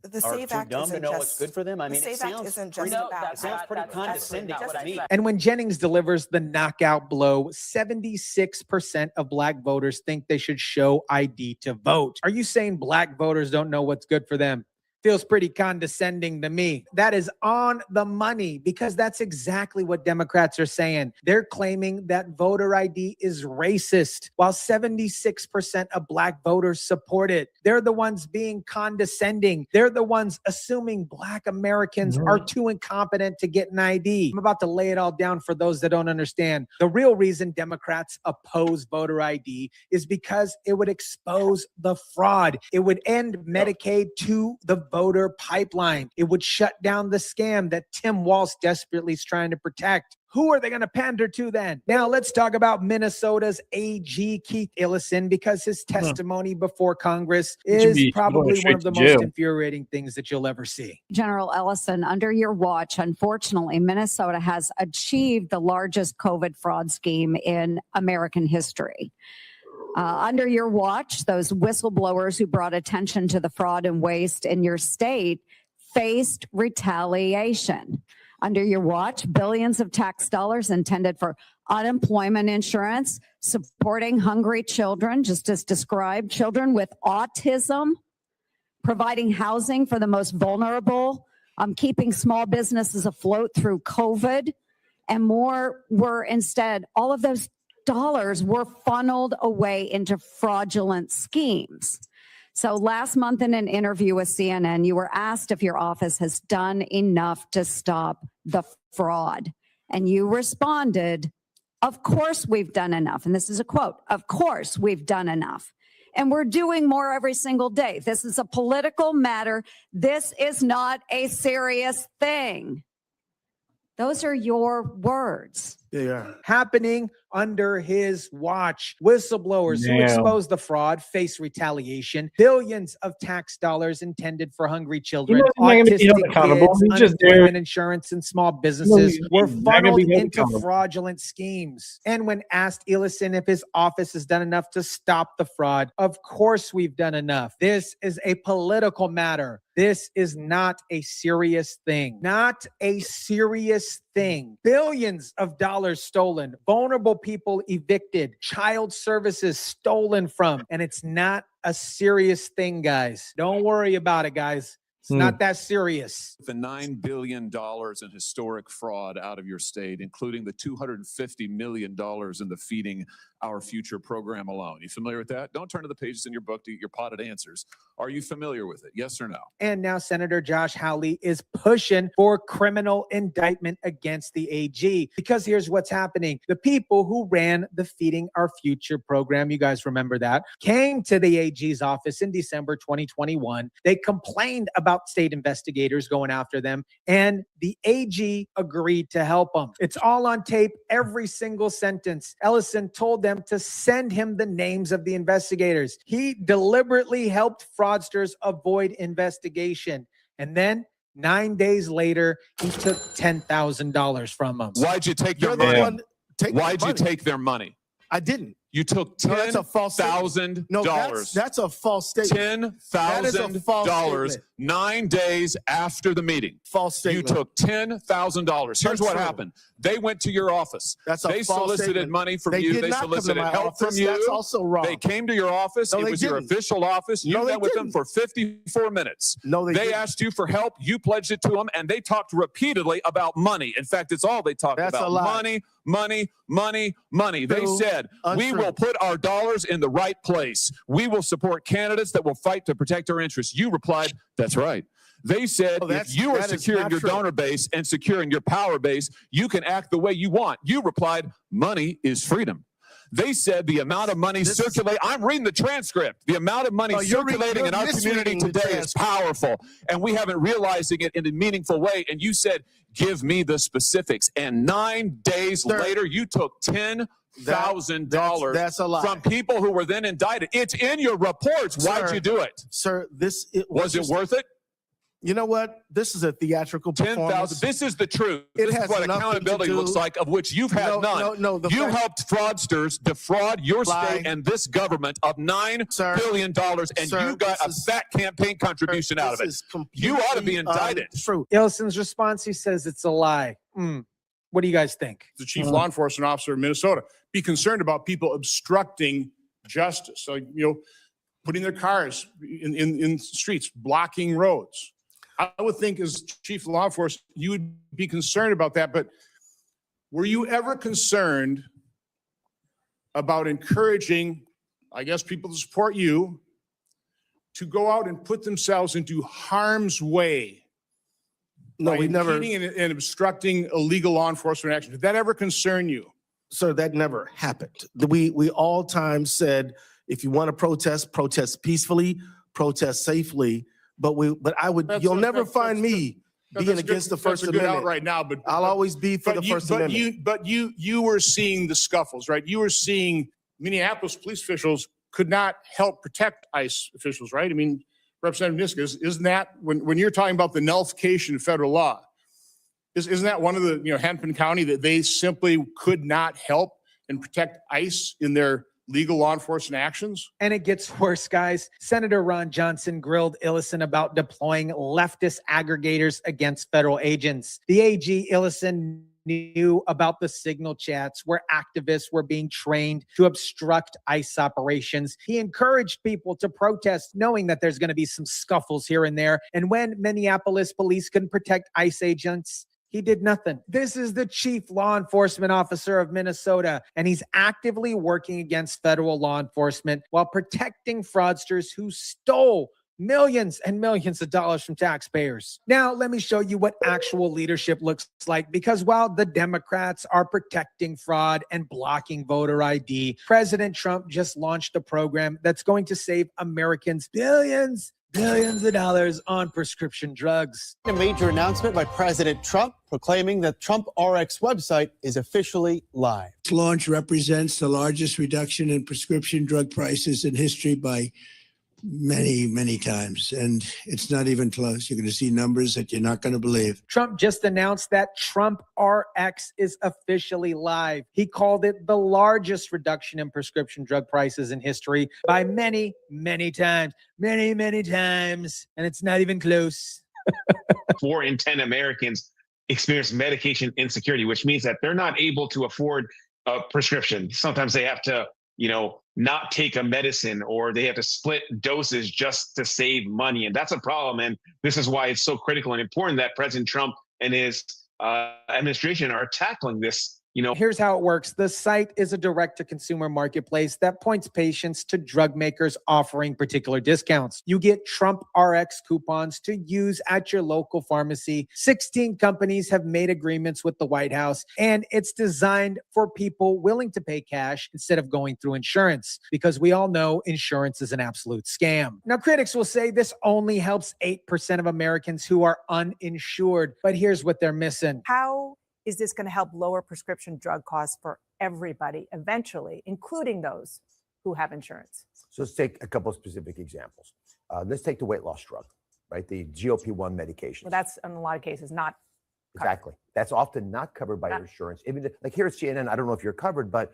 the are SAVE too Act dumb to isn't know just, what's good for them? I mean, the it SAVE Act sounds isn't pretty, just about it sounds pretty condescending to me. And when Jennings delivers the knockout blow, 76% of black voters think they should show ID to vote. Are you saying black voters don't know what's good for them? Feels pretty condescending to me. That is on the money because that's exactly what Democrats are saying. They're claiming that voter ID is racist while 76% of Black voters support it. They're the ones being condescending. They're the ones assuming Black Americans are too incompetent to get an ID. I'm about to lay it all down for those that don't understand. The real reason Democrats oppose voter ID is because it would expose the fraud. It would end Medicaid to the voter pipeline. It would shut down the scam that Tim Walz desperately is trying to protect. Who are they going to pander to then? Now let's talk about Minnesota's AG Keith Ellison, because his testimony before Congress is probably one of the most infuriating things that you'll ever see. General Ellison, under your watch, unfortunately, Minnesota has achieved the largest COVID fraud scheme in American history. Under your watch, those whistleblowers who brought attention to the fraud and waste in your state faced retaliation. Under your watch, billions of tax dollars intended for unemployment insurance, supporting hungry children, just as described, children with autism, providing housing for the most vulnerable, keeping small businesses afloat through COVID, and more were instead, all of those dollars were funneled away into fraudulent schemes. So last month in an interview with CNN, you were asked if your office has done enough to stop the fraud. And you responded, of course we've done enough. And this is a quote, of course we've done enough. And we're doing more every single day. This is a political matter. This is not a serious thing. Those are your words. Yeah. Happening under his watch. Whistleblowers who expose the fraud face retaliation. Billions of tax dollars intended for hungry children. Autistic kids, unemployment insurance, and small businesses were funneled into fraudulent schemes. And when asked Ellison if his office has done enough to stop the fraud, of course we've done enough. This is a political matter. This is not a serious thing. Not a serious thing. Billions of dollars stolen, vulnerable people evicted, child services stolen from, and it's not a serious thing, guys. Don't worry about it, guys. It's not that serious. The $9 billion in historic fraud out of your state, including the $250 million in the Feeding Our Future program alone. You familiar with that? Don't turn to the pages in your book to get your potted answers. Are you familiar with it? Yes or no? And now Senator Josh Hawley is pushing for criminal indictment against the AG, because here's what's happening. The people who ran the Feeding Our Future program, you guys remember that, came to the AG's office in December 2021. They complained about state investigators going after them, and the AG agreed to help them. It's all on tape, every single sentence. Ellison told them to send him the names of the investigators. He deliberately helped fraudsters avoid investigation. And then 9 days later, he took $10,000 from them. Why'd you take their money? Why'd you take their money? I didn't. You took $10,000. No, that's a false statement. $10,000 9 days after the meeting. False statement. You took $10,000. Here's what happened. They went to your office. They solicited money from you. They solicited help from you. That's also wrong. They came to your office. It was your official office. You met with them for 54 minutes. They asked you for help. You pledged it to them, and they talked repeatedly about money. In fact, it's all they talked about. Money, money, money, money. They said, we will put our dollars in the right place. We will support candidates that will fight to protect our interests. You replied, that's right. They said, if you are securing your donor base and securing your power base, you can act the way you want. You replied, money is freedom. They said the amount of money circulating, I'm reading the transcript, the amount of money circulating in our community today is powerful, and we haven't realizing it in a meaningful way. And you said, give me the specifics. And 9 days later, you took $10,000 from people who were then indicted. It's in your reports. Why'd you do it? Sir, was it worth it? You know what? This is a theatrical performance. This is the truth. This is what accountability looks like, of which you've had none. You helped fraudsters defraud your state and this government of $9 billion, and you got a fat campaign contribution out of it. You ought to be indicted. Ellison's response, he says it's a lie. What do you guys think? The chief law enforcement officer in Minnesota, be concerned about people obstructing justice. So, putting their cars in streets, blocking roads. I would think as chief of law enforcement, you would be concerned about that. But were you ever concerned about encouraging, I guess, people to support you to go out and put themselves into harm's way? No, by we never. impeding and obstructing illegal law enforcement action. Did that ever concern you? Sir, that never happened. We all times said, if you want to protest, protest peacefully, protest safely. But you'll never find me being against the First Amendment. Out right now, but I'll always be for the First Amendment. You were seeing the scuffles, right? You were seeing Minneapolis police officials could not help protect ICE officials, right? I mean, Representative Niska, isn't that when you're talking about the nullification of federal law? Isn't that one of the Hennepin County that they simply could not help and protect ICE in their legal law enforcement actions? And it gets worse, guys. Senator Ron Johnson grilled Illison about deploying leftist aggregators against federal agents. The AG Illison knew about the signal chats where activists were being trained to obstruct ICE operations. He encouraged people to protest, knowing that there's going to be some scuffles here and there. And when Minneapolis police couldn't protect ICE agents, he did nothing. This is the chief law enforcement officer of Minnesota, and he's actively working against federal law enforcement while protecting fraudsters who stole millions and millions of dollars from taxpayers. Now, let me show you what actual leadership looks like, because while the Democrats are protecting fraud and blocking voter ID, President Trump just launched a program that's going to save Americans billions of dollars on prescription drugs. A major announcement by President Trump proclaiming that Trump RX website is officially live. This launch represents the largest reduction in prescription drug prices in history by many times, and it's not even close. You're going to see numbers that you're not going to believe. Trump just announced that Trump RX is officially live. He called it the largest reduction in prescription drug prices in history by many times, and it's not even close. 4 in 10 Americans experience medication insecurity, which means that they're not able to afford a prescription. Sometimes they have to not take a medicine, or they have to split doses just to save money. And that's a problem. And this is why it's so critical and important that President Trump and his administration are tackling this. Here's how it works. The site is a direct-to-consumer marketplace that points patients to drug makers offering particular discounts. You get Trump RX coupons to use at your local pharmacy. 16 companies have made agreements with the White House, and it's designed for people willing to pay cash instead of going through insurance, because we all know insurance is an absolute scam. Now, critics will say this only helps 8% of Americans who are uninsured, but here's what they're missing. How is this going to help lower prescription drug costs for everybody eventually, including those who have insurance? So let's take a couple of specific examples. Let's take the weight loss drug, right? The GLP-1 medication. Well, that's in a lot of cases not covered. Exactly. That's often not covered by your insurance. Even like here at CNN, I don't know if you're covered, but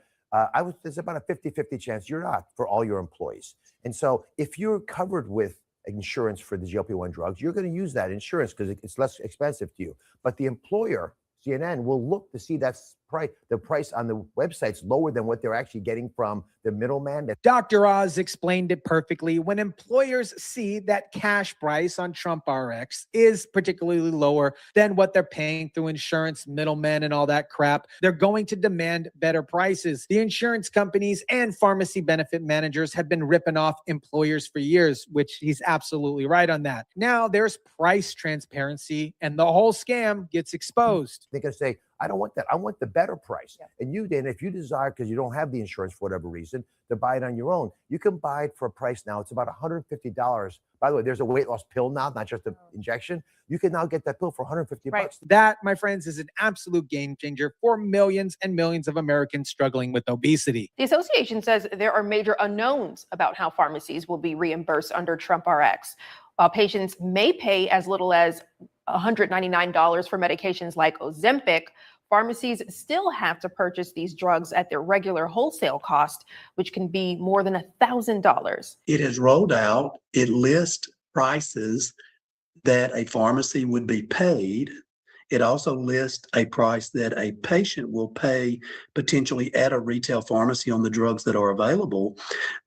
there's about a 50-50 chance you're not for all your employees. And so if you're covered with insurance for the GLP-1 drugs, you're going to use that insurance because it's less expensive to you. But the employer, CNN, will look to see that's the price on the website's lower than what they're actually getting from the middleman. Dr. Oz explained it perfectly. When employers see that cash price on Trump RX is particularly lower than what they're paying through insurance, middlemen, and all that crap, they're going to demand better prices. The insurance companies and pharmacy benefit managers have been ripping off employers for years, which he's absolutely right on that. Now there's price transparency, and the whole scam gets exposed. They're going to say, I don't want that. I want the better price. Yeah. And you then, if you desire, because you don't have the insurance for whatever reason, to buy it on your own, you can buy it for a price now. It's about $150. By the way, there's a weight loss pill now, not just an injection. You can now get that pill for $150 bucks. That, my friends, is an absolute game changer for millions and millions of Americans struggling with obesity. The association says there are major unknowns about how pharmacies will be reimbursed under Trump RX. While patients may pay as little as $199 for medications like Ozempic, pharmacies still have to purchase these drugs at their regular wholesale cost, which can be more than $1,000. It has rolled out, it lists prices that a pharmacy would be paid, It also lists a price that a patient will pay potentially at a retail pharmacy on the drugs that are available,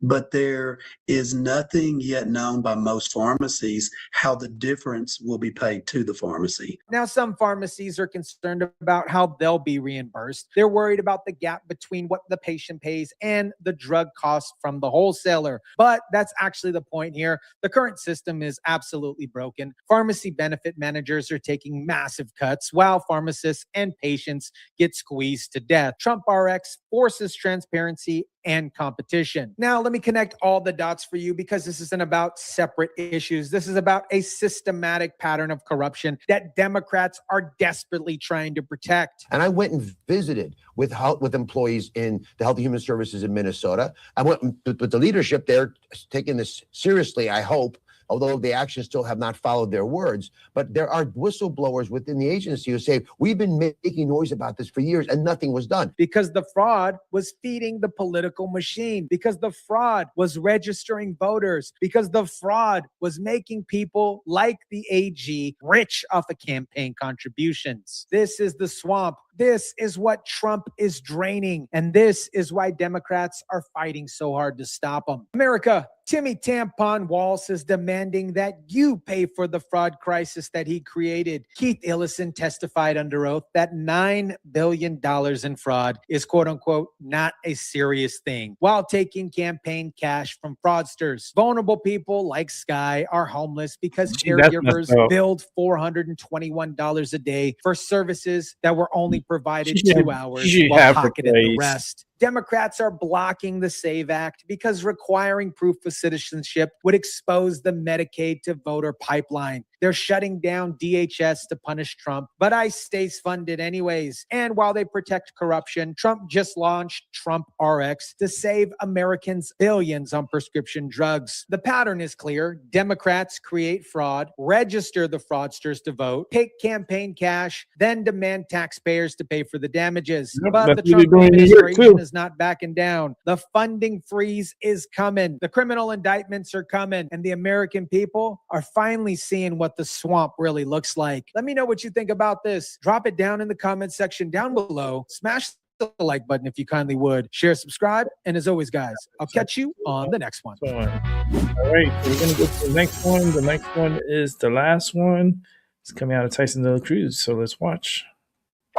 but there is nothing yet known by most pharmacies how the difference will be paid to the pharmacy. Now, some pharmacies are concerned about how they'll be reimbursed. They're worried about the gap between what the patient pays and the drug costs from the wholesaler. But that's actually the point here. The current system is absolutely broken. Pharmacy benefit managers are taking massive cuts while pharmacists and patients get squeezed to death. Trump RX forces transparency and competition. Now, let me connect all the dots for you because this isn't about separate issues. This is about a systematic pattern of corruption that Democrats are desperately trying to protect. And I went and visited with employees in the Health and Human Services in Minnesota. I went with the leadership there, taking this seriously, I hope, although the actions still have not followed their words. But there are whistleblowers within the agency who say, we've been making noise about this for years and nothing was done. Because the fraud was feeding the political machine, because the fraud was registering voters, because the fraud was making people like the AG rich off of campaign contributions. This is the swamp. This is what Trump is draining. And this is why Democrats are fighting so hard to stop him. America, Timmy Tampon Walz is demanding that you pay for the fraud crisis that he created. Keith Ellison testified under oath that $9 billion in fraud is quote unquote not a serious thing while taking campaign cash from fraudsters. Vulnerable people like Sky are homeless because caregivers billed $421 a day for services that were only provided 2 hours while pocketed the rest. Democrats are blocking the SAVE Act because requiring proof of citizenship would expose the Medicaid to voter pipeline. They're shutting down DHS to punish Trump, but ICE stays funded anyways. And while they protect corruption, Trump just launched Trump RX to save Americans billions on prescription drugs. The pattern is clear. Democrats create fraud, register the fraudsters to vote, take campaign cash, then demand taxpayers to pay for the damages. Yep, but the that's what Trump they're doing in New York, administration too. is not backing down. The funding freeze is coming. The criminal indictments are coming. And the American people are finally seeing what the swamp really looks like. Let me know what you think about this. Drop it down in the comment section down below. Smash the like button if you kindly would. Share, subscribe. And as always, guys, I'll catch you on the next one. All right, so we're going to go to the next one. The next one is the last one. It's coming out of Tyson de la Cruz. So let's watch.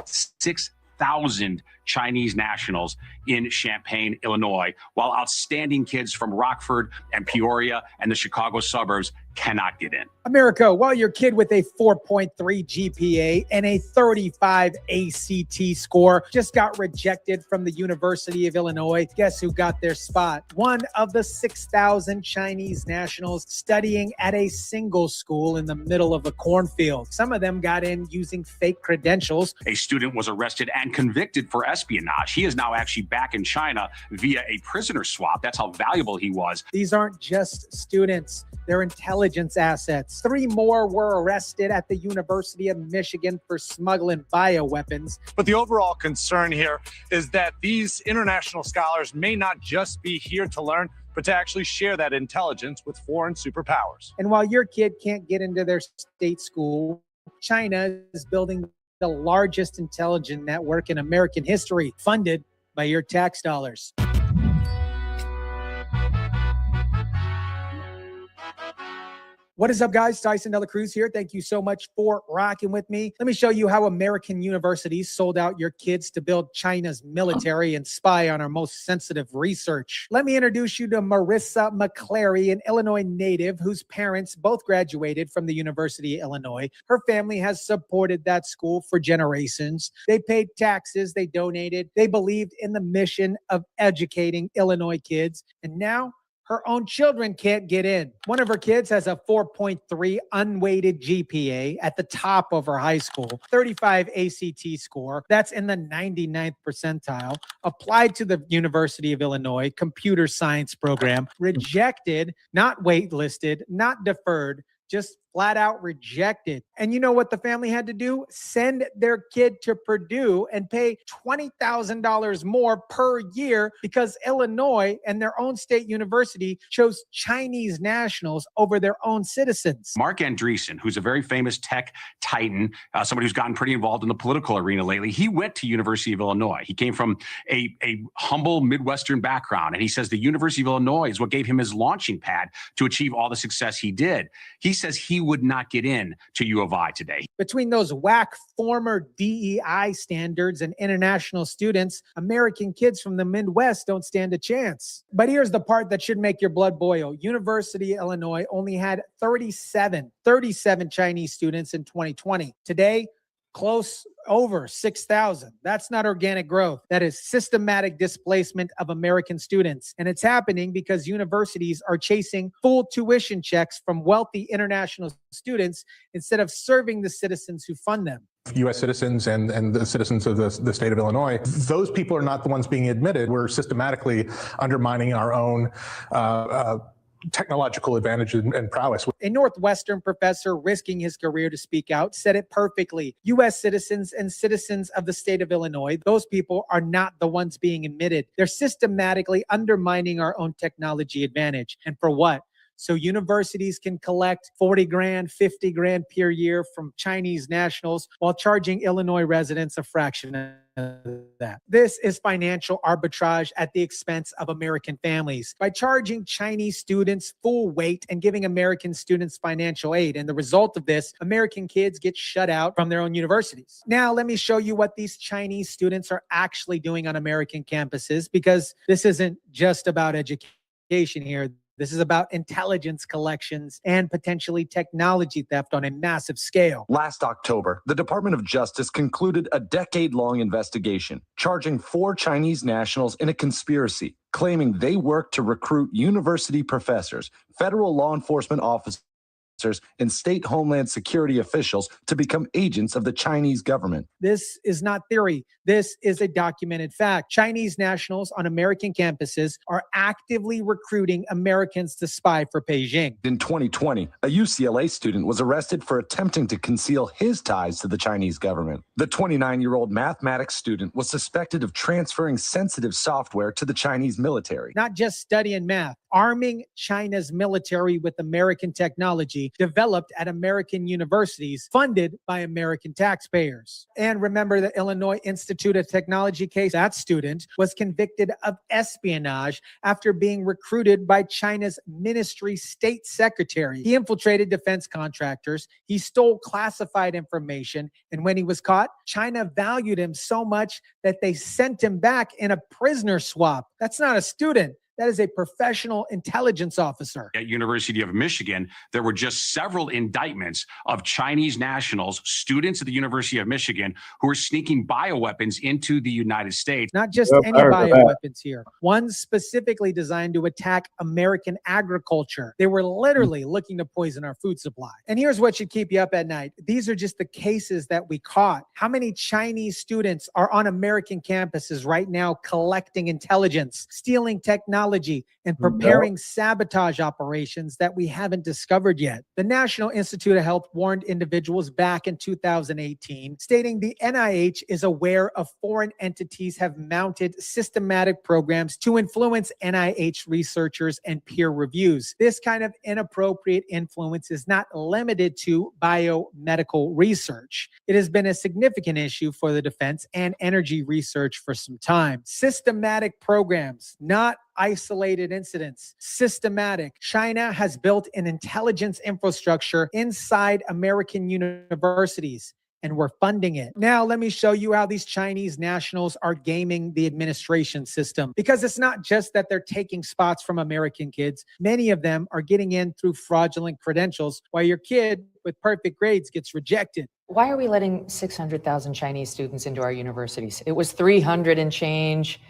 6,000 Chinese nationals in Champaign, Illinois, while outstanding kids from Rockford and Peoria and the Chicago suburbs cannot get in. America, while your kid with a 4.3 GPA and a 35 ACT score just got rejected from the University of Illinois, guess who got their spot? One of the 6,000 Chinese nationals studying at a single school in the middle of a cornfield. Some of them got in using fake credentials. A student was arrested and convicted for espionage. He is now actually back in China via a prisoner swap. That's how valuable he was. These aren't just students. They're intelligence assets. 3 more were arrested at the University of Michigan for smuggling bioweapons. But the overall concern here is that these international scholars may not just be here to learn, but to actually share that intelligence with foreign superpowers. And while your kid can't get into their state school, China is building the largest intelligence network in American history, funded by your tax dollars. What is up, guys? Tyson de la Cruz here. Thank you so much for rocking with me. Let me show you how American universities sold out your kids to build China's military and spy on our most sensitive research. Let me introduce you to Marissa McClary, an Illinois native whose parents both graduated from the University of Illinois. Her family has supported that school for generations. They paid taxes, they donated, they believed in the mission of educating Illinois kids, and now her own children can't get in. One of her kids has a 4.3 unweighted GPA at the top of her high school, 35 ACT score. That's in the 99th percentile. Applied to the University of Illinois computer science program, rejected, not waitlisted, not deferred, just flat out rejected. And you know what the family had to do? Send their kid to Purdue and pay $20,000 more per year because Illinois and their own state university chose Chinese nationals over their own citizens. Mark Andreessen, who's a very famous tech titan, somebody who's gotten pretty involved in the political arena lately, he went to University of Illinois. He came from a humble Midwestern background, and he says the University of Illinois is what gave him his launching pad to achieve all the success he did. He says he would not get in to U of I today. Between those whack former DEI standards and international students, American kids from the Midwest don't stand a chance. But here's the part that should make your blood boil. University of Illinois only had 37 Chinese students in 2020. Today, close over 6,000. That's not organic growth. That is systematic displacement of American students. And it's happening because universities are chasing full tuition checks from wealthy international students instead of serving the citizens who fund them. U.S. citizens and the citizens of the state of Illinois, those people are not the ones being admitted. We're systematically undermining our own technological advantage and prowess. A Northwestern professor risking his career to speak out said it perfectly. U.S. citizens and citizens of the state of Illinois, those people are not the ones being admitted. They're systematically undermining our own technology advantage. And for what? So universities can collect 40 grand, 50 grand per year from Chinese nationals while charging Illinois residents a fraction of that. This is financial arbitrage at the expense of American families. By charging Chinese students full weight and giving American students financial aid. And the result of this, American kids get shut out from their own universities. Now, let me show you what these Chinese students are actually doing on American campuses, because this isn't just about education here. This is about intelligence collections and potentially technology theft on a massive scale. Last October, the Department of Justice concluded a decade-long investigation, charging 4 Chinese nationals in a conspiracy, claiming they worked to recruit university professors, federal law enforcement officers, and state homeland security officials to become agents of the Chinese government. This is not theory. This is a documented fact. Chinese nationals on American campuses are actively recruiting Americans to spy for Beijing. In 2020, a UCLA student was arrested for attempting to conceal his ties to the Chinese government. The 29-year-old mathematics student was suspected of transferring sensitive software to the Chinese military. Not just studying math, arming China's military with American technology developed at American universities, funded by American taxpayers. And remember the Illinois Institute of Technology case? That student was convicted of espionage after being recruited by China's ministry state secretary. He infiltrated defense contractors. He stole classified information. And when he was caught, China valued him so much that they sent him back in a prisoner swap. That's not a student. That is a professional intelligence officer. At University of Michigan, there were just several indictments of Chinese nationals, students at the University of Michigan, who were sneaking bioweapons into the United States. Not just any bioweapons here. One specifically designed to attack American agriculture. They were literally looking to poison our food supply. And here's what should keep you up at night. These are just the cases that we caught. How many Chinese students are on American campuses right now collecting intelligence, stealing technology, and preparing sabotage operations that we haven't discovered yet? The National Institute of Health warned individuals back in 2018, stating the NIH is aware of foreign entities have mounted systematic programs to influence NIH researchers and peer reviews. This kind of inappropriate influence is not limited to biomedical research. It has been a significant issue for the defense and energy research for some time. Systematic programs, not isolated incidents, systematic. China has built an intelligence infrastructure inside American universities, and we're funding it. Now, let me show you how these Chinese nationals are gaming the administration system, because it's not just that they're taking spots from American kids. Many of them are getting in through fraudulent credentials, while your kid with perfect grades gets rejected. Why are we letting 600,000 Chinese students into our universities? It was 300 and change.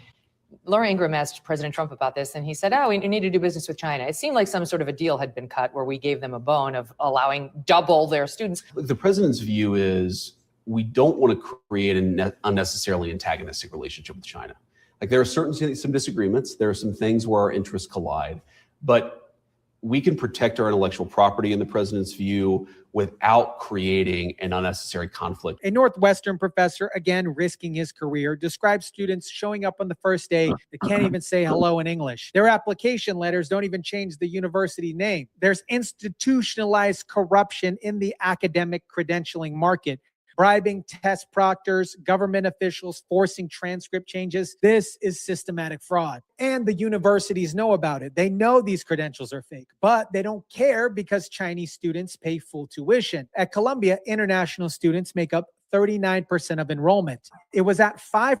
Laura Ingraham asked President Trump about this, and he said, we need to do business with China. It seemed like some sort of a deal had been cut where we gave them a bone of allowing double their students. The president's view is we don't want to create an unnecessarily antagonistic relationship with China. Like, there are certainly some disagreements. There are some things where our interests collide. But we can protect our intellectual property in the president's view without creating an unnecessary conflict. A Northwestern professor, again risking his career, describes students showing up on the first day that can't even say hello in English. Their application letters don't even change the university name. There's institutionalized corruption in the academic credentialing market. Bribing test proctors, government officials forcing transcript changes. This is systematic fraud. And the universities know about it. They know these credentials are fake, but they don't care because Chinese students pay full tuition. At Columbia, international students make up 39% of enrollment. It was at 5%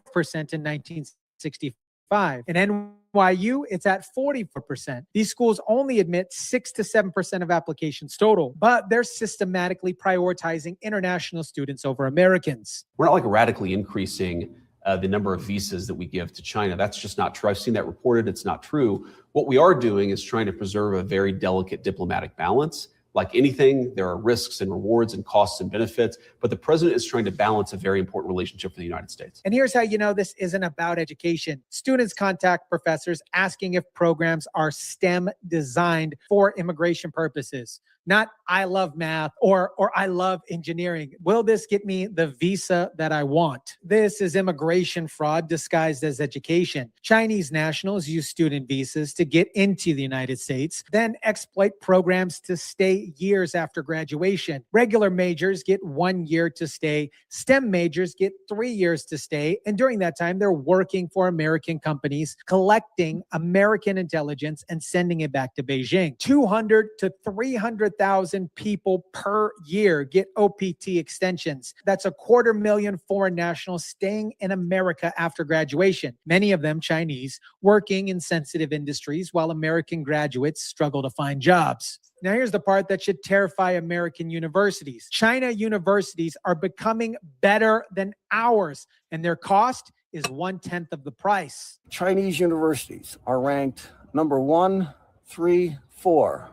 in 1965. In NYU, it's at 44%. These schools only admit 6 to 7% of applications total, but they're systematically prioritizing international students over Americans. We're not like radically increasing the number of visas that we give to China. That's just not true. I've seen that reported. It's not true. What we are doing is trying to preserve a very delicate diplomatic balance. Like anything, there are risks and rewards and costs and benefits, but the president is trying to balance a very important relationship for the United States. And here's how you know this isn't about education. Students contact professors asking if programs are STEM designed for immigration purposes. Not I love math or I love engineering. Will this get me the visa that I want? This is immigration fraud disguised as education. Chinese nationals use student visas to get into the United States, then exploit programs to stay years after graduation. Regular majors get 1 year to stay. STEM majors get 3 years to stay. And during that time, they're working for American companies, collecting American intelligence and sending it back to Beijing. 200 to 300,000 people per year get OPT extensions. That's 250,000 foreign nationals staying in America after graduation, many of them Chinese, working in sensitive industries while American graduates struggle to find jobs. Now, here's the part that should terrify American universities. China universities are becoming better than ours, and their cost is 1/10 of the price. Chinese universities are ranked number 1, 3, 4,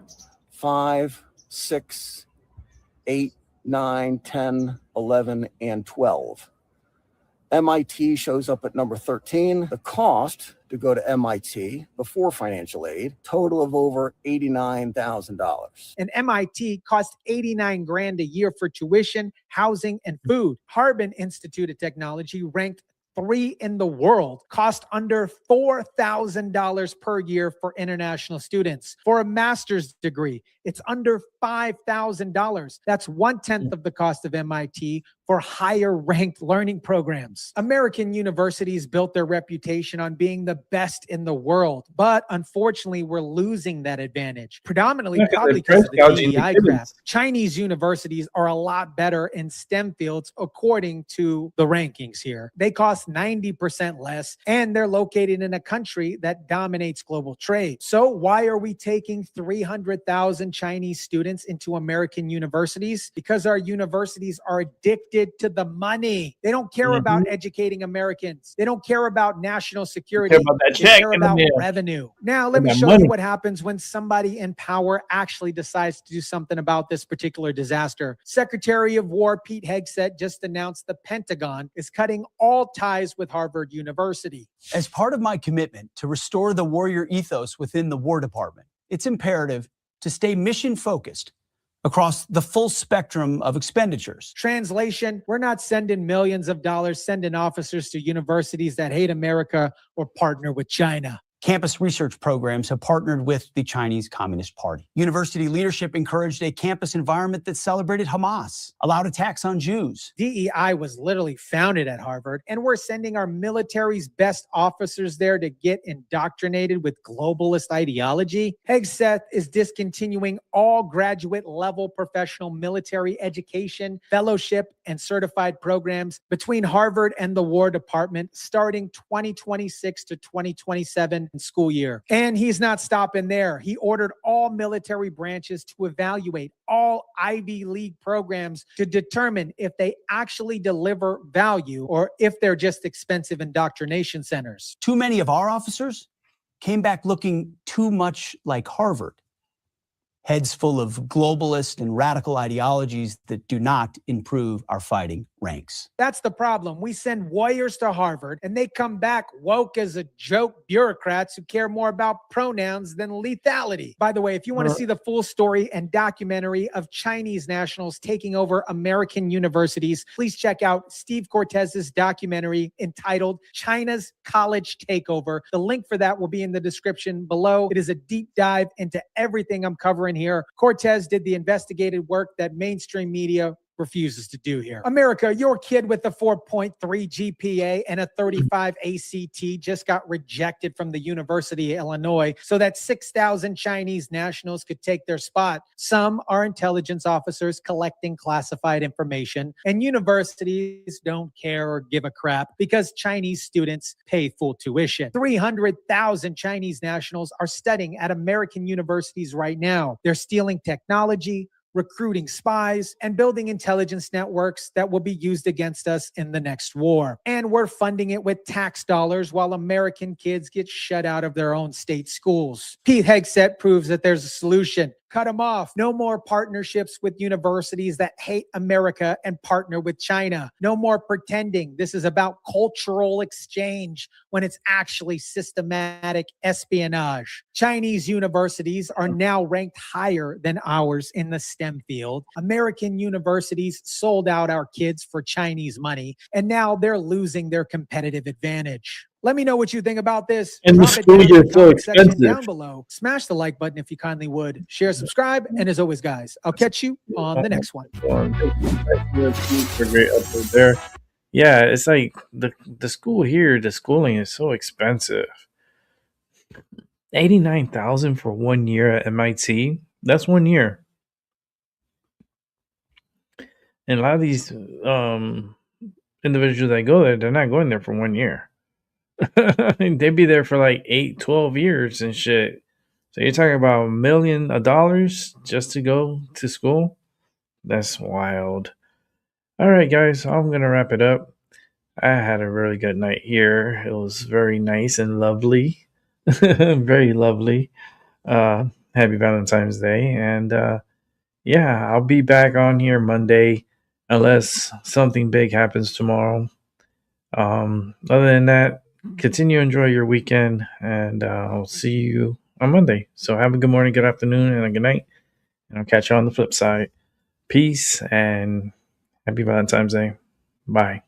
5, 6, 8, 9, 10, 11, and 12. MIT shows up at number 13. The cost to go to MIT before financial aid, total of over $89,000. And MIT cost 89 grand a year for tuition, housing, and food. Harbin Institute of Technology ranked 3 in the world, cost under $4,000 per year for international students. For a master's degree, it's under $5,000. That's 1/10 of the cost of MIT for higher ranked learning programs. American universities built their reputation on being the best in the world, but unfortunately, we're losing that advantage, predominantly probably because of the DEI graph. Chinese universities are a lot better in STEM fields according to the rankings here. They cost 90% less, and they're located in a country that dominates global trade. So why are we taking 300,000 Chinese students into American universities? Because our universities are addicted to the money. They don't care about educating Americans. They don't care about national security. They care about that check They care in the about mail. revenue. Now, let And me that show money. you what happens when somebody in power actually decides to do something about this particular disaster. Secretary of War Pete Hegseth just announced the Pentagon is cutting all ties with Harvard University. As part of my commitment to restore the warrior ethos within the War Department, it's imperative to stay mission focused across the full spectrum of expenditures. Translation, we're not sending millions of dollars, sending officers to universities that hate America or partner with China. Campus research programs have partnered with the Chinese Communist Party. University leadership encouraged a campus environment that celebrated Hamas, allowed attacks on Jews. DEI was literally founded at Harvard, and we're sending our military's best officers there to get indoctrinated with globalist ideology. Hegseth is discontinuing all graduate-level professional military education, fellowship, and certified programs between Harvard and the War Department starting 2026 to 2027 school year. And he's not stopping there. He ordered all military branches to evaluate all Ivy League programs to determine if they actually deliver value or if they're just expensive indoctrination centers. Too many of our officers came back looking too much like Harvard, heads full of globalist and radical ideologies that do not improve our fighting ranks. That's the problem. We send warriors to Harvard and they come back woke as a joke bureaucrats who care more about pronouns than lethality. By the way, if you want to see the full story and documentary of Chinese nationals taking over American universities, please check out Steve Cortez's documentary entitled China's College Takeover. The link for that will be in the description below. It is a deep dive into everything I'm covering here. Cortez did the investigative work that mainstream media refuses to do here. America, your kid with a 4.3 GPA and a 35 ACT just got rejected from the University of Illinois so that 6,000 Chinese nationals could take their spot. Some are intelligence officers collecting classified information, and universities don't care or give a crap because Chinese students pay full tuition. 300,000 Chinese nationals are studying at American universities right now. They're stealing technology, recruiting spies, and building intelligence networks that will be used against us in the next war. And we're funding it with tax dollars while American kids get shut out of their own state schools. Pete Hegseth proves that there's a solution. Cut them off. No more partnerships with universities that hate America and partner with China. No more pretending this is about cultural exchange when it's actually systematic espionage. Chinese universities are now ranked higher than ours in the STEM field. American universities sold out our kids for Chinese money, and now they're losing their competitive advantage. Let me know what you think about this. And the Drop it school down in year the is so comment section expensive. down below. Smash the like button if you kindly would. Share, subscribe, and as always, guys, I'll catch you on the next one. For a great upload there. Yeah, it's like the school here, the schooling is so expensive. 89,000 for 1 year at MIT. That's 1 year. And a lot of these individuals that go there, they're not going there for 1 year. They'd be there for like 8, 12 years and shit. So you're talking about $1 million just to go to school? That's wild. All right, guys, I'm going to wrap it up. I had a really good night here. It was very nice and lovely. Very lovely. Happy Valentine's Day. And yeah, I'll be back on here Monday unless something big happens tomorrow. Other than that, continue to enjoy your weekend, and I'll see you on Monday. So have a good morning, good afternoon, and a good night. And I'll catch you on the flip side. Peace and happy Valentine's Day. Bye.